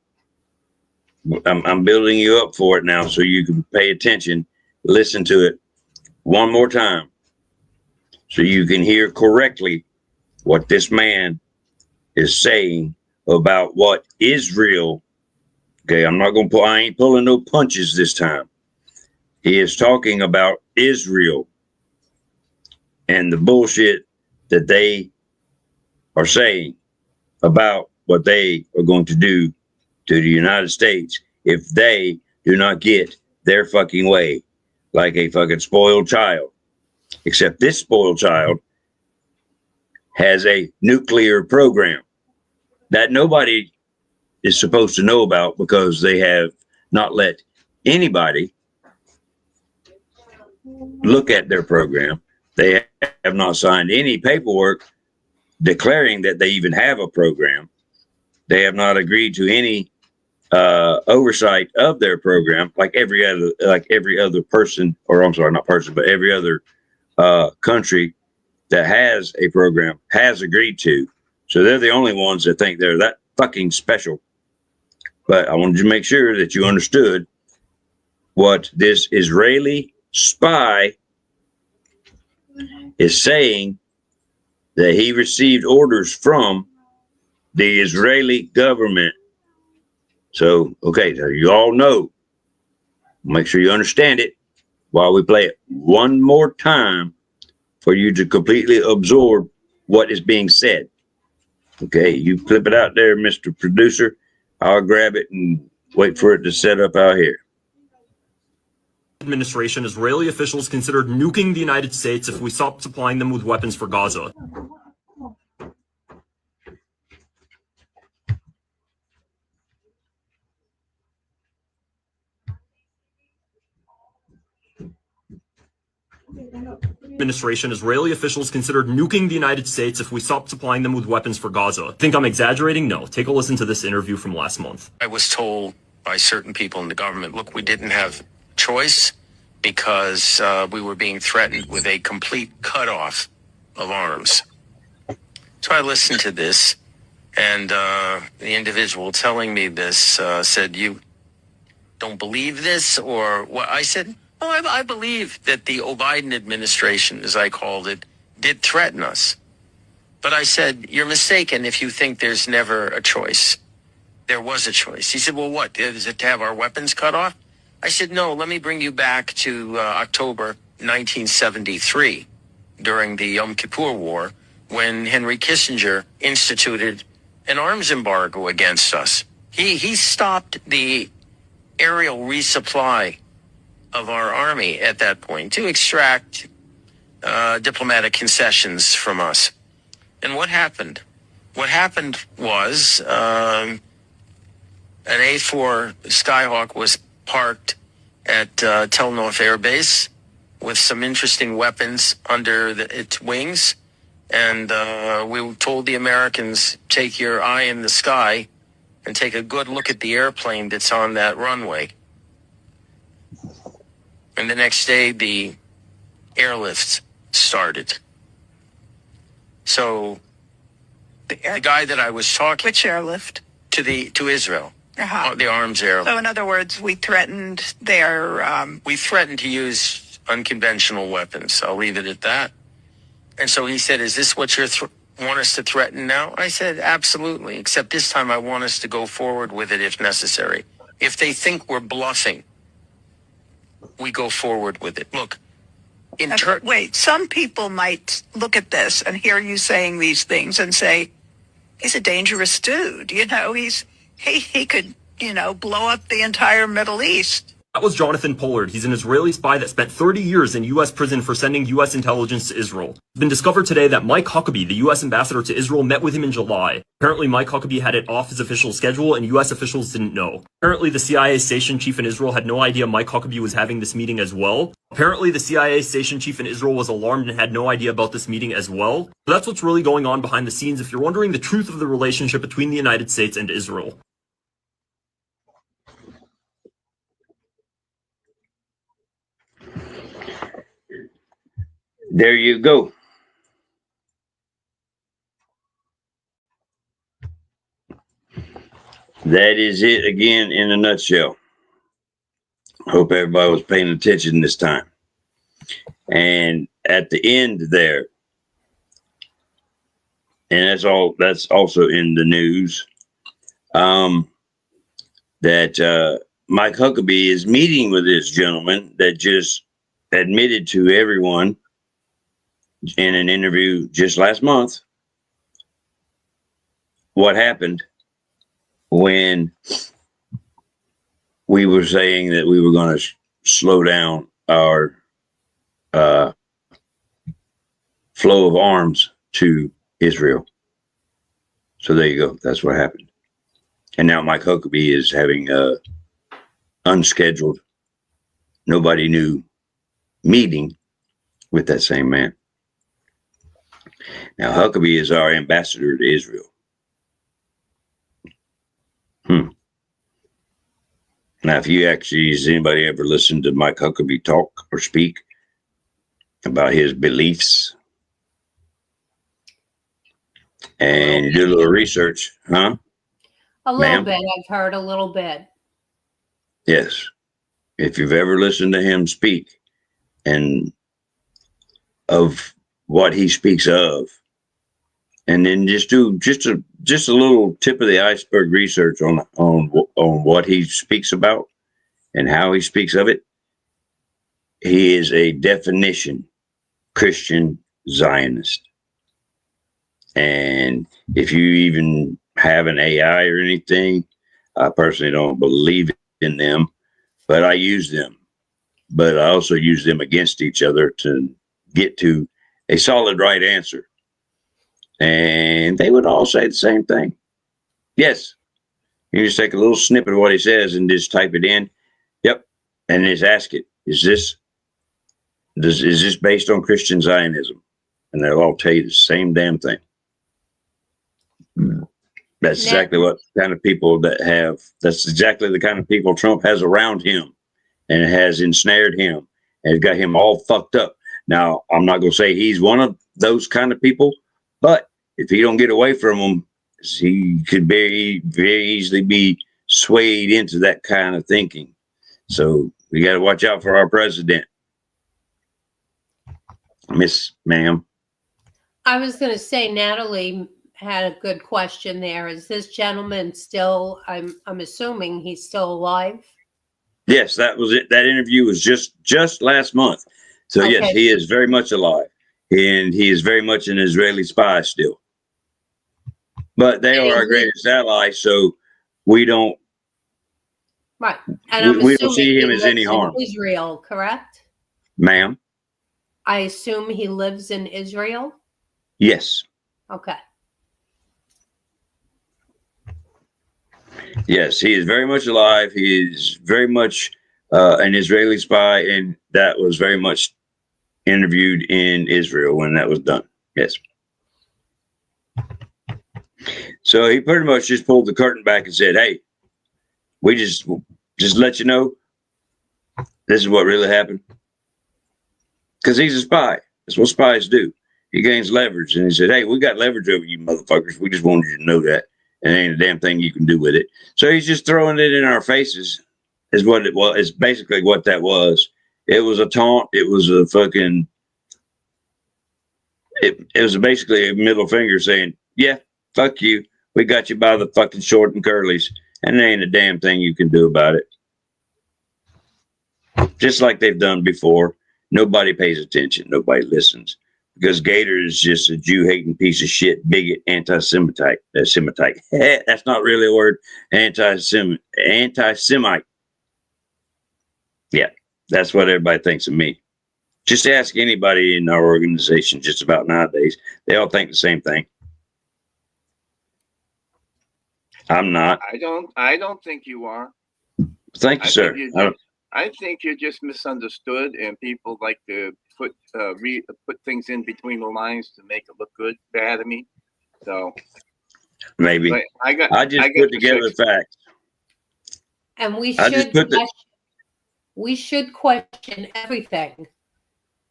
[SPEAKER 2] I'm building you up for it now so you can pay attention, listen to it one more time so you can hear correctly what this man is saying about what Israel. Okay, I ain't pulling no punches this time. He is talking about Israel and the bullshit that they are saying about what they are going to do to the United States if they do not get their fucking way, like a fucking spoiled child. Except this spoiled child has a nuclear program that nobody is supposed to know about because they have not let anybody look at their program. They have not signed any paperwork declaring that they even have a program. They have not agreed to any oversight of their program, like every other person, or I'm sorry, not person, but every other country that has a program has agreed to. So they're the only ones that think they're that fucking special. But I wanted to make sure that you understood what this Israeli spy is saying, that he received orders from the Israeli government. So, okay, so you all know. Make sure you understand it while we play it one more time for you to completely absorb what is being said. Okay, you flip it out there, Mr. Producer. I'll grab it and wait for it to set up out here.
[SPEAKER 6] Administration, Israeli officials considered nuking the United States if we stopped supplying them with weapons for Gaza. Administration, Israeli officials considered nuking the United States if we stopped supplying them with weapons for Gaza. Think I'm exaggerating? No. Take a listen to this interview from last month.
[SPEAKER 7] I was told by certain people in the government, look, we didn't have choice because we were being threatened with a complete cutoff of arms. So I listened to this, and the individual telling me this said, you don't believe this? Or what? I said, oh, I believe that the Biden administration, as I called it, did threaten us. But I said, you're mistaken if you think there's never a choice. There was a choice. He said, well, what? Is it to have our weapons cut off? I said, no, let me bring you back to October 1973 during the Yom Kippur War, when Henry Kissinger instituted an arms embargo against us. He stopped the aerial resupply of our army at that point to extract diplomatic concessions from us. And what happened? What happened was an A-4 Skyhawk was parked at Tel Nof Air Base with some interesting weapons under its wings. And we told the Americans, take your eye in the sky and take a good look at the airplane that's on that runway. And the next day, the airlift started. So the guy that I was talking
[SPEAKER 8] Which airlift?
[SPEAKER 7] to Israel,
[SPEAKER 8] Uh-huh.
[SPEAKER 7] the arms airlift.
[SPEAKER 8] So in other words, we threatened their...
[SPEAKER 7] We threatened to use unconventional weapons. I'll leave it at that. And so he said, is this what you want us to threaten now? I said, absolutely, except this time I want us to go forward with it if necessary. If they think we're bluffing, we go forward with it. Look,
[SPEAKER 8] Wait, some people might look at this and hear you saying these things and say, he's a dangerous dude. You know, he could, blow up the entire Middle East.
[SPEAKER 6] That was Jonathan Pollard. He's an Israeli spy that spent 30 years in U.S. prison for sending U.S. intelligence to Israel. It's been discovered today that Mike Huckabee, the U.S. ambassador to Israel, met with him in July. Apparently, Mike Huckabee had it off his official schedule, and U.S. officials didn't know. Apparently, the CIA station chief in Israel had no idea Mike Huckabee was having this meeting as well. Apparently, the CIA station chief in Israel was alarmed and had no idea about this meeting as well. So that's what's really going on behind the scenes if you're wondering the truth of the relationship between the United States and Israel.
[SPEAKER 2] There you go. That is it again in a nutshell. Hope everybody was paying attention this time. And at the end there, and that's also in the news, that Mike Huckabee is meeting with this gentleman that just admitted to everyone in an interview just last month what happened when we were saying that we were going to slow down our flow of arms to Israel. So there you go. That's what happened. And now Mike Huckabee is having a unscheduled, nobody knew meeting with that same man. Now, Huckabee is our ambassador to Israel. Now, if you actually, has anybody ever listened to Mike Huckabee talk or speak about his beliefs? And you do a little research, huh?
[SPEAKER 3] A little
[SPEAKER 2] Ma'am?
[SPEAKER 3] bit. I've heard a little bit.
[SPEAKER 2] Yes. if you've ever listened to him speak and of what he speaks of, and then just do just a little tip of the iceberg research on what he speaks about and how he speaks of it. He is a definition Christian Zionist. And if you even have an AI or anything, I personally don't believe in them, but I use them. But I also use them against each other to get to a solid right answer. And they would all say the same thing. Yes. You just take a little snippet of what he says and just type it in. Yep. And just ask it, is this based on Christian Zionism? And they'll all tell you the same damn thing. That's exactly what kind of people that's exactly the kind of people Trump has around him and has ensnared him and got him all fucked up. Now, I'm not going to say he's one of those kind of people, but if he don't get away from them, he could very, very easily be swayed into that kind of thinking. So we got to watch out for our president. Miss Ma'am.
[SPEAKER 3] I was going to say, Natalie had a good question there. Is this gentleman still, I'm assuming he's still alive?
[SPEAKER 2] Yes, that was it. That interview was just last month. So
[SPEAKER 3] Okay.
[SPEAKER 2] yes, he is very much alive, and he is very much an Israeli spy still. But they are our greatest ally, so we don't.
[SPEAKER 3] Right, and
[SPEAKER 2] we don't see him as any harm.
[SPEAKER 3] Israel, correct?
[SPEAKER 2] Ma'am.
[SPEAKER 3] I assume he lives in Israel.
[SPEAKER 2] Yes.
[SPEAKER 3] Okay.
[SPEAKER 2] Yes, he is very much alive. He is very much an Israeli spy, and that was very much interviewed in Israel when that was done. Yes. So he pretty much just pulled the curtain back and said, "Hey, we just let you know this is what really happened." Because he's a spy. That's what spies do. He gains leverage, and he said, "Hey, we got leverage over you motherfuckers. We just wanted you to know that. And ain't a damn thing you can do with it." So he's just throwing it in our faces, is what it was. Is basically what that was. It was a taunt. It was a fucking. It was basically a middle finger saying, "Yeah, fuck you. We got you by the fucking short and curlies, and there ain't a damn thing you can do about it." Just like they've done before. Nobody pays attention. Nobody listens. Because Gator is just a Jew-hating piece of shit, bigot, anti-Semitite. Semitite. That's not really a word. Anti-Semite. Yeah, that's what everybody thinks of me. Just ask anybody in our organization just about nowadays. They all think the same thing. I'm not.
[SPEAKER 5] I don't think you are.
[SPEAKER 2] Thank you, sir.
[SPEAKER 5] I think you're just misunderstood, and people like to put things in between the lines to make it look good, bad to me. So
[SPEAKER 2] maybe I just put together the facts,
[SPEAKER 3] and we should question everything,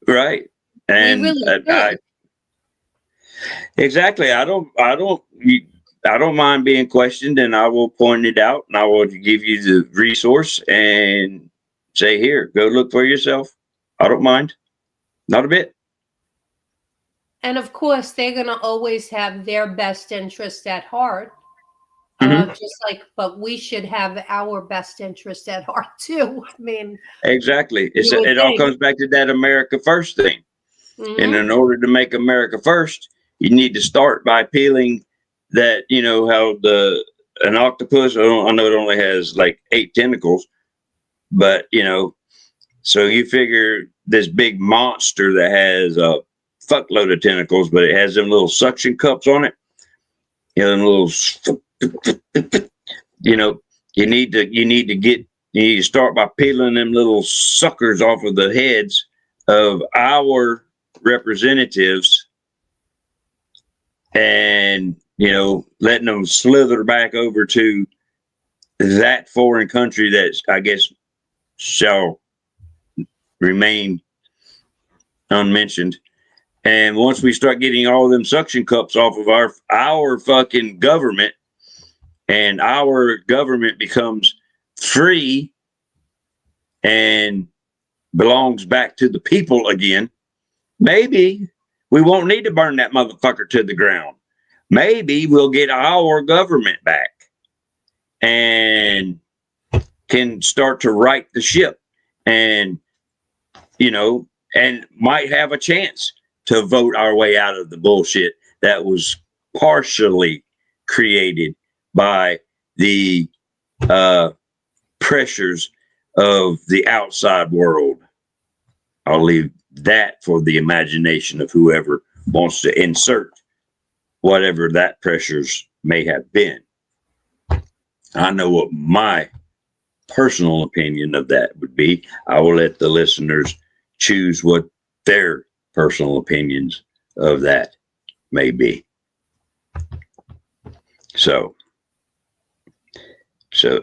[SPEAKER 2] right? And exactly. I don't mind being questioned, and I will point it out, and I will give you the resource and say, "Here, go look for yourself." I don't mind. Not a bit.
[SPEAKER 3] And of course, they're going to always have their best interest at heart. But we should have our best interest at heart too. I mean,
[SPEAKER 2] exactly. It all comes back to that America First thing. Mm-hmm. And in order to make America first, you need to start by peeling that, how an octopus, I know it only has like 8 tentacles, but, so you figure this big monster that has a fuckload of tentacles, but it has them little suction cups on it. Them little, you need to start by peeling them little suckers off of the heads of our representatives and, letting them slither back over to that foreign country that I guess shall remain unmentioned. And once we start getting all of them suction cups off of our fucking government, and our government becomes free, and belongs back to the people again, maybe we won't need to burn that motherfucker to the ground. Maybe we'll get our government back and can start to right the ship and, and might have a chance to vote our way out of the bullshit that was partially created by the pressures of the outside world. I'll leave that for the imagination of whoever wants to insert whatever that pressures may have been. I know what my personal opinion of that would be. I will let the listeners choose what their personal opinions of that may be. So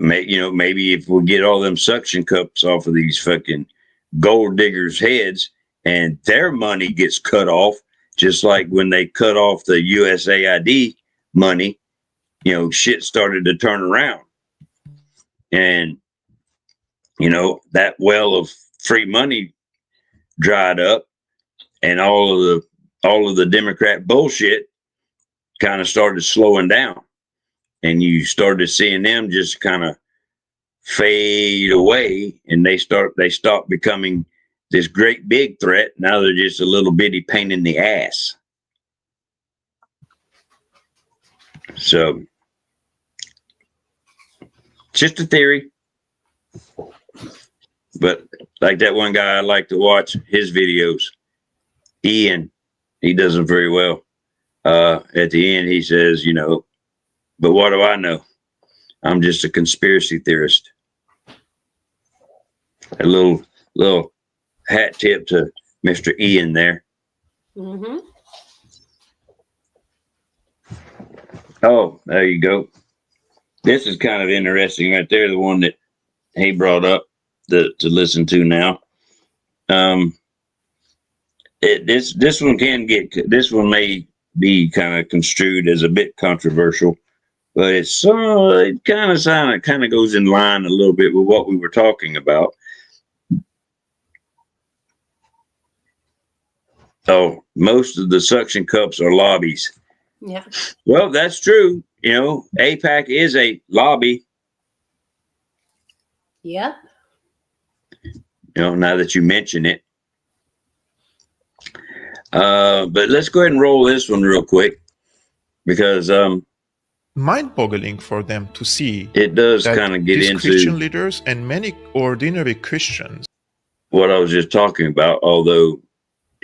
[SPEAKER 2] maybe if we get all them suction cups off of these fucking gold diggers' heads and their money gets cut off, just like when they cut off the USAID money, shit started to turn around. And, that well of free money dried up, and all of the Democrat bullshit kind of started slowing down. And you started seeing them just kind of fade away, and they stopped becoming this great big threat. Now they're just a little bitty pain in the ass. So, just a theory. But like that one guy I like to watch his videos, Ian, he does them very well. At the end, he says, but what do I know? I'm just a conspiracy theorist. A little hat tip to Mr. Ian there.
[SPEAKER 3] Mm-hmm.
[SPEAKER 2] Oh, there you go. This is kind of interesting right there. The one that he brought up to listen to now. This one may be kind of construed as a bit controversial, but it kind of goes in line a little bit with what we were talking about. So most of the suction cups are lobbies.
[SPEAKER 3] Yeah.
[SPEAKER 2] Well, that's true. AIPAC is a lobby.
[SPEAKER 3] Yep.
[SPEAKER 2] Now that you mention it. But let's go ahead and roll this one real quick, because
[SPEAKER 11] mind-boggling for them to see
[SPEAKER 2] it does kind of get
[SPEAKER 11] these
[SPEAKER 2] into
[SPEAKER 11] Christian leaders and many ordinary Christians.
[SPEAKER 2] What I was just talking about, although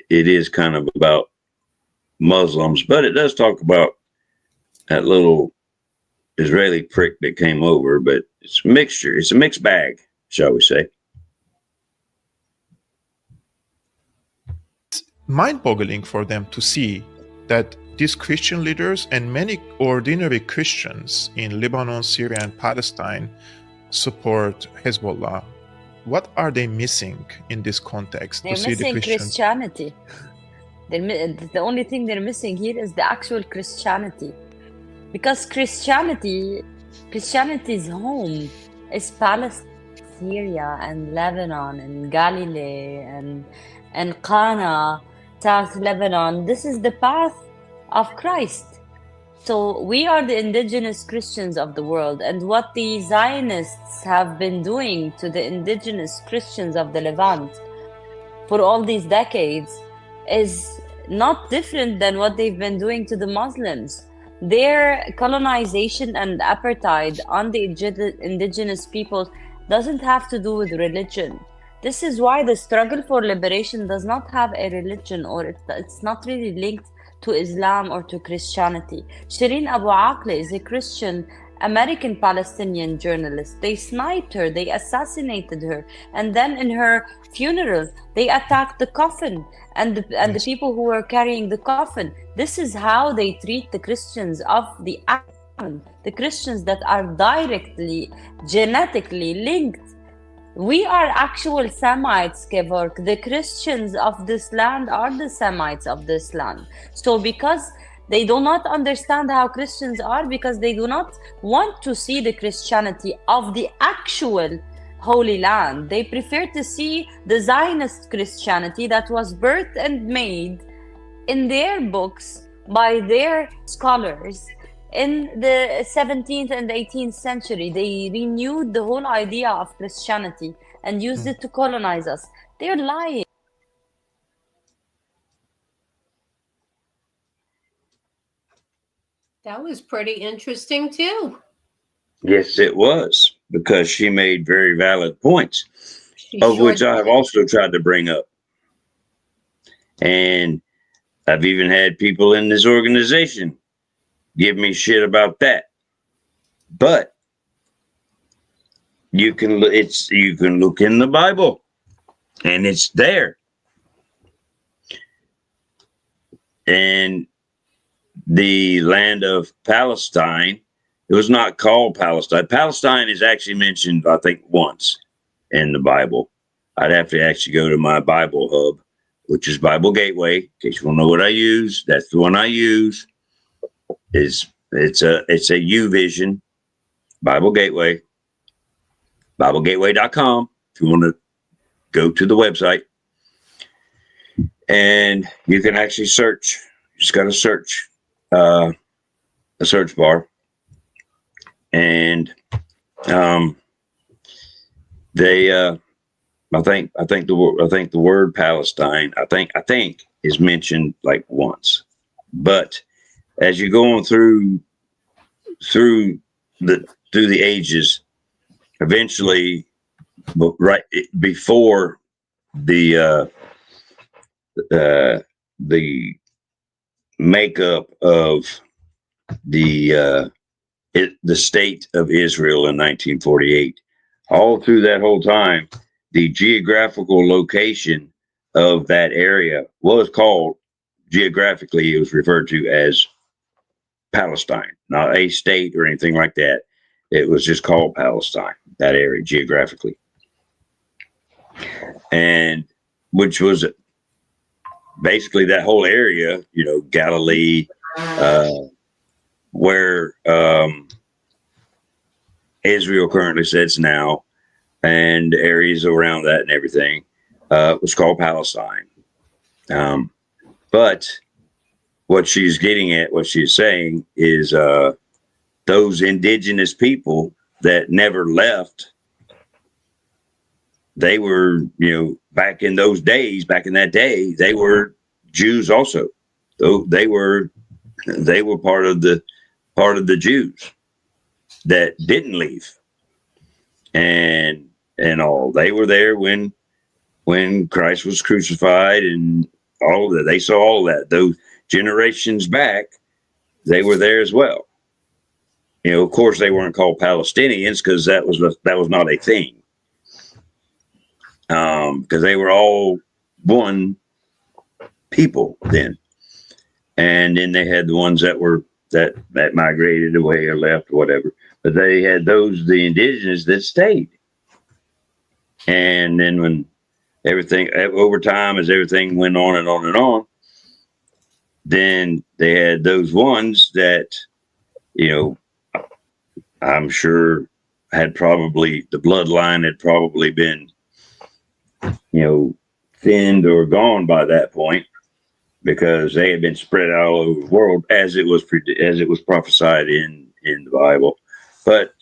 [SPEAKER 2] it is kind of about Muslims, but it does talk about that little Israeli prick that came over, but it's a mixture. It's a mixed bag, shall we say.
[SPEAKER 11] It's mind-boggling for them to see that these Christian leaders and many ordinary Christians in Lebanon, Syria, and Palestine support Hezbollah. What are they missing in this context?
[SPEAKER 12] They're missing Christianity. The only thing they're missing here is the actual Christianity. Because Christianity's home is Palestine, Syria, and Lebanon, and Galilee, and Qana, South Lebanon. This is the path of Christ. So we are the indigenous Christians of the world, and what the Zionists have been doing to the indigenous Christians of the Levant for all these decades is not different than what they've been doing to the Muslims. Their colonization and apartheid on the indigenous people doesn't have to do with religion. This is why the struggle for liberation does not have a religion, or it's not really linked to Islam or to Christianity. Shireen Abu Akleh is a Christian American Palestinian journalist. They sniped her, they assassinated her, and then in her funeral they attacked the coffin and the people who were carrying the coffin. This is how they treat the Christians of the Christians that are directly genetically linked. We are actual Semites, Kevork. The Christians of this land are the Semites of this land. So because they do not understand how Christians are, because they do not want to see the Christianity of the actual Holy Land. They prefer to see the Zionist Christianity that was birthed and made in their books by their scholars in the 17th and 18th century. They renewed the whole idea of Christianity and used it to colonize us. They're lying.
[SPEAKER 3] That was pretty interesting too.
[SPEAKER 2] Yes, it was, because she made very valid points,
[SPEAKER 3] She
[SPEAKER 2] of
[SPEAKER 3] sure
[SPEAKER 2] which I've also tried to bring up. And I've even had people in this organization give me shit about that. But you can look in the Bible, and it's there. And the land of Palestine, it was not called Palestine. Palestine is actually mentioned, I think, once in the Bible. I'd have to actually go to my Bible hub, which is Bible Gateway. In case you want to know what I use, that's the one I use. It's a UVision Bible Gateway, BibleGateway.com. If you want to go to the website, and you can actually search. You just got to search a search bar, and they I think the word Palestine I think is mentioned like once, but as you're going through the ages, eventually, right before the makeup of the state of Israel in 1948, all through that whole time, the geographical location of that area was called, geographically, it was referred to as Palestine, not a state or anything like that. It was just called Palestine, that area geographically. And which was basically that whole area, Galilee, where Israel currently sits now, and areas around that and everything, was called Palestine. But what she's getting at, what she's saying is those indigenous people that never left, they were, back in those days, back in that day, they were Jews also. So they were part of the Jews that didn't leave, and all. They were there when Christ was crucified, and all of that. They saw all that. Those generations back, they were there as well. Of course, they weren't called Palestinians because that was not a thing. Because they were all one people then, and then they had the ones that migrated away or left or whatever. But they had the indigenous that stayed. And then when everything, over time, as everything went on and on and on, then they had those ones that, I'm sure had probably, the bloodline had probably been, thinned or gone by that point, because they had been spread out all over the world as it was prophesied in the Bible. But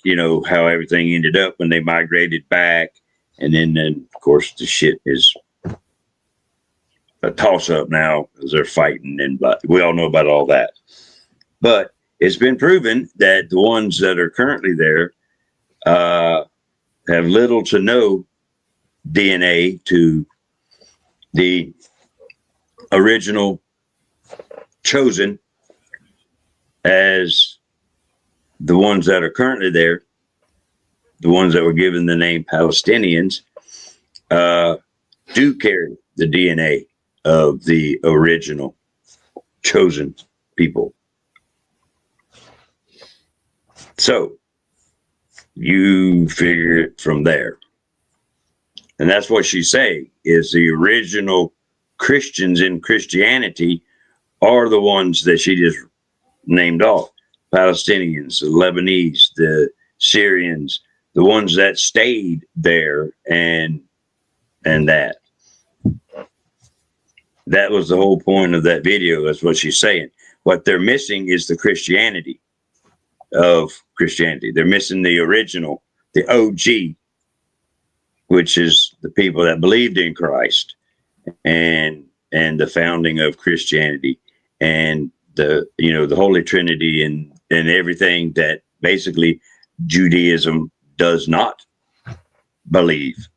[SPEAKER 2] how everything ended up when they migrated back, and then of course the shit is a toss up now because they're fighting, and we all know about all that. But it's been proven that the ones that are currently there have little to no DNA to the original chosen, as the ones that are currently there, the ones that were given the name Palestinians, do carry the DNA of the original chosen people. So you figure it from there. And that's what she's saying, is the original Christians in Christianity are the ones that she just named off. Palestinians, the Lebanese, the Syrians, the ones that stayed there, and that was the whole point of that video. That's what she's saying. What they're missing is the Christianity of Christianity. They're missing the original, the OG, which is the people that believed in Christ and the founding of Christianity and the Holy Trinity and everything that basically Judaism does not believe.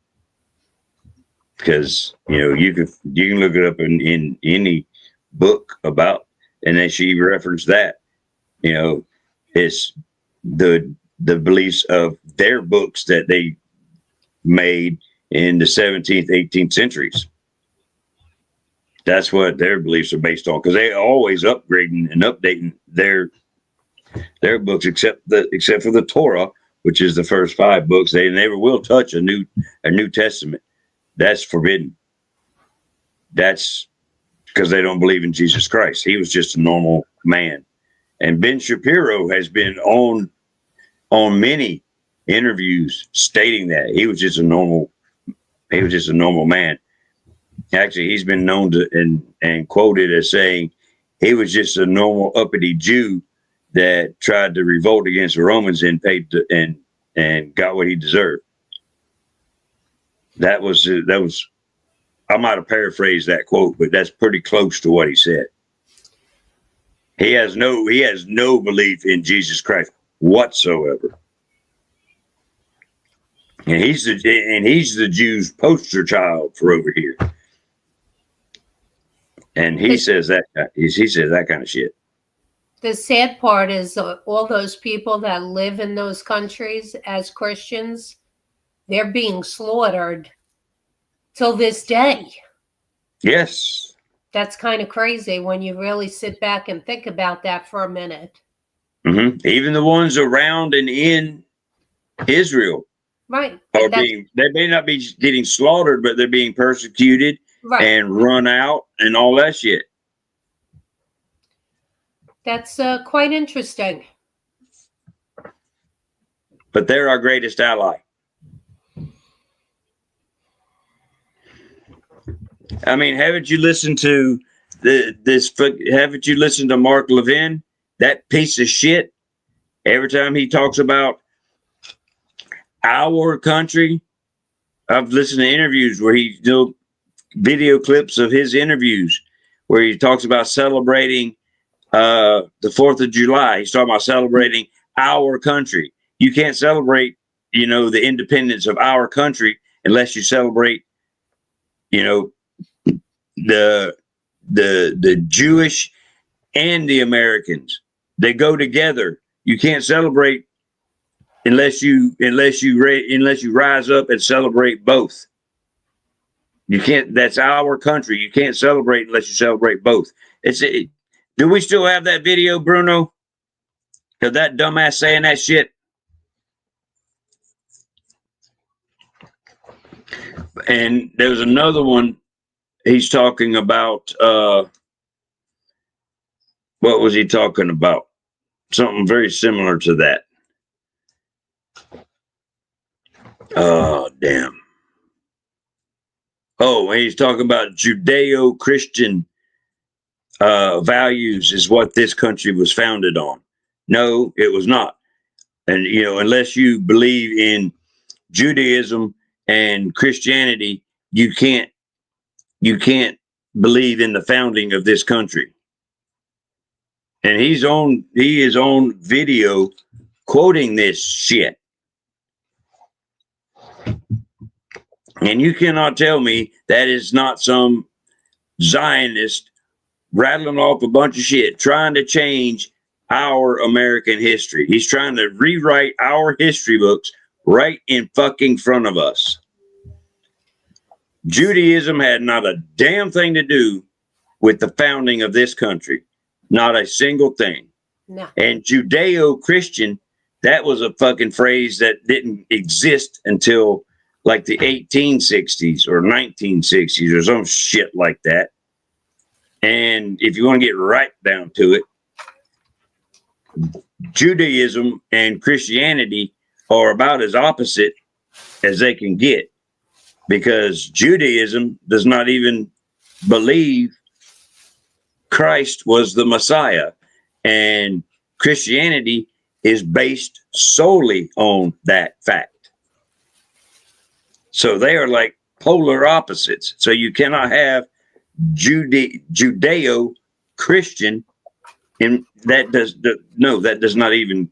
[SPEAKER 2] Because you can look it up in any book about, and then she referenced that it's the beliefs of their books that they made in the 17th, 18th centuries. That's what their beliefs are based on, because they always upgrading and updating their books, except for the Torah, which is the first 5 books. They never will touch a New Testament. That's forbidden. That's because they don't believe in Jesus Christ. He was just a normal man. And Ben Shapiro has been on many interviews stating that he was just a normal man. Actually, he's been known to and quoted as saying he was just a normal uppity Jew that tried to revolt against the Romans and paid and got what he deserved. That was I might have paraphrased that quote, but that's pretty close to what he said. He has no belief in Jesus Christ whatsoever. And he's the Jews' poster child for over here. And he says that kind of shit.
[SPEAKER 3] The sad part is all those people that live in those countries as Christians, they're being slaughtered till this day.
[SPEAKER 2] Yes.
[SPEAKER 3] That's kind of crazy when you really sit back and think about that for a minute.
[SPEAKER 2] Mm-hmm. Even the ones around and in Israel,
[SPEAKER 3] right?
[SPEAKER 2] They may not be getting slaughtered, but they're being persecuted, right, and run out and all that shit.
[SPEAKER 3] That's quite interesting.
[SPEAKER 2] But they're our greatest ally. I mean, haven't you listened to haven't you listened to Mark Levin? That piece of shit. Every time he talks about our country, I've listened to interviews where he video clips of his interviews where he talks about celebrating the 4th of July. He's talking about celebrating our country. You can't celebrate, the independence of our country unless you celebrate, the Jewish and the Americans. They go together. You can't celebrate unless you rise up and celebrate both. You can't. That's our country. You can't celebrate unless you celebrate both. Do we still have that video, Bruno? Because that dumbass saying that shit. And there was another one. He's talking about, what was he talking about? Something very similar to that. Oh, damn. Oh, he's talking about Judeo-Christian values is what this country was founded on. No, it was not. And, unless you believe in Judaism and Christianity, you can't believe in the founding of this country. And he is on video quoting this shit. And you cannot tell me that is not some Zionist rattling off a bunch of shit, trying to change our American history. He's trying to rewrite our history books right in fucking front of us. Judaism had not a damn thing to do with the founding of this country. Not a single thing. No. And Judeo-Christian, that was a fucking phrase that didn't exist until like the 1860s or 1960s or some shit like that. And if you want to get right down to it, Judaism and Christianity are about as opposite as they can get, because Judaism does not even believe Christ was the Messiah, and Christianity is based solely on that fact. So they are like polar opposites. So you cannot have Judeo-Christian, and that does not even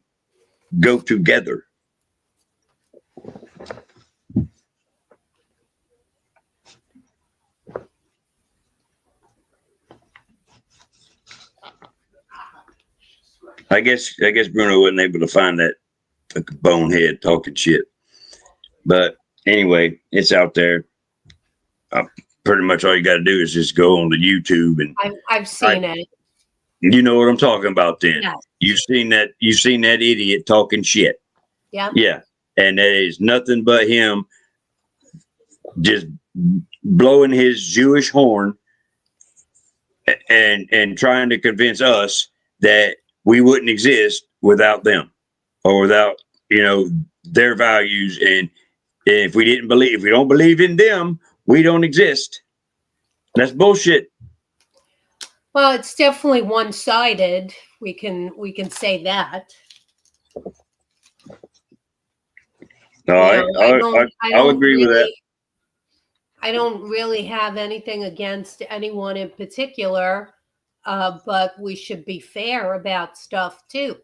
[SPEAKER 2] go together. I guess Bruno wasn't able to find that bonehead talking shit. But anyway, it's out there. Pretty much all you got to do is just go on to YouTube, and
[SPEAKER 3] I've seen it.
[SPEAKER 2] You know what I'm talking about then.
[SPEAKER 3] Yes.
[SPEAKER 2] You've seen that idiot talking shit.
[SPEAKER 3] Yeah.
[SPEAKER 2] Yeah. And that is nothing but him just blowing his Jewish horn and trying to convince us that we wouldn't exist without them, or without, their values. And if we don't believe in them, we don't exist. That's bullshit.
[SPEAKER 3] Well, it's definitely one-sided. We can say that.
[SPEAKER 2] No, I'll agree with that.
[SPEAKER 3] I don't really have anything against anyone in particular, but we should be fair about stuff too.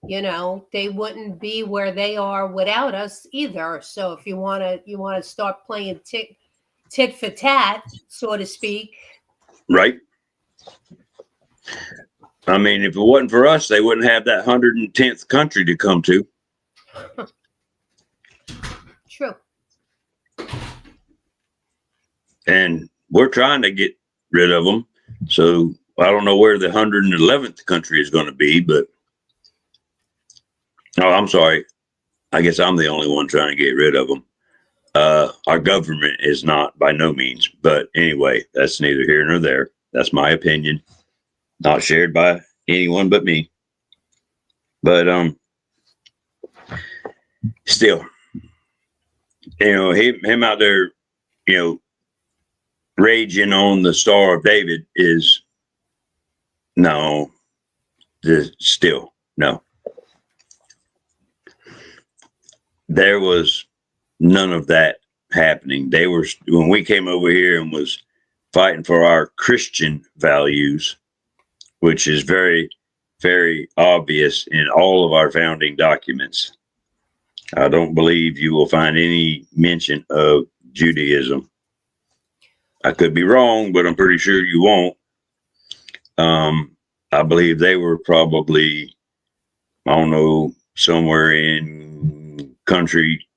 [SPEAKER 3] They wouldn't be where they are without us either. So if you want to start playing tit for tat, so to speak.
[SPEAKER 2] Right. I mean, if it wasn't for us, they wouldn't have that 110th country to come to.
[SPEAKER 3] True.
[SPEAKER 2] And we're trying to get rid of them. So I don't know where the 111th country is going to be, but I'm sorry. I guess I'm the only one trying to get rid of them. Our government is not, by no means. But anyway, that's neither here nor there. That's my opinion. Not shared by anyone but me. But still, him out there, raging on the Star of David is still no. There was none of that happening. When we came over here and was fighting for our Christian values, which is very, very obvious in all of our founding documents. I don't believe you will find any mention of Judaism. I could be wrong, but I'm pretty sure you won't. I believe they were probably, I don't know, somewhere in country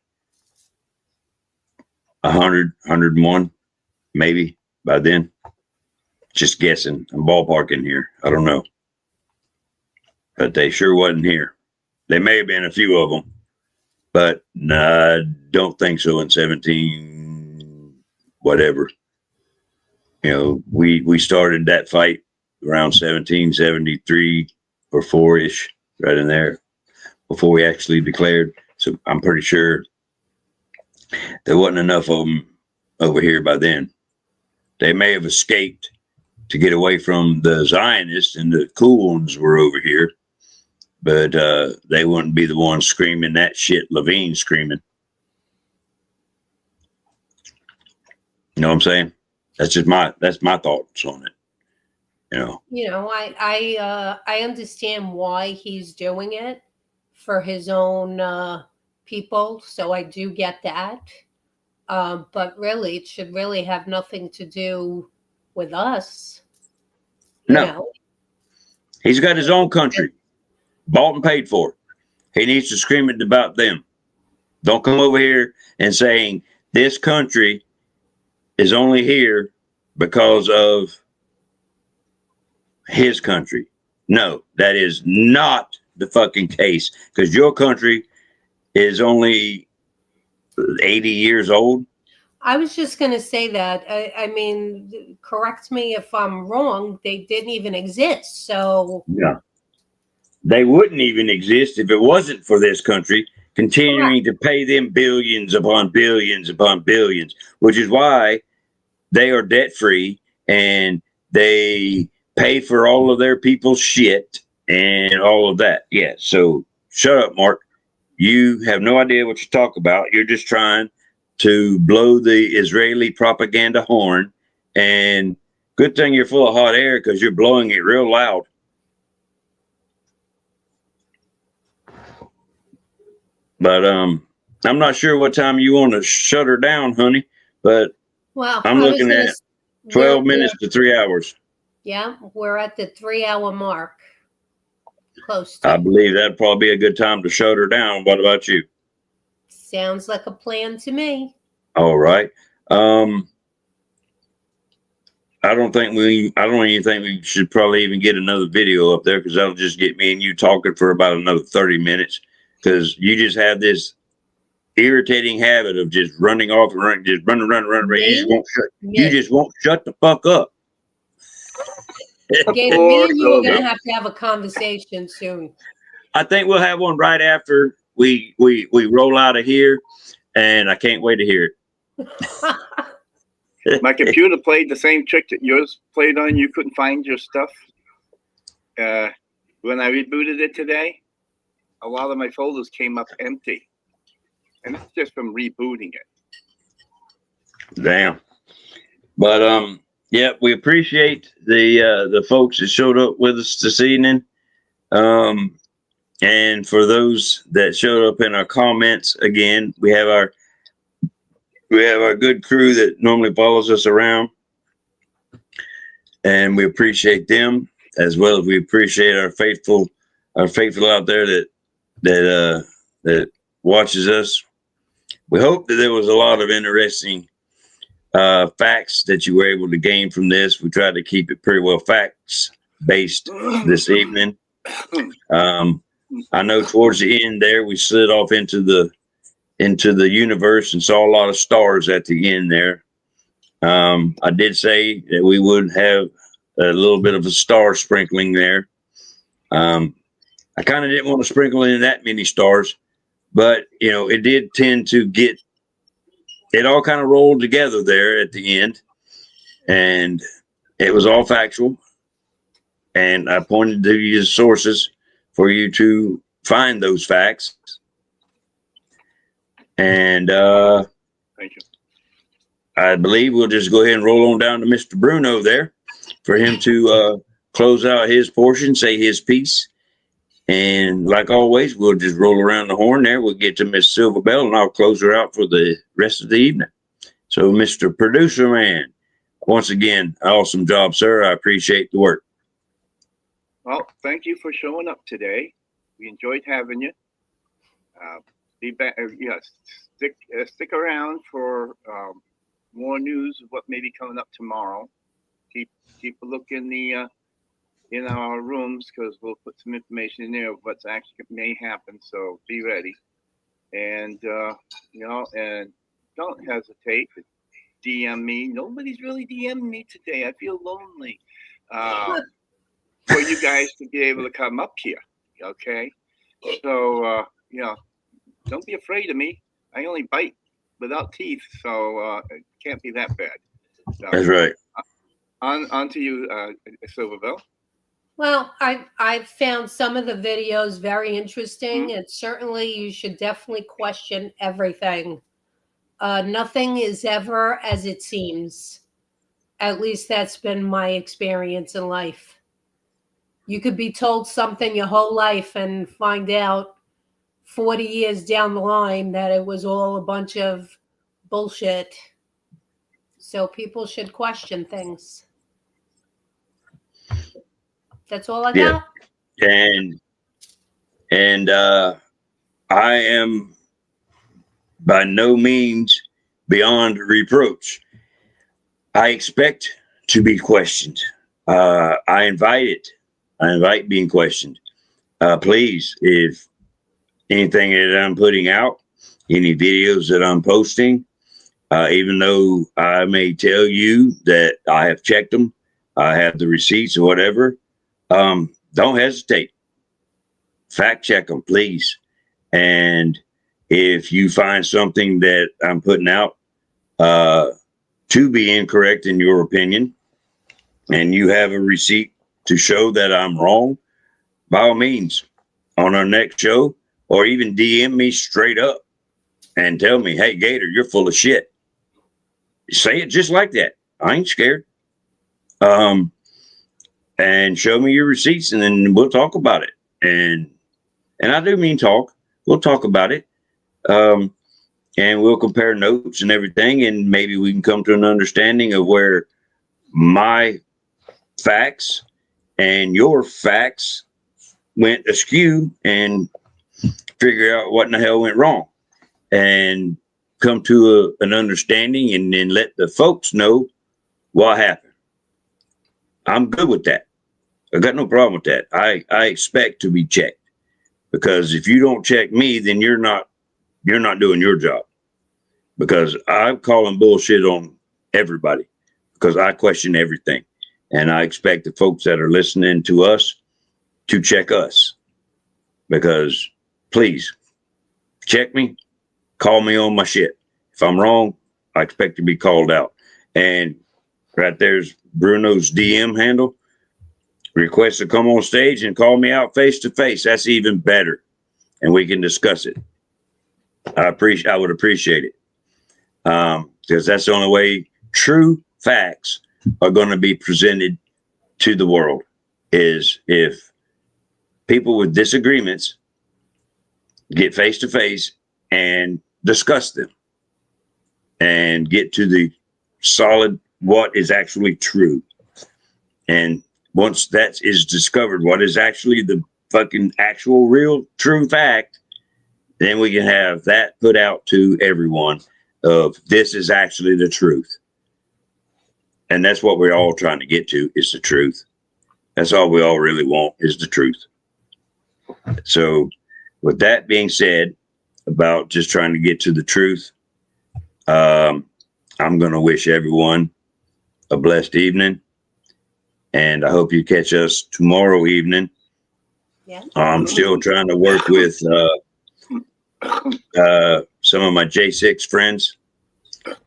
[SPEAKER 2] 100, 101, maybe by then. Just guessing. I'm ballparking here. I don't know. But they sure wasn't here. There may have been a few of them, but I don't think so in 17, whatever. We started that fight around 1773 or 4-ish, right in there, before we actually declared. So I'm pretty sure there wasn't enough of them over here by then. They may have escaped to get away from the Zionists, and the cool ones were over here, but they wouldn't be the ones screaming that shit Levine's screaming. You know what I'm saying? That's my thoughts on it.
[SPEAKER 3] I understand why he's doing it for his own people, so I do get that. But really, it should really have nothing to do with us.
[SPEAKER 2] No. He's got his own country, bought and paid for. He needs to scream it about them. Don't come over here and saying this country is only here because of his country. No, that is not the fucking case, because your country is only 80 years old.
[SPEAKER 3] I was just going to say that. I mean, correct me if I'm wrong. They didn't even exist. So
[SPEAKER 2] yeah, they wouldn't even exist if it wasn't for this country, continuing to pay them billions upon billions upon billions, which is why they are debt free and they pay for all of their people's shit and all of that. Yeah. So shut up, Mark. You have no idea what you talk about. You're just trying to blow the Israeli propaganda horn. And good thing you're full of hot air because you're blowing it real loud. But I'm not sure what time you want to shut her down, honey. But
[SPEAKER 3] Well,
[SPEAKER 2] I'm looking at 12 minutes to 3 hours.
[SPEAKER 3] Yeah, we're at the 3-hour mark. Close to.
[SPEAKER 2] I believe that'd probably be a good time to shut her down. What about you?
[SPEAKER 3] Sounds like a plan to me.
[SPEAKER 2] All right. I don't even think we should probably even get another video up there because that'll just get me and you talking for about another 30 minutes because you just have this irritating habit of just running off and running. You just won't shut the fuck up.
[SPEAKER 3] Gator, me and you are going to have a conversation soon.
[SPEAKER 2] I think we'll have one right after we roll out of here, and I can't wait to hear it.
[SPEAKER 5] My computer played the same trick that yours played on. You couldn't find your stuff. When I rebooted it today, a lot of my folders came up empty. And it's just from rebooting it.
[SPEAKER 2] Damn. But yeah, we appreciate the folks that showed up with us this evening. And for those that showed up in our comments, again, we have our good crew that normally follows us around. And we appreciate them as well as we appreciate our faithful out there that watches us. We hope that there was a lot of interesting facts that you were able to gain from this. We tried to keep it pretty well facts based this evening. I know towards the end there we slid off into the universe and saw a lot of stars at the end there. I did say that we would have a little bit of a star sprinkling there. I kind of didn't want to sprinkle in that many stars, but you know, it did tend to get it all kind of rolled together there at the end, and it was all factual. And I pointed to you sources for you to find those facts. And
[SPEAKER 5] thank you.
[SPEAKER 2] I believe we'll just go ahead and roll on down to Mr. Bruno there for him to close out his portion, say his piece. And like always, we'll just roll around the horn there. We'll get to Miss Silver Bell, and I'll close her out for the rest of the evening. So, Mr. Producer Man, once again, awesome job, sir. I appreciate the work.
[SPEAKER 5] Well, thank you for showing up today. We enjoyed having you. Be back. Stick around for more news of what may be coming up tomorrow. Keep a look in our rooms because we'll put some information in there of what's actually may happen. So be ready, and and don't hesitate to DM me. Nobody's really DMing me today. I feel lonely. For you guys to be able to come up here, okay? So don't be afraid of me. I only bite without teeth, so it can't be that bad. So,
[SPEAKER 2] that's right.
[SPEAKER 5] On to you, Silverbell.
[SPEAKER 3] Well, I've found some of the videos very interesting, and certainly you should definitely question everything. Nothing is ever as it seems. At least that's been my experience in life. You could be told something your whole life and find out 40 years down the line that it was all a bunch of bullshit. So people should question things. That's all I got.
[SPEAKER 2] And I am by no means beyond reproach. I expect to be questioned. I invite it. I invite being questioned. Please, if anything that I'm putting out, any videos that I'm posting, even though I may tell you that I have checked them, I have the receipts or whatever, don't hesitate. Fact check them, please. And If you find something that I'm putting out to be incorrect in your opinion, and you have a receipt to show that I'm wrong, by all means, on our next show, or even DM me straight up and tell me, hey, Gator, you're full of shit. Say it just like that. I ain't scared. And show me your receipts, and then we'll talk about it. And I do mean talk. We'll talk about it. And we'll compare notes and everything, and maybe we can come to an understanding of where my facts and your facts went askew, and figure out what in the hell went wrong, and come to an understanding, and then let the folks know what happened. I'm good with that. I got no problem with that. I expect to be checked, because if you don't check me, then you're not doing your job, because I'm calling bullshit on everybody, because I question everything. And I expect the folks that are listening to us to check us, because please check me, call me on my shit. If I'm wrong, I expect to be called out. And right there's Bruno's DM handle. Request to come on stage and call me out face to face. That's even better. And we can discuss it. I would appreciate it. Because that's the only way true facts are going to be presented to the world, is if people with disagreements get face to face and discuss them and get to the solid what is actually true. And once that is discovered, what is actually the fucking actual real true fact, then we can have that put out to everyone of this is actually the truth. And that's what we're all trying to get to, is the truth. That's all we all really want, is the truth. So with that being said, about just trying to get to the truth, I'm going to wish everyone a blessed evening. And I hope you catch us tomorrow evening.
[SPEAKER 3] Yeah.
[SPEAKER 2] I'm still trying to work with some of my J6 friends.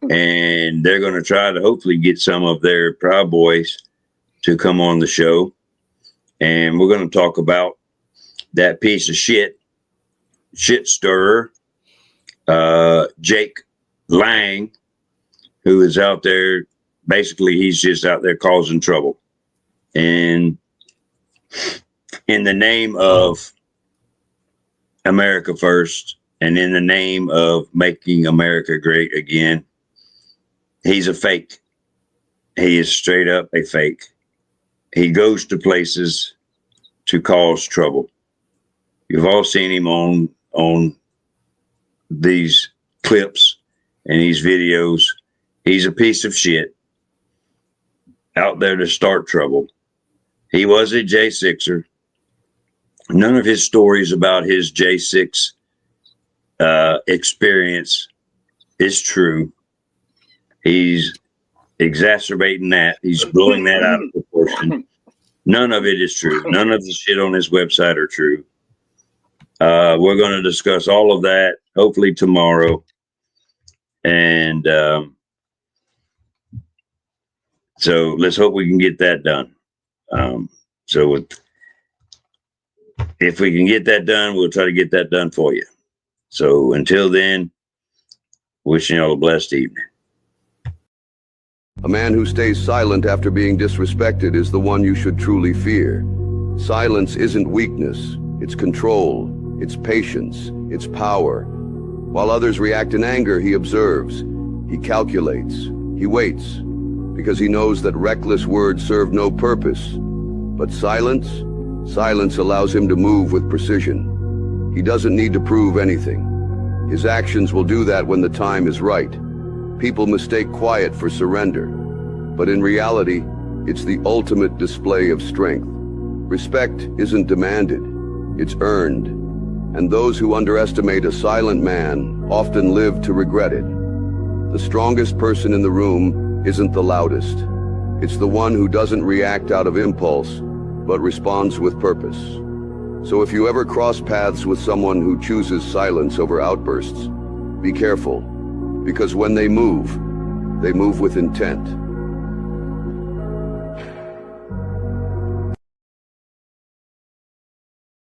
[SPEAKER 2] And they're going to try to hopefully get some of their Proud Boys to come on the show. And we're going to talk about that piece of shit stirrer, Jake Lang, who is out there. Basically, he's just out there causing trouble. And in the name of America first, and in the name of making America great again, he's a fake. He is straight up a fake. He goes to places to cause trouble. You've all seen him on these clips and these videos. He's a piece of shit out there to start trouble. He was a J6er. None of his stories about his J6 experience is true. He's exacerbating that. He's blowing that out of proportion. None of it is true. None of the shit on his website are true. We're going to discuss all of that hopefully tomorrow. And so let's hope we can get that done. If we can get that done, we'll try to get that done for you. So until then, wishing you all a blessed evening.
[SPEAKER 13] A man who stays silent after being disrespected is the one you should truly fear. Silence isn't weakness, it's control, it's patience, it's power. While others react in anger, he observes, he calculates, he waits, because he knows that reckless words serve no purpose. But silence allows him to move with precision. He doesn't need to prove anything. His actions will do that when the time is right. People mistake quiet for surrender, but in reality, it's the ultimate display of strength. Respect isn't demanded, it's earned, and those who underestimate a silent man often live to regret it. The strongest person in the room isn't the loudest. It's the one who doesn't react out of impulse, but responds with purpose. So if you ever cross paths with someone who chooses silence over outbursts, be careful, because when they move with intent.